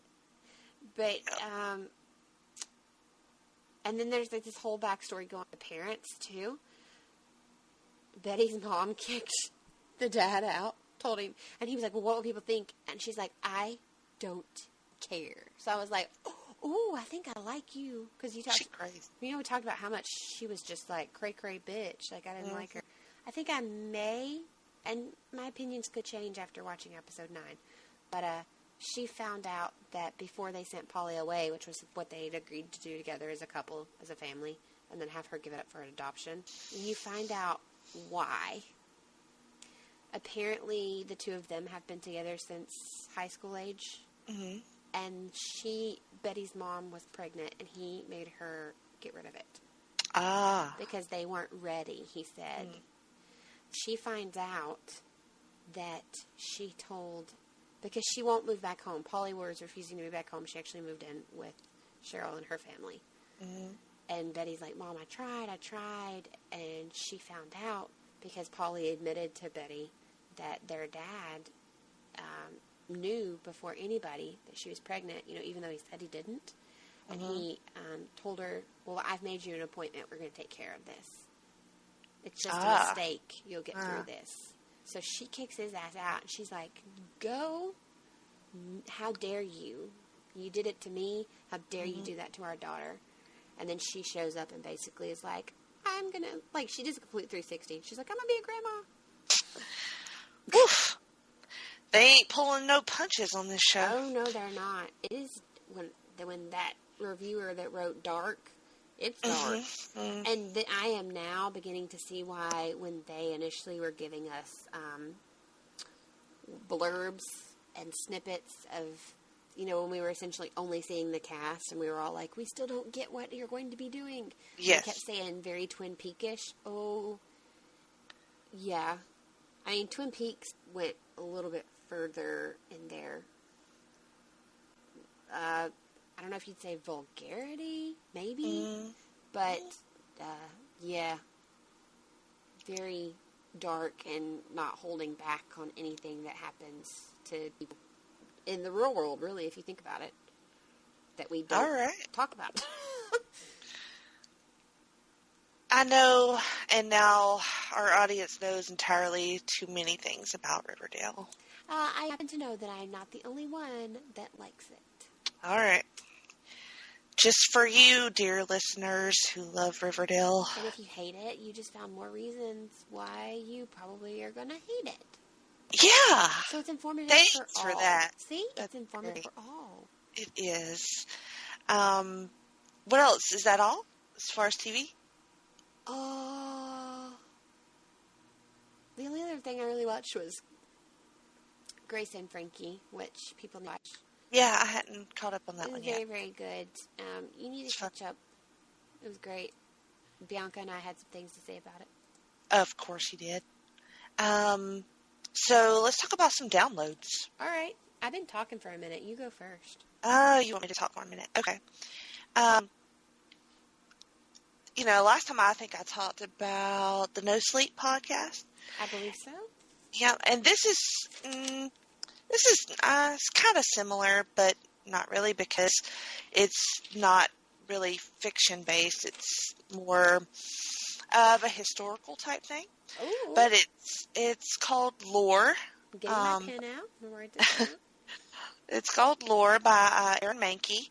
But, and then there's like this whole backstory going to parents, too. Betty's mom kicked the dad out, told him, and he was like, well, what will people think? And she's like, I don't care. So I was like, oh, I think I like you. Because you talked, we talked about how much she was just like, cray-cray bitch. Like, I didn't like her. I think I may, and my opinions could change after watching episode 9, but she found out that before they sent Polly away, which was what they had agreed to do together as a couple, as a family, and then have her give it up for an adoption, you find out why. Apparently, the two of them have been together since high school age. Mm-hmm. And Betty's mom was pregnant, and he made her get rid of it.
Ah.
Because they weren't ready, he said. Mm. She finds out that she told, because she won't move back home. Polly was refusing to move back home. She actually moved in with Cheryl and her family. Mm-hmm. And Betty's like, Mom, I tried. And she found out because Polly admitted to Betty that their dad knew before anybody that she was pregnant, even though he said he didn't. And he told her, well, I've made you an appointment. We're going to take care of this. It's just a mistake. You'll get through this. So she kicks his ass out. And she's like, go. How dare you? You did it to me. How dare you do that to our daughter? And then she shows up and basically is like, I'm going to, like, she does a complete 360. She's like, I'm going to be a grandma.
Woof. They ain't pulling no punches on this show.
Oh, no, they're not. It is, when that reviewer that wrote Dark, it's dark. Mm-hmm. And I am now beginning to see why when they initially were giving us blurbs and snippets of, when we were essentially only seeing the cast, and we were all like, we still don't get what you're going to be doing.
Yes.
They kept saying very Twin Peakish. Oh, yeah. I mean, Twin Peaks went a little bit further in their, I don't know if you'd say vulgarity, maybe, but, yeah, very dark and not holding back on anything that happens to people in the real world, really, if you think about it, that we don't talk about.
I know, and now our audience knows entirely too many things about Riverdale.
I happen to know that I am not the only one that likes it.
All right. Just for you, dear listeners who love Riverdale.
And if you hate it, you just found more reasons why you probably are going to hate it.
Yeah.
So it's informative
Thanks
for all.
For that.
See? It's informative for all.
It is. What else? Is that all as far as TV?
The only other thing I really watched was Grace and Frankie, which people watch.
Yeah, I hadn't caught up on that one yet.
It was very, very good. You need to catch up. It was great. Bianca and I had some things to say about it.
Of course you did. So let's talk about some downloads.
All right. I've been talking for a minute. You go first.
You want me to talk for a minute? Okay. Last time I think I talked about the No Sleep podcast.
I believe so.
Yeah, and this is it's kind of similar, but not really because it's not really fiction based. It's more of a historical type thing.
Ooh.
But it's called Lore.
Getting my pen out. Write this down.
It's called Lore by Aaron Mahnke,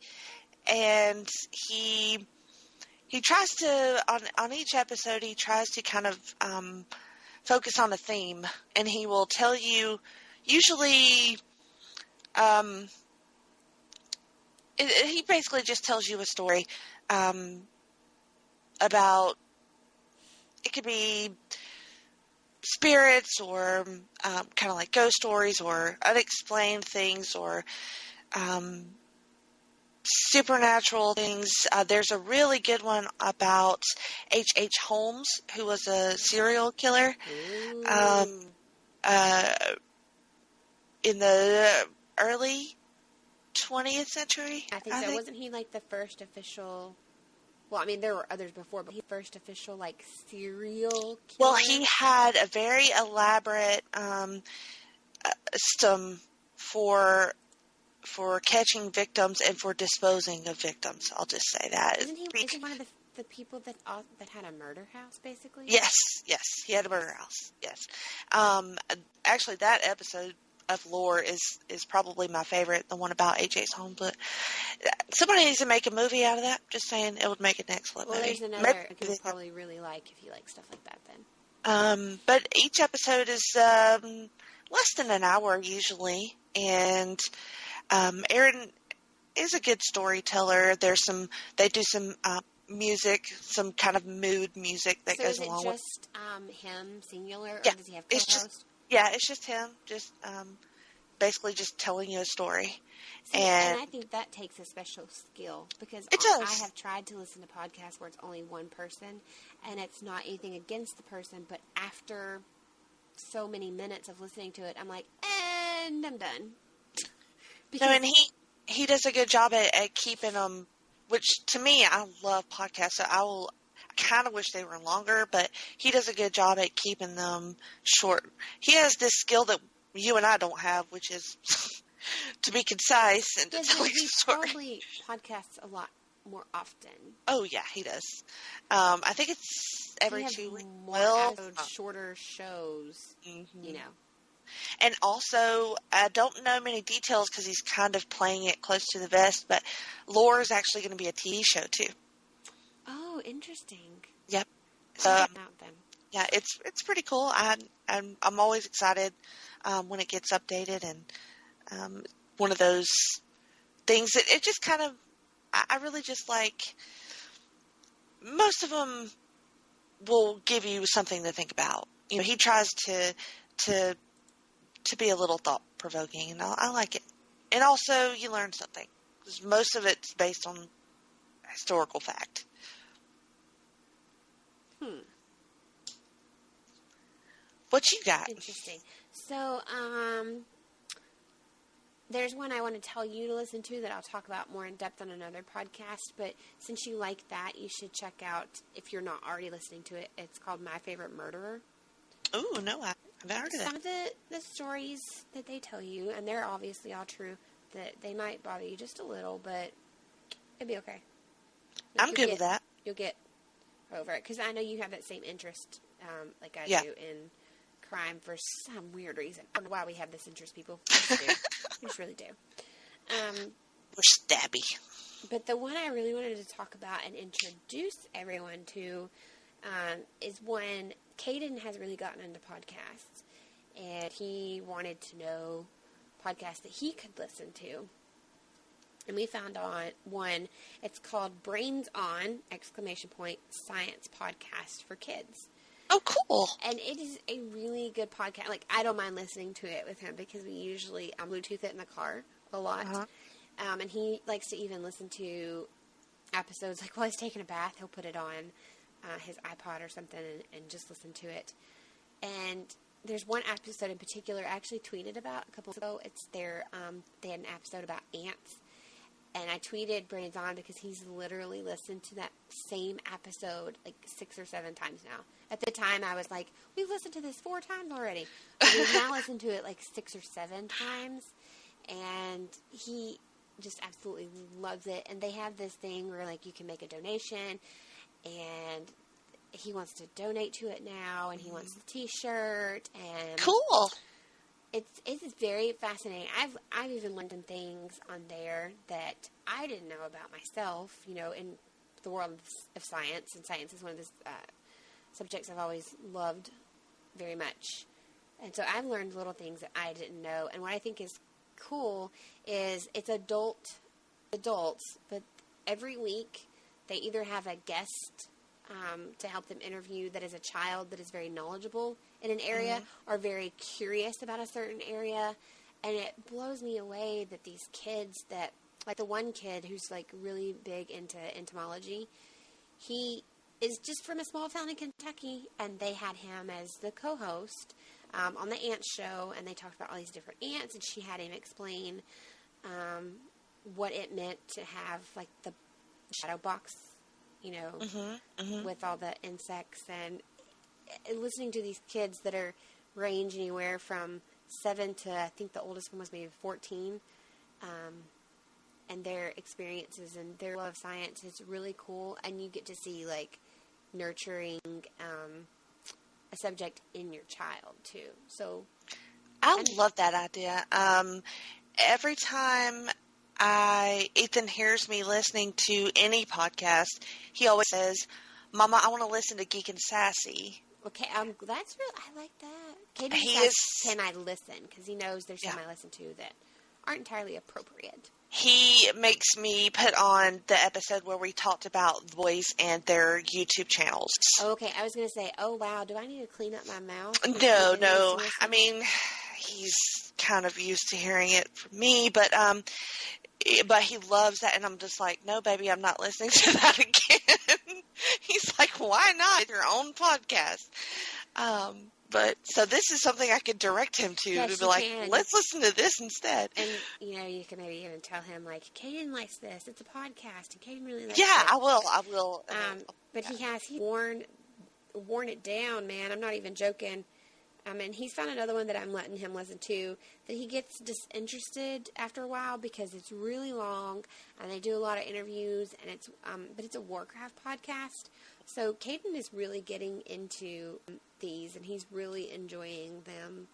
and he tries to on each episode he tries to kind of focus on a theme, and he will tell you, usually, he basically just tells you a story about, it could be spirits or kind of like ghost stories or unexplained things or supernatural things. There's a really good one about H.H. Holmes, who was a serial killer in the early 20th century.
I think so. Wasn't he like the first official... Well, I mean, there were others before, but he first official, like, serial killer?
Well, he had a very elaborate system for catching victims and for disposing of victims. I'll just say that.
Isn't he one of the people that had a murder house, basically?
Yes. He had a murder house, yes. Actually, that episode of lore is probably my favorite, the one about H.H. Holmes. But somebody needs to make a movie out of that. Just saying, it would make an excellent movie.
Well, there's another you can probably really like if you like stuff like that then.
But each episode is less than an hour usually, and Aaron is a good storyteller. They do some music, some kind of mood music that goes along with.
So is it just him singular, or does he have co-host?
It's just him, basically just telling you a story.
See, and I think that takes a special skill, because I have tried to listen to podcasts where it's only one person, and it's not anything against the person, but after so many minutes of listening to it, I'm like, and I'm done.
No, and he does a good job at keeping them, which to me, I love podcasts, so I kind of wish they were longer, but he does a good job at keeping them short. He has this skill that you and I don't have, which is to be concise and to tell you a story.
He probably podcasts a lot more often.
Oh, yeah, he does. I think it's every 2 weeks.
Shorter shows, you know.
And also, I don't know many details because he's kind of playing it close to the vest, but Lore is actually going to be a TV show, too.
Oh, interesting.
Yep.
So,
yeah, it's pretty cool. I'm always excited when it gets updated, and one of those things that it just kind of, I really just like. Most of them will give you something to think about. You know, he tries to be a little thought provoking, and I like it. And also, you learn something, because most of it's based on historical fact. What you got?
Interesting. So, there's one I want to tell you to listen to that I'll talk about more in depth on another podcast, but since you like that, you should check out, if you're not already listening to it, it's called My Favorite Murderer.
Oh, no, I haven't heard of that.
Some of the stories that they tell you, and they're obviously all true, that they might bother you just a little, but it'd be okay.
I'm good with that.
You'll get over it, because I know you have that same interest, like I do, in crime for some weird reason. I don't know why we have this interest, people. We just do. We just really do.
We're stabby.
But the one I really wanted to talk about and introduce everyone to is when Caden has really gotten into podcasts, and he wanted to know podcasts that he could listen to. And we found on one, it's called Brains On! Science Podcast for Kids.
Oh, cool.
And it is a really good podcast. Like, I don't mind listening to it with him, because we usually Bluetooth it in the car a lot. And he likes to even listen to episodes, like while he's taking a bath, he'll put it on his iPod or something and just listen to it. And there's one episode in particular I actually tweeted about a couple ago. It's they had an episode about ants. And I tweeted Brains On because he's literally listened to that same episode like 6 or 7 times now. At the time, I was like, we've listened to this 4 times already. But we've now listened to it like 6 or 7 times. And he just absolutely loves it. And they have this thing where like you can make a donation. And he wants to donate to it now. And he wants the t-shirt. And
cool.
It's very fascinating. I've even learned some things on there that I didn't know about myself, you know, in the world of science. And science is one of the subjects I've always loved very much. And so I've learned little things that I didn't know. And what I think is cool is it's adults, but every week they either have a guest to help them interview that is a child that is very knowledgeable in an area or very curious about a certain area. And it blows me away that these kids that, like the one kid who's like really big into entomology, he is just from a small town in Kentucky, and they had him as the co-host on the ant show, and they talked about all these different ants, and she had him explain what it meant to have like the shadow box, you know, with all the insects, and listening to these kids that are range anywhere from 7 to, I think the oldest one was maybe 14, and their experiences and their love of science is really cool, and you get to see like nurturing a subject in your child too. So
I love that idea. Every time Ethan hears me listening to any podcast, he always says, "Mama, I want to listen to Geek and Sassy."
Okay, that's real. I like that. Caden says, "Can I listen?" Because he knows there's some I listen to that aren't entirely appropriate.
He makes me put on the episode where we talked about the boys and their YouTube channels.
Okay, I was going to say, oh, wow, do I need to clean up my mouth?
No. I mean, he's kind of used to hearing it from me, but he loves that, and I'm just like, no, baby, I'm not listening to that again. He's like, why not? Your own podcast. But so this is something I could direct him to be like, let's listen to this instead.
And, you know, you can maybe even tell him, like, Caden likes this. It's a podcast, and Caden really likes
it.
Yeah,
I will.
But he's worn it down, man. I'm not even joking. And he's found another one that I'm letting him listen to that he gets disinterested after a while because it's really long, and they do a lot of interviews, and but it's a Warcraft podcast. So Caden is really getting into these, and he's really enjoying them.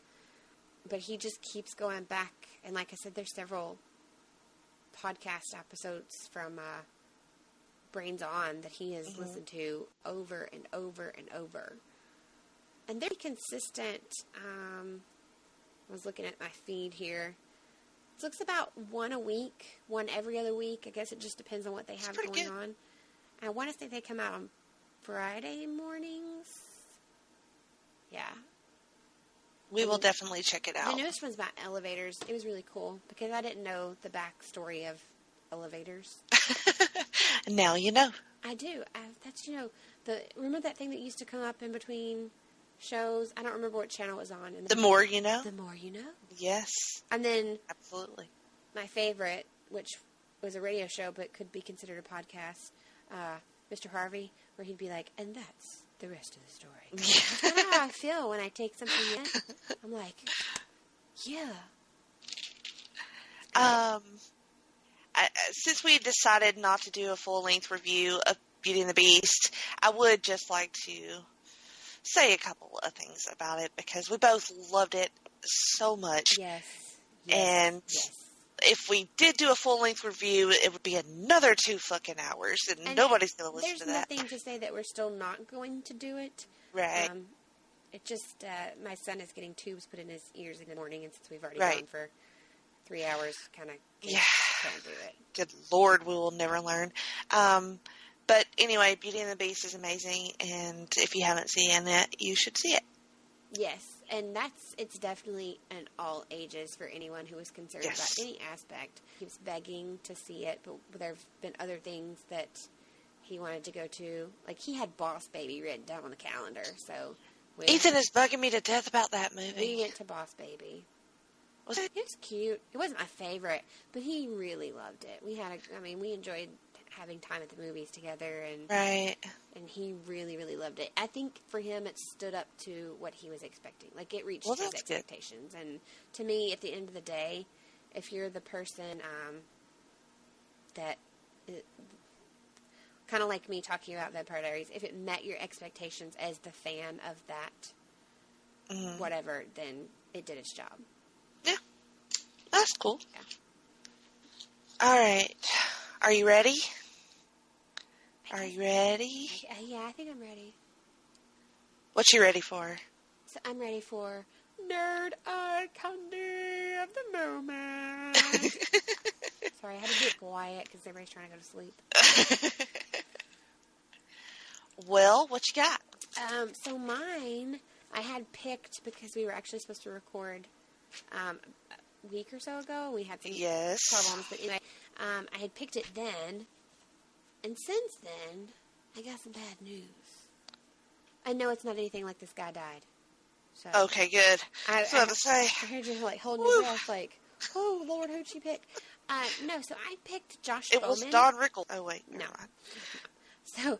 But he just keeps going back, and like I said, there's several podcast episodes from Brains On that he has listened to over and over and over. And they're consistent. I was looking at my feed here. It looks about one a week, one every other week. I guess it just depends on what they have going on. I want to say they come out on Friday mornings. Yeah.
We will definitely check it out.
The newest one's about elevators. It was really cool because I didn't know the backstory of elevators.
Now you know.
I do. That's, remember that thing that used to come up in between shows? I don't remember what channel it was on.
The More You Know?
The More You Know?
Yes.
And then...
Absolutely.
My favorite, which was a radio show but could be considered a podcast, Mr. Harvey, where he'd be like, and that's the rest of the story. That's kind of how I feel when I take something in. I'm like, yeah.
Since we decided not to do a full-length review of Beauty and the Beast, I would just like to say a couple of things about it because we both loved it so much.
Yes.
And if we did do a full-length review, it would be another 2 fucking hours, and nobody's going to listen to that.
There's nothing to say that we're still not going to do it.
Right.
It just, my son is getting tubes put in his ears in the morning, and since we've already gone for 3 hours, kind of can't do it.
Good Lord, we will never learn. But anyway, Beauty and the Beast is amazing, and if you haven't seen it, you should see it.
Yes, and it's definitely an all ages for anyone who is concerned about any aspect. He was begging to see it, but there have been other things that he wanted to go to. Like, he had Boss Baby written down on the calendar, so...
Ethan is bugging me to death about that movie.
We went to Boss Baby. It was cute. It wasn't my favorite, but he really loved it. We enjoyed having time at the movies together, and he really, really loved it. I think for him, it stood up to what he was expecting. Like, it reached his expectations. And to me, at the end of the day, if you're the person that, kind of like me talking about Vampire Diaries, if it met your expectations as the fan of that, whatever, then it did its job.
Yeah. That's cool.
Yeah.
All right. Are you ready? Are you ready?
Yeah, I think I'm ready.
What you ready for?
So I'm ready for Nerd Eye Candy of the moment. Sorry, I had to do it quiet because everybody's trying to go to sleep.
Well, what you got?
So mine, I had picked because we were actually supposed to record a week or so ago. We had some problems, but anyway, I had picked it then, and since then, I got some bad news. I know it's not anything like this guy died. So
Okay, good. I was about to say.
I heard you like holding your breath, like, oh Lord, who'd she pick? No, so I picked Josh Bowman.
It was Don Rickles. Oh wait,
no. So,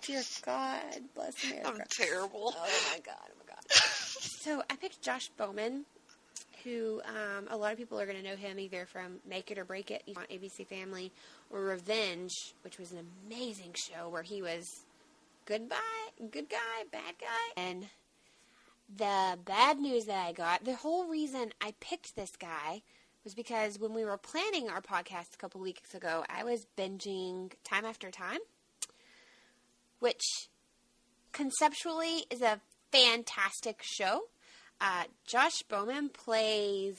dear God, bless America.
I'm terrible.
Oh my God. So I picked Josh Bowman, who a lot of people are going to know him either from Make It or Break It on ABC Family, or Revenge, which was an amazing show where he was good guy, bad guy. And the bad news that I got, the whole reason I picked this guy was because when we were planning our podcast a couple weeks ago, I was binging Time After Time, which conceptually is a fantastic show. Josh Bowman plays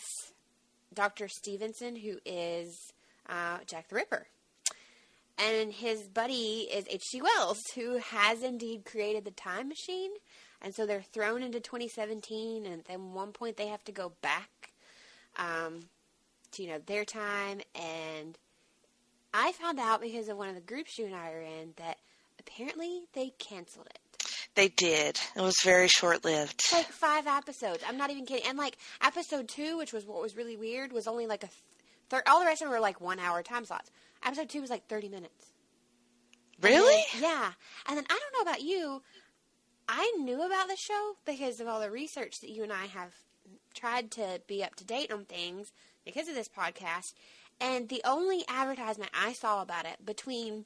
Dr. Stevenson, who is Jack the Ripper. And his buddy is H.G. Wells, who has indeed created the time machine. And so they're thrown into 2017, and then at one point they have to go back to, their time. And I found out because of one of the groups you and I are in that apparently they canceled it.
They did. It was very short-lived.
It's like 5 episodes. I'm not even kidding. And like episode 2, which was what was really weird, was only like all the rest of them were like 1 hour time slots. Episode 2 was like 30 minutes.
Really?
Yeah. And then I don't know about you. I knew about the show because of all the research that you and I have tried to be up to date on things because of this podcast. And the only advertisement I saw about it between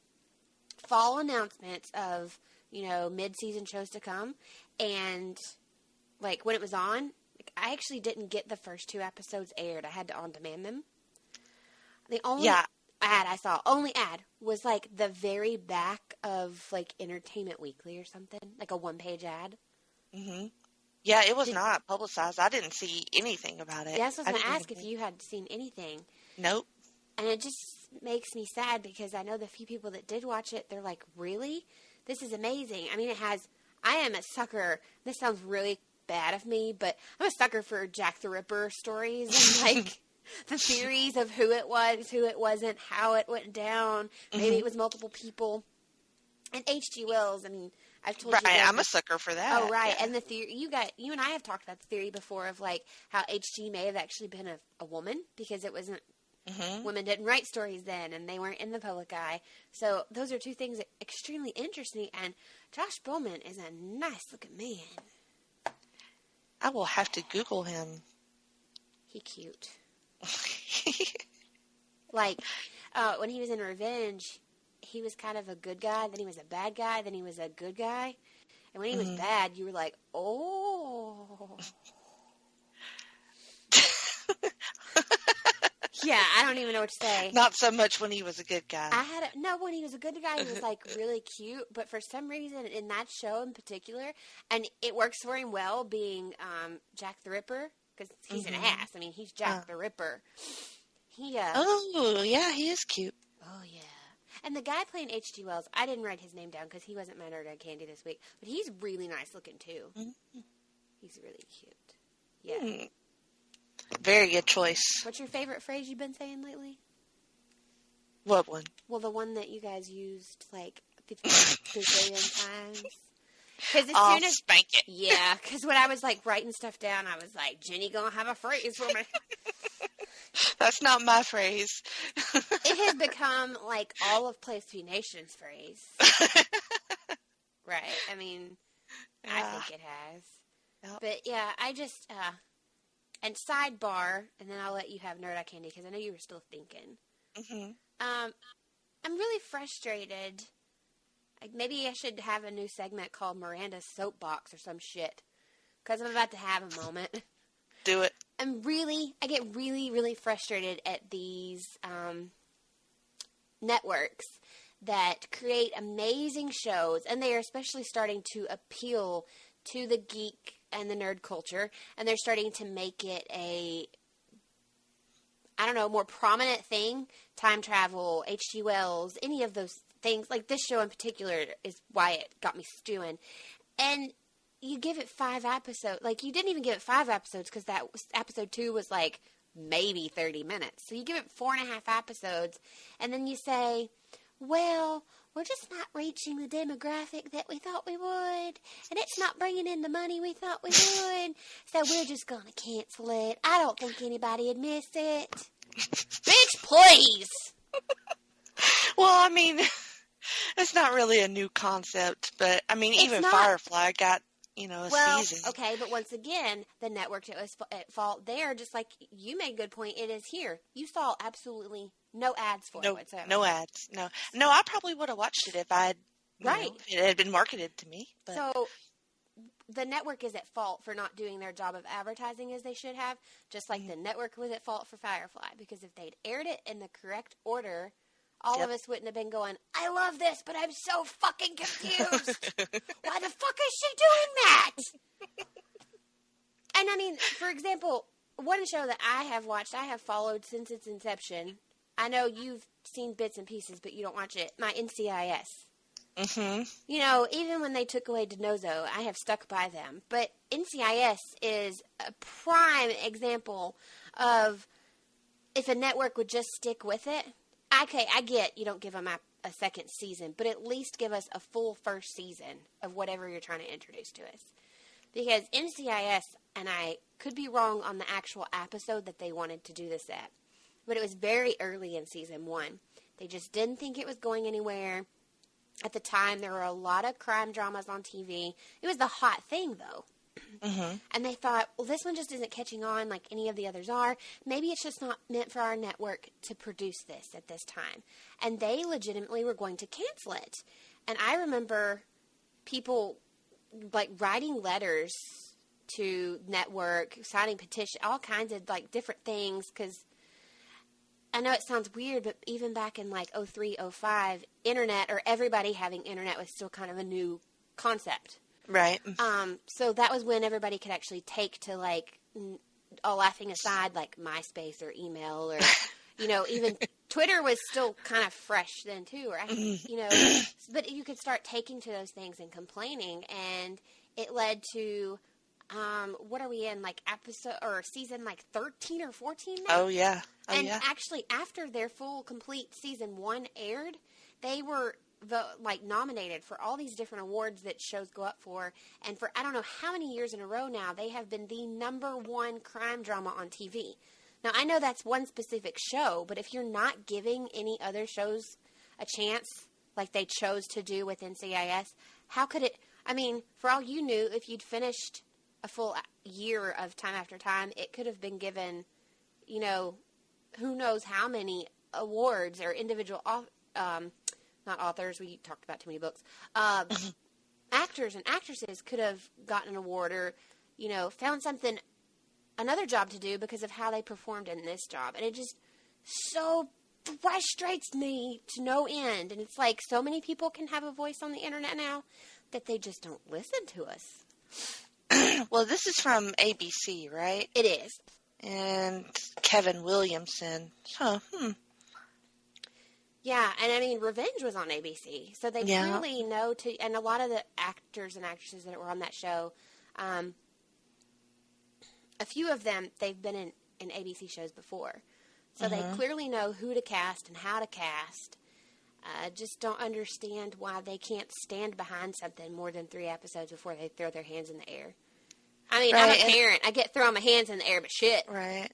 fall announcements of, mid-season shows to come and like when it was on, I actually didn't get the first 2 episodes aired. I had to on-demand them. The only only ad was like the very back of like Entertainment Weekly or something, like a 1-page ad.
Mm-hmm. Yeah, it was not publicized. I didn't see anything about it.
Yes, I was going to ask if you had seen anything.
Nope.
And it just makes me sad because I know the few people that did watch it, they're like, really? This is amazing. I mean, I am a sucker. This sounds really bad of me, but I'm a sucker for Jack the Ripper stories and like the theories of who it was, who it wasn't, how it went down. Maybe it was multiple people. And H.G. Wells, I mean, I've told you.
Right, I'm a sucker for that.
Oh, right.
Yeah.
And the theory, you and I have talked about the theory before of like how H.G. may have actually been a woman because it wasn't, women didn't write stories then and they weren't in the public eye. So those are 2 things that are extremely interesting. And Josh Bowman is a nice looking man.
I will have to Google him.
He cute. Like, when he was in Revenge, he was kind of a good guy, then he was a bad guy, then he was a good guy. And when he was bad, you were like, oh. Yeah, I don't even know what to say.
Not so much when he was a good guy.
When he was a good guy, he was like really cute. But for some reason, in that show in particular, and it works for him well being Jack the Ripper, because he's an ass. I mean, he's Jack the Ripper.
Oh, yeah, he is cute.
Oh, yeah. And the guy playing H.G. Wells, I didn't write his name down because he wasn't my Nerd Eye Candy this week. But he's really nice looking, too. Mm-hmm. He's really cute. Yeah.
Very good choice.
What's your favorite phrase you've been saying lately?
What one?
Well, the one that you guys used, like, 50 billion times.
I'll spank it.
Yeah, because when I was, like, writing stuff down, I was like, Jenny gonna have a phrase for me.
That's not my phrase.
It has become, like, all of Place to Be Nation's phrase. Right? I mean, I think it has. Yep. But, yeah, I just, and sidebar, and then I'll let you have Nerd Eye Candy, because I know you were still thinking. Mm-hmm. I'm really frustrated. Like, maybe I should have a new segment called Miranda's Soapbox or some shit, because I'm about to have a moment.
Do it.
I get really, really frustrated at these networks that create amazing shows, and they are especially starting to appeal to the geek and the nerd culture, and they're starting to make it a, I don't know, more prominent thing. Time travel, H.G. Wells, any of those things. Like this show in particular is why it got me stewing. And you give it 5 episodes. Like, you didn't even give it 5 episodes because that episode 2 was like maybe 30 minutes. So you give it 4.5 episodes, and then you say, well, we're just not reaching the demographic that we thought we would, and it's not bringing in the money we thought we would, so we're just going to cancel it. I don't think anybody would miss it. Bitch, please!
Well, I mean, it's not really a new concept, but, I mean, even Firefly got, a season.
Okay, but once again, the network that was at fault there, just like you made a good point, it is here. You saw absolutely no ads for it whatsoever.
No ads. No, I probably would have watched it if if it had been marketed to me. But.
So the network is at fault for not doing their job of advertising as they should have, just like the network was at fault for Firefly, because if they'd aired it in the correct order, all of us wouldn't have been going, I love this, but I'm so fucking confused. Why the fuck is she doing that? And I mean, for example, one show that I have watched, I have followed since its inception. I know you've seen bits and pieces, but you don't watch it. My NCIS. Mm-hmm. Even when they took away DiNozzo, I have stuck by them. But NCIS is a prime example of if a network would just stick with it. Okay, I get you don't give them a second season, but at least give us a full first season of whatever you're trying to introduce to us. Because NCIS, and I could be wrong on the actual episode that they wanted to do this at, but it was very early in season 1. They just didn't think it was going anywhere. At the time, there were a lot of crime dramas on TV. It was the hot thing, though. Mm-hmm. And they thought, well, this one just isn't catching on like any of the others are. Maybe it's just not meant for our network to produce this at this time. And they legitimately were going to cancel it. And I remember people like writing letters to network, signing petition, all kinds of like different things. Because I know it sounds weird, but even back in like 03, 05, internet or everybody having internet was still kind of a new concept.
Right.
So that was when everybody could actually take to, like, all laughing aside, like MySpace or email or, even Twitter was still kind of fresh then, too. But you could start taking to those things and complaining, and it led to, what are we in, like, episode or season, like, 13 or 14 now?
Oh, yeah.
Actually, after their full, complete season 1 aired, they were nominated for all these different awards that shows go up for, and for I don't know how many years in a row now, they have been the #1 crime drama on TV. Now, I know that's one specific show, but if you're not giving any other shows a chance, like they chose to do with NCIS, how could it, I mean, for all you knew, if you'd finished a full year of Time After Time, it could have been given, who knows how many awards or individual not authors, we talked about too many books, actors and actresses could have gotten an award or, found another job to do because of how they performed in this job. And it just so frustrates me to no end. And it's like so many people can have a voice on the internet now that they just don't listen to us.
Well, this is from ABC, right?
It is.
And Kevin Williamson.
Yeah, and I mean, Revenge was on ABC, so they clearly know and a lot of the actors and actresses that were on that show, a few of them, they've been in ABC shows before. So they clearly know who to cast and how to cast. Just don't understand why they can't stand behind something more than 3 episodes before they throw their hands in the air. I mean, I'm a parent. I get throwing my hands in the air, but shit.
Right.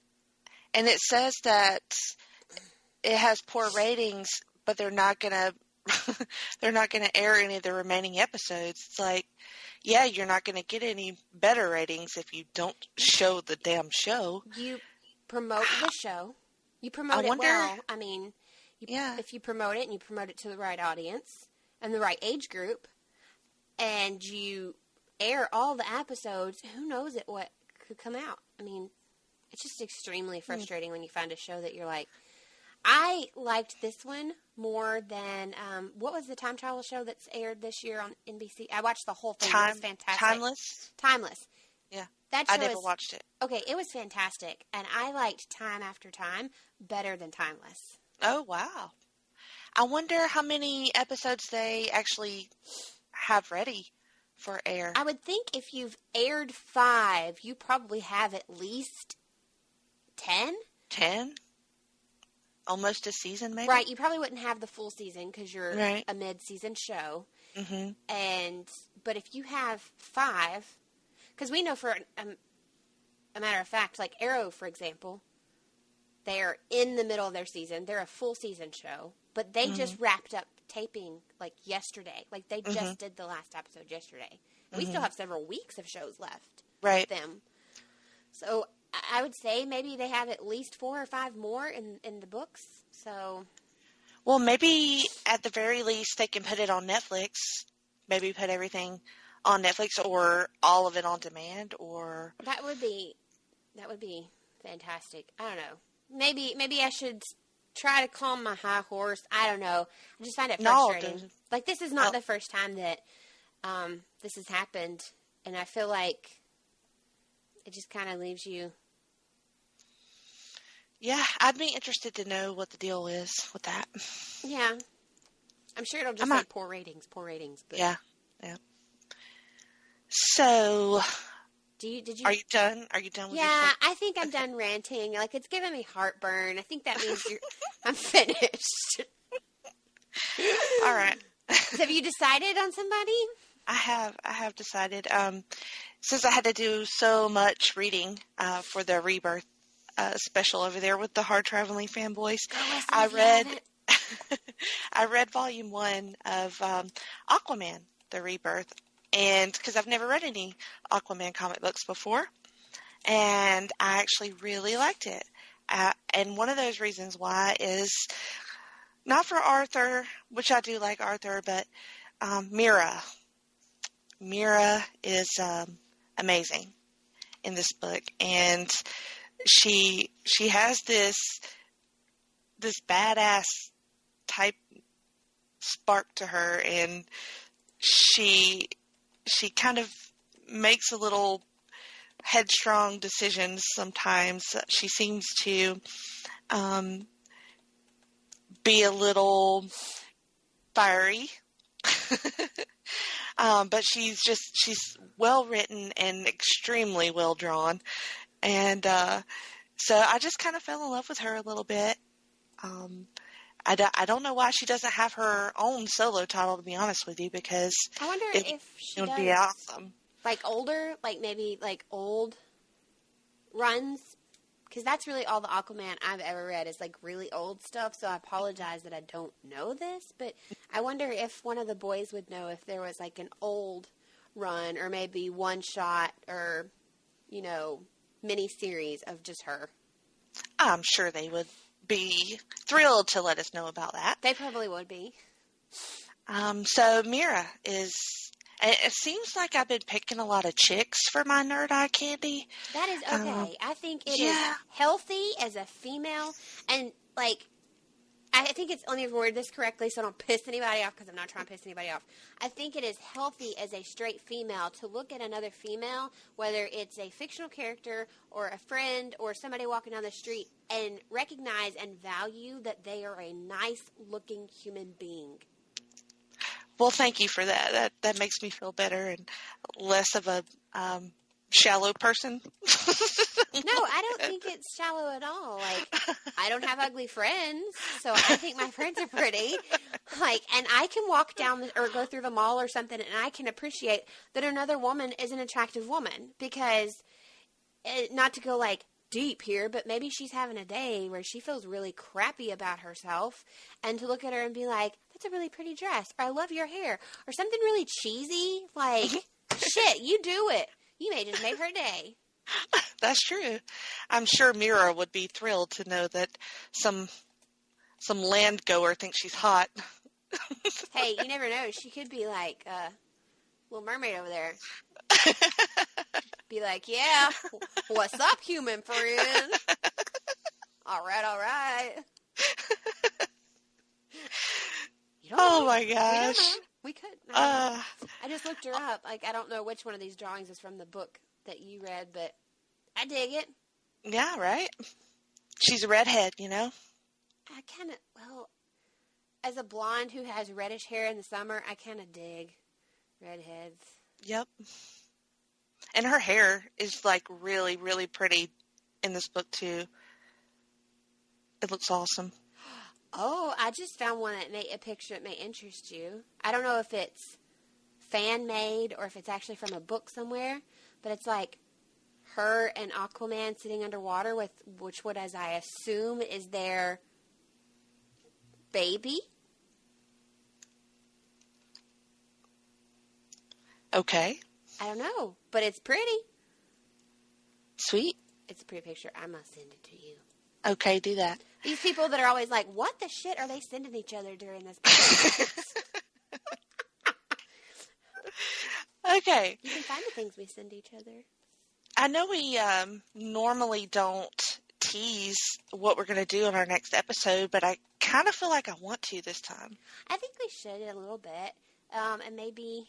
And it says that it has poor ratings, but they're not gonna air any of the remaining episodes. It's like, yeah, you're not gonna get any better ratings if you don't show the damn show.
You promote the show. You promote it well. I mean, if you promote it and you promote it to the right audience and the right age group, and you air all the episodes, who knows what could come out. I mean, it's just extremely frustrating when you find a show that you're like, I liked this one more than, what was the time travel show that's aired this year on NBC? I watched the whole thing. It was fantastic. Timeless.
Yeah.
That show
I never watched it.
Okay, it was fantastic. And I liked Time After Time better than Timeless.
Oh, wow. I wonder how many episodes they actually have ready for air.
I would think if you've aired 5, you probably have at least 10?
10? Almost a season, maybe?
Right, you probably wouldn't have the full season because you're
right.
a mid-season show.
Mm-hmm.
But if you have 5, because we know for a matter of fact, like Arrow, for example, they're in the middle of their season. They're a full season show, but they just wrapped up taping like yesterday. Like they just did the last episode yesterday. We still have several weeks of shows left with them. So I would say maybe they have at least 4 or 5 more in the books. So,
well, maybe at the very least they can put it on Netflix. Maybe put everything on Netflix or all of it on demand. Or
that would be fantastic. I don't know. Maybe I should try to calm my high horse. I don't know. I just find it frustrating.
No,
like this is not the first time that this has happened, and I feel like it just kind of leaves you.
Yeah, I'd be interested to know what the deal is with that.
Yeah. I'm sure it'll just say poor ratings. But...
Yeah. So,
did you?
Are you done? Are you done with your
Yeah, I think I'm done ranting. Like, it's giving me heartburn. I think that means I'm finished.
All right.
So have you decided on somebody?
I have decided. Since I had to do so much reading for the Rebirth special over there with the Hard Traveling Fanboys, I read volume 1 of Aquaman, the Rebirth, and because I've never read any Aquaman comic books before, and I actually really liked it. And one of those reasons why is not for Arthur, which I do like Arthur, but Mira. Mira is amazing in this book, and she has this badass type spark to her, and she kind of makes a little headstrong decisions sometimes. She seems to be a little fiery. But she's well written and extremely well drawn. And so I just kind of fell in love with her a little bit. I don't know why she doesn't have her own solo title, to be honest with you, because
I wonder if she
would
does,
be awesome.
Like older, like maybe like old runs, because that's really all the Aquaman I've ever read is like really old stuff. So I apologize that I don't know this, but I wonder if one of the boys would know if there was like an old run or maybe one shot or, mini series of just her.
I'm sure they would be thrilled to let us know about that.
They probably would be.
So Mira is, it seems like I've been picking a lot of chicks for my Nerd Eye candy.
That is okay. I think it is healthy as a female, and I think it's, let me word this correctly so I don't piss anybody off, because I'm not trying to piss anybody off. I think it is healthy as a straight female to look at another female, whether it's a fictional character or a friend or somebody walking down the street, and recognize and value that they are a nice-looking human being.
Well, thank you for that. That makes me feel better and less of a shallow person.
No, I don't think it's shallow at all. I don't have ugly friends, so I think my friends are pretty. And I can walk down or go through the mall or something, and I can appreciate that another woman is an attractive woman, because, not to go deep here, but maybe she's having a day where she feels really crappy about herself, and to look at her and be like, that's a really pretty dress, or I love your hair, or something really cheesy, shit, you do it. You may just make her day.
That's true. I'm sure Mira would be thrilled to know that some land goer thinks she's hot.
Hey, you never know. She could be like Little Mermaid over there. Be like, yeah, what's up, human friend? All right. You don't
Oh
know.
my
We don't
gosh.
know. We could. I just looked her up. Like, I don't know which one of these drawings is from the book that you read, but I dig it.
Yeah, right? She's a redhead, you know?
I kind of, well, as a blonde who has reddish hair in the summer, I kind of dig redheads.
Yep. And her hair is, like, really, really pretty in this book, too. It looks awesome.
Oh, I just found one a picture that may interest you. I don't know if it's fan-made or if it's actually from a book somewhere, but it's like her and Aquaman sitting underwater with which would, as I assume, is their baby.
Okay.
I don't know, but it's pretty.
Sweet.
It's a pretty picture. I must send it to you.
Okay, do that.
These people that are always like, what the shit are they sending each other during this podcast?
Okay.
You can find the things we send each other.
I know we normally don't tease what we're going to do in our next episode, but I kind of feel like I want to this time.
I think we should a little bit. And maybe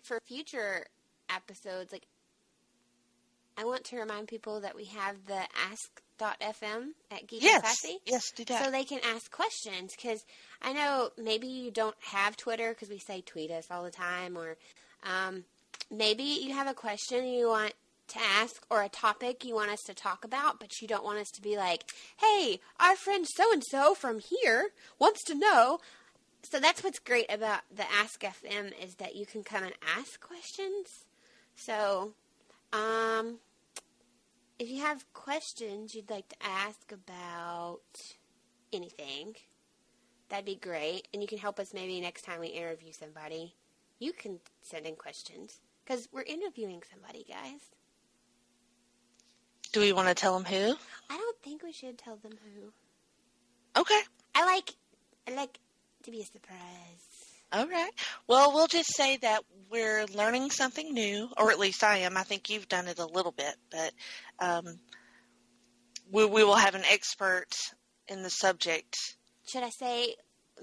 for future episodes, like, I want to remind people that we have the ask.fm at Geek and Sassy.
Yes, do that.
So they can ask questions, because I know maybe you don't have Twitter because we say tweet us all the time, or maybe you have a question you want to ask or a topic you want us to talk about, but you don't want us to be like, hey, our friend so-and-so from here wants to know. So that's what's great about the Ask FM is that you can come and ask questions. So, if you have questions you'd like to ask about anything, that'd be great. And you can help us maybe next time we interview somebody. You can send in questions because we're interviewing somebody, guys.
Do we want to tell them who?
I don't think we should tell them who.
Okay.
I like to be a surprise.
All right. Well, we'll just say that we're learning something new, or at least I am. I think you've done it a little bit, but we will have an expert in the subject.
Should I say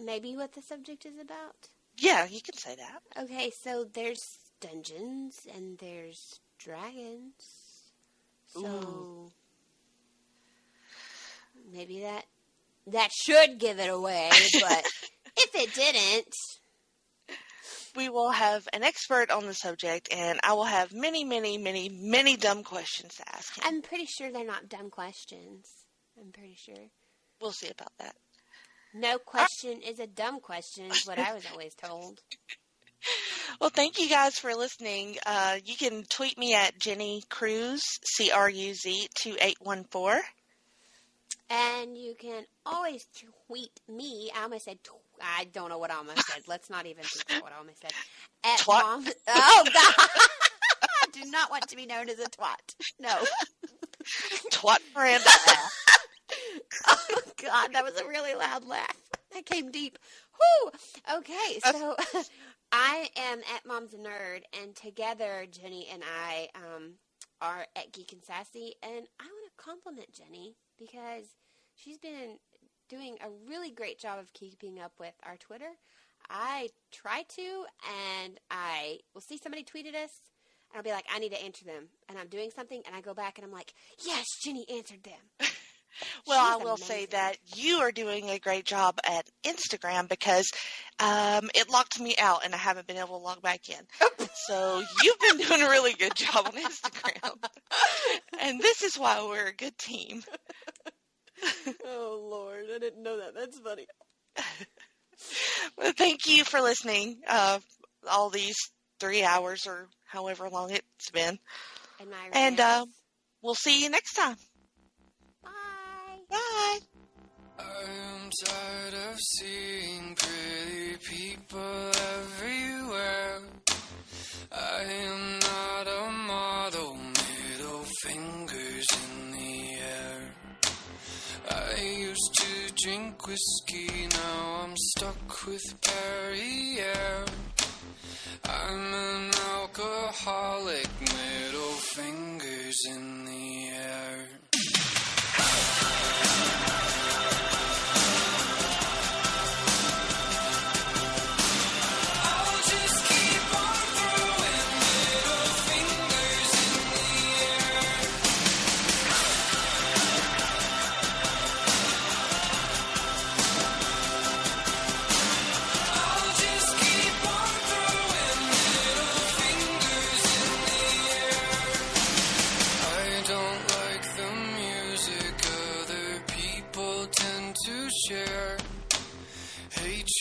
maybe what the subject is about?
Yeah, you can say that.
Okay, so there's dungeons and there's dragons. So maybe that should give it away, but if it didn't,
we will have an expert on the subject, and I will have many, many, many, many dumb questions to ask him.
I'm pretty sure they're not dumb questions. I'm pretty sure.
We'll see about that.
No question is a dumb question is what I was always told.
Well, thank you guys for listening. You can tweet me at Jenny Cruz, CRUZ 2814.
And you can always tweet me. I almost said, I don't know what I almost said. Let's not even think about what I almost said. At
twat.
Mom. Oh, God. I do not want to be known as a twat. No.
Twat Miranda.
Oh, God. That was a really loud laugh. That came deep. Whew. Okay. So I am at Mom's a Nerd. And together, Jenny and I are at Geek and Sassy. And I want to compliment Jenny because she's been doing a really great job of keeping up with our Twitter. I try to, and I will see somebody tweeted us, and I'll be like, I need to answer them. And I'm doing something, and I go back, and I'm like, yes, Jenny answered them.
Well,
She's
I will
amazing.
say that you are doing a great job at Instagram because it locked me out, and I haven't been able to log back in. So you've been doing a really good job on Instagram. And this is why we're a good team.
Oh, Lord. I didn't know that. That's funny.
Well, thank you for listening all these 3 hours or however long it's been. And we'll see you next time.
Bye.
Bye.
I'm tired of seeing pretty people everywhere. I am not a model, middle fingers in the air. I used to drink whiskey, now I'm stuck with Perrier. I'm an alcoholic, middle fingers in the air.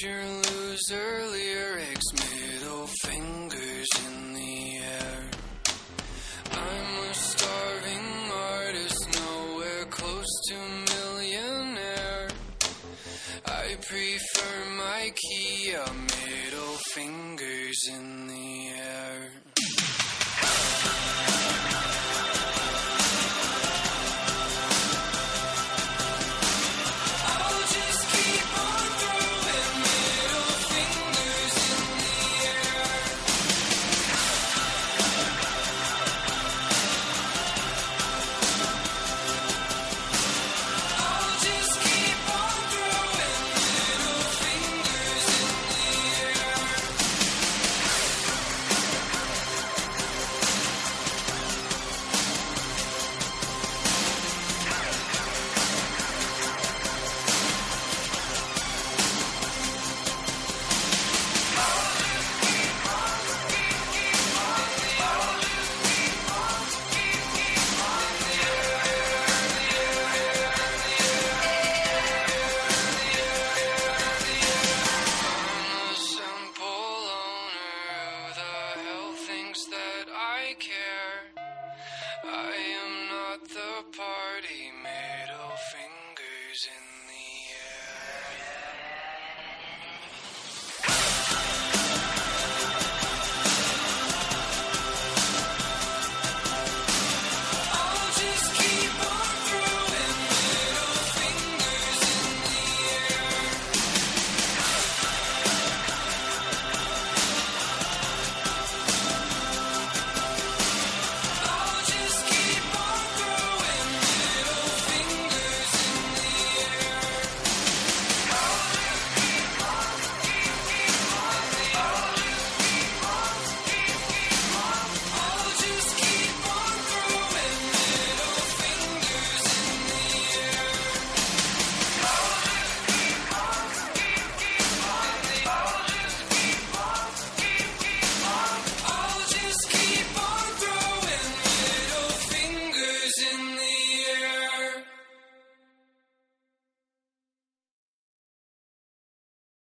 your loser lyrics, middle fingers in the air. I'm a starving artist, nowhere close to millionaire. I prefer my Kia, middle fingers in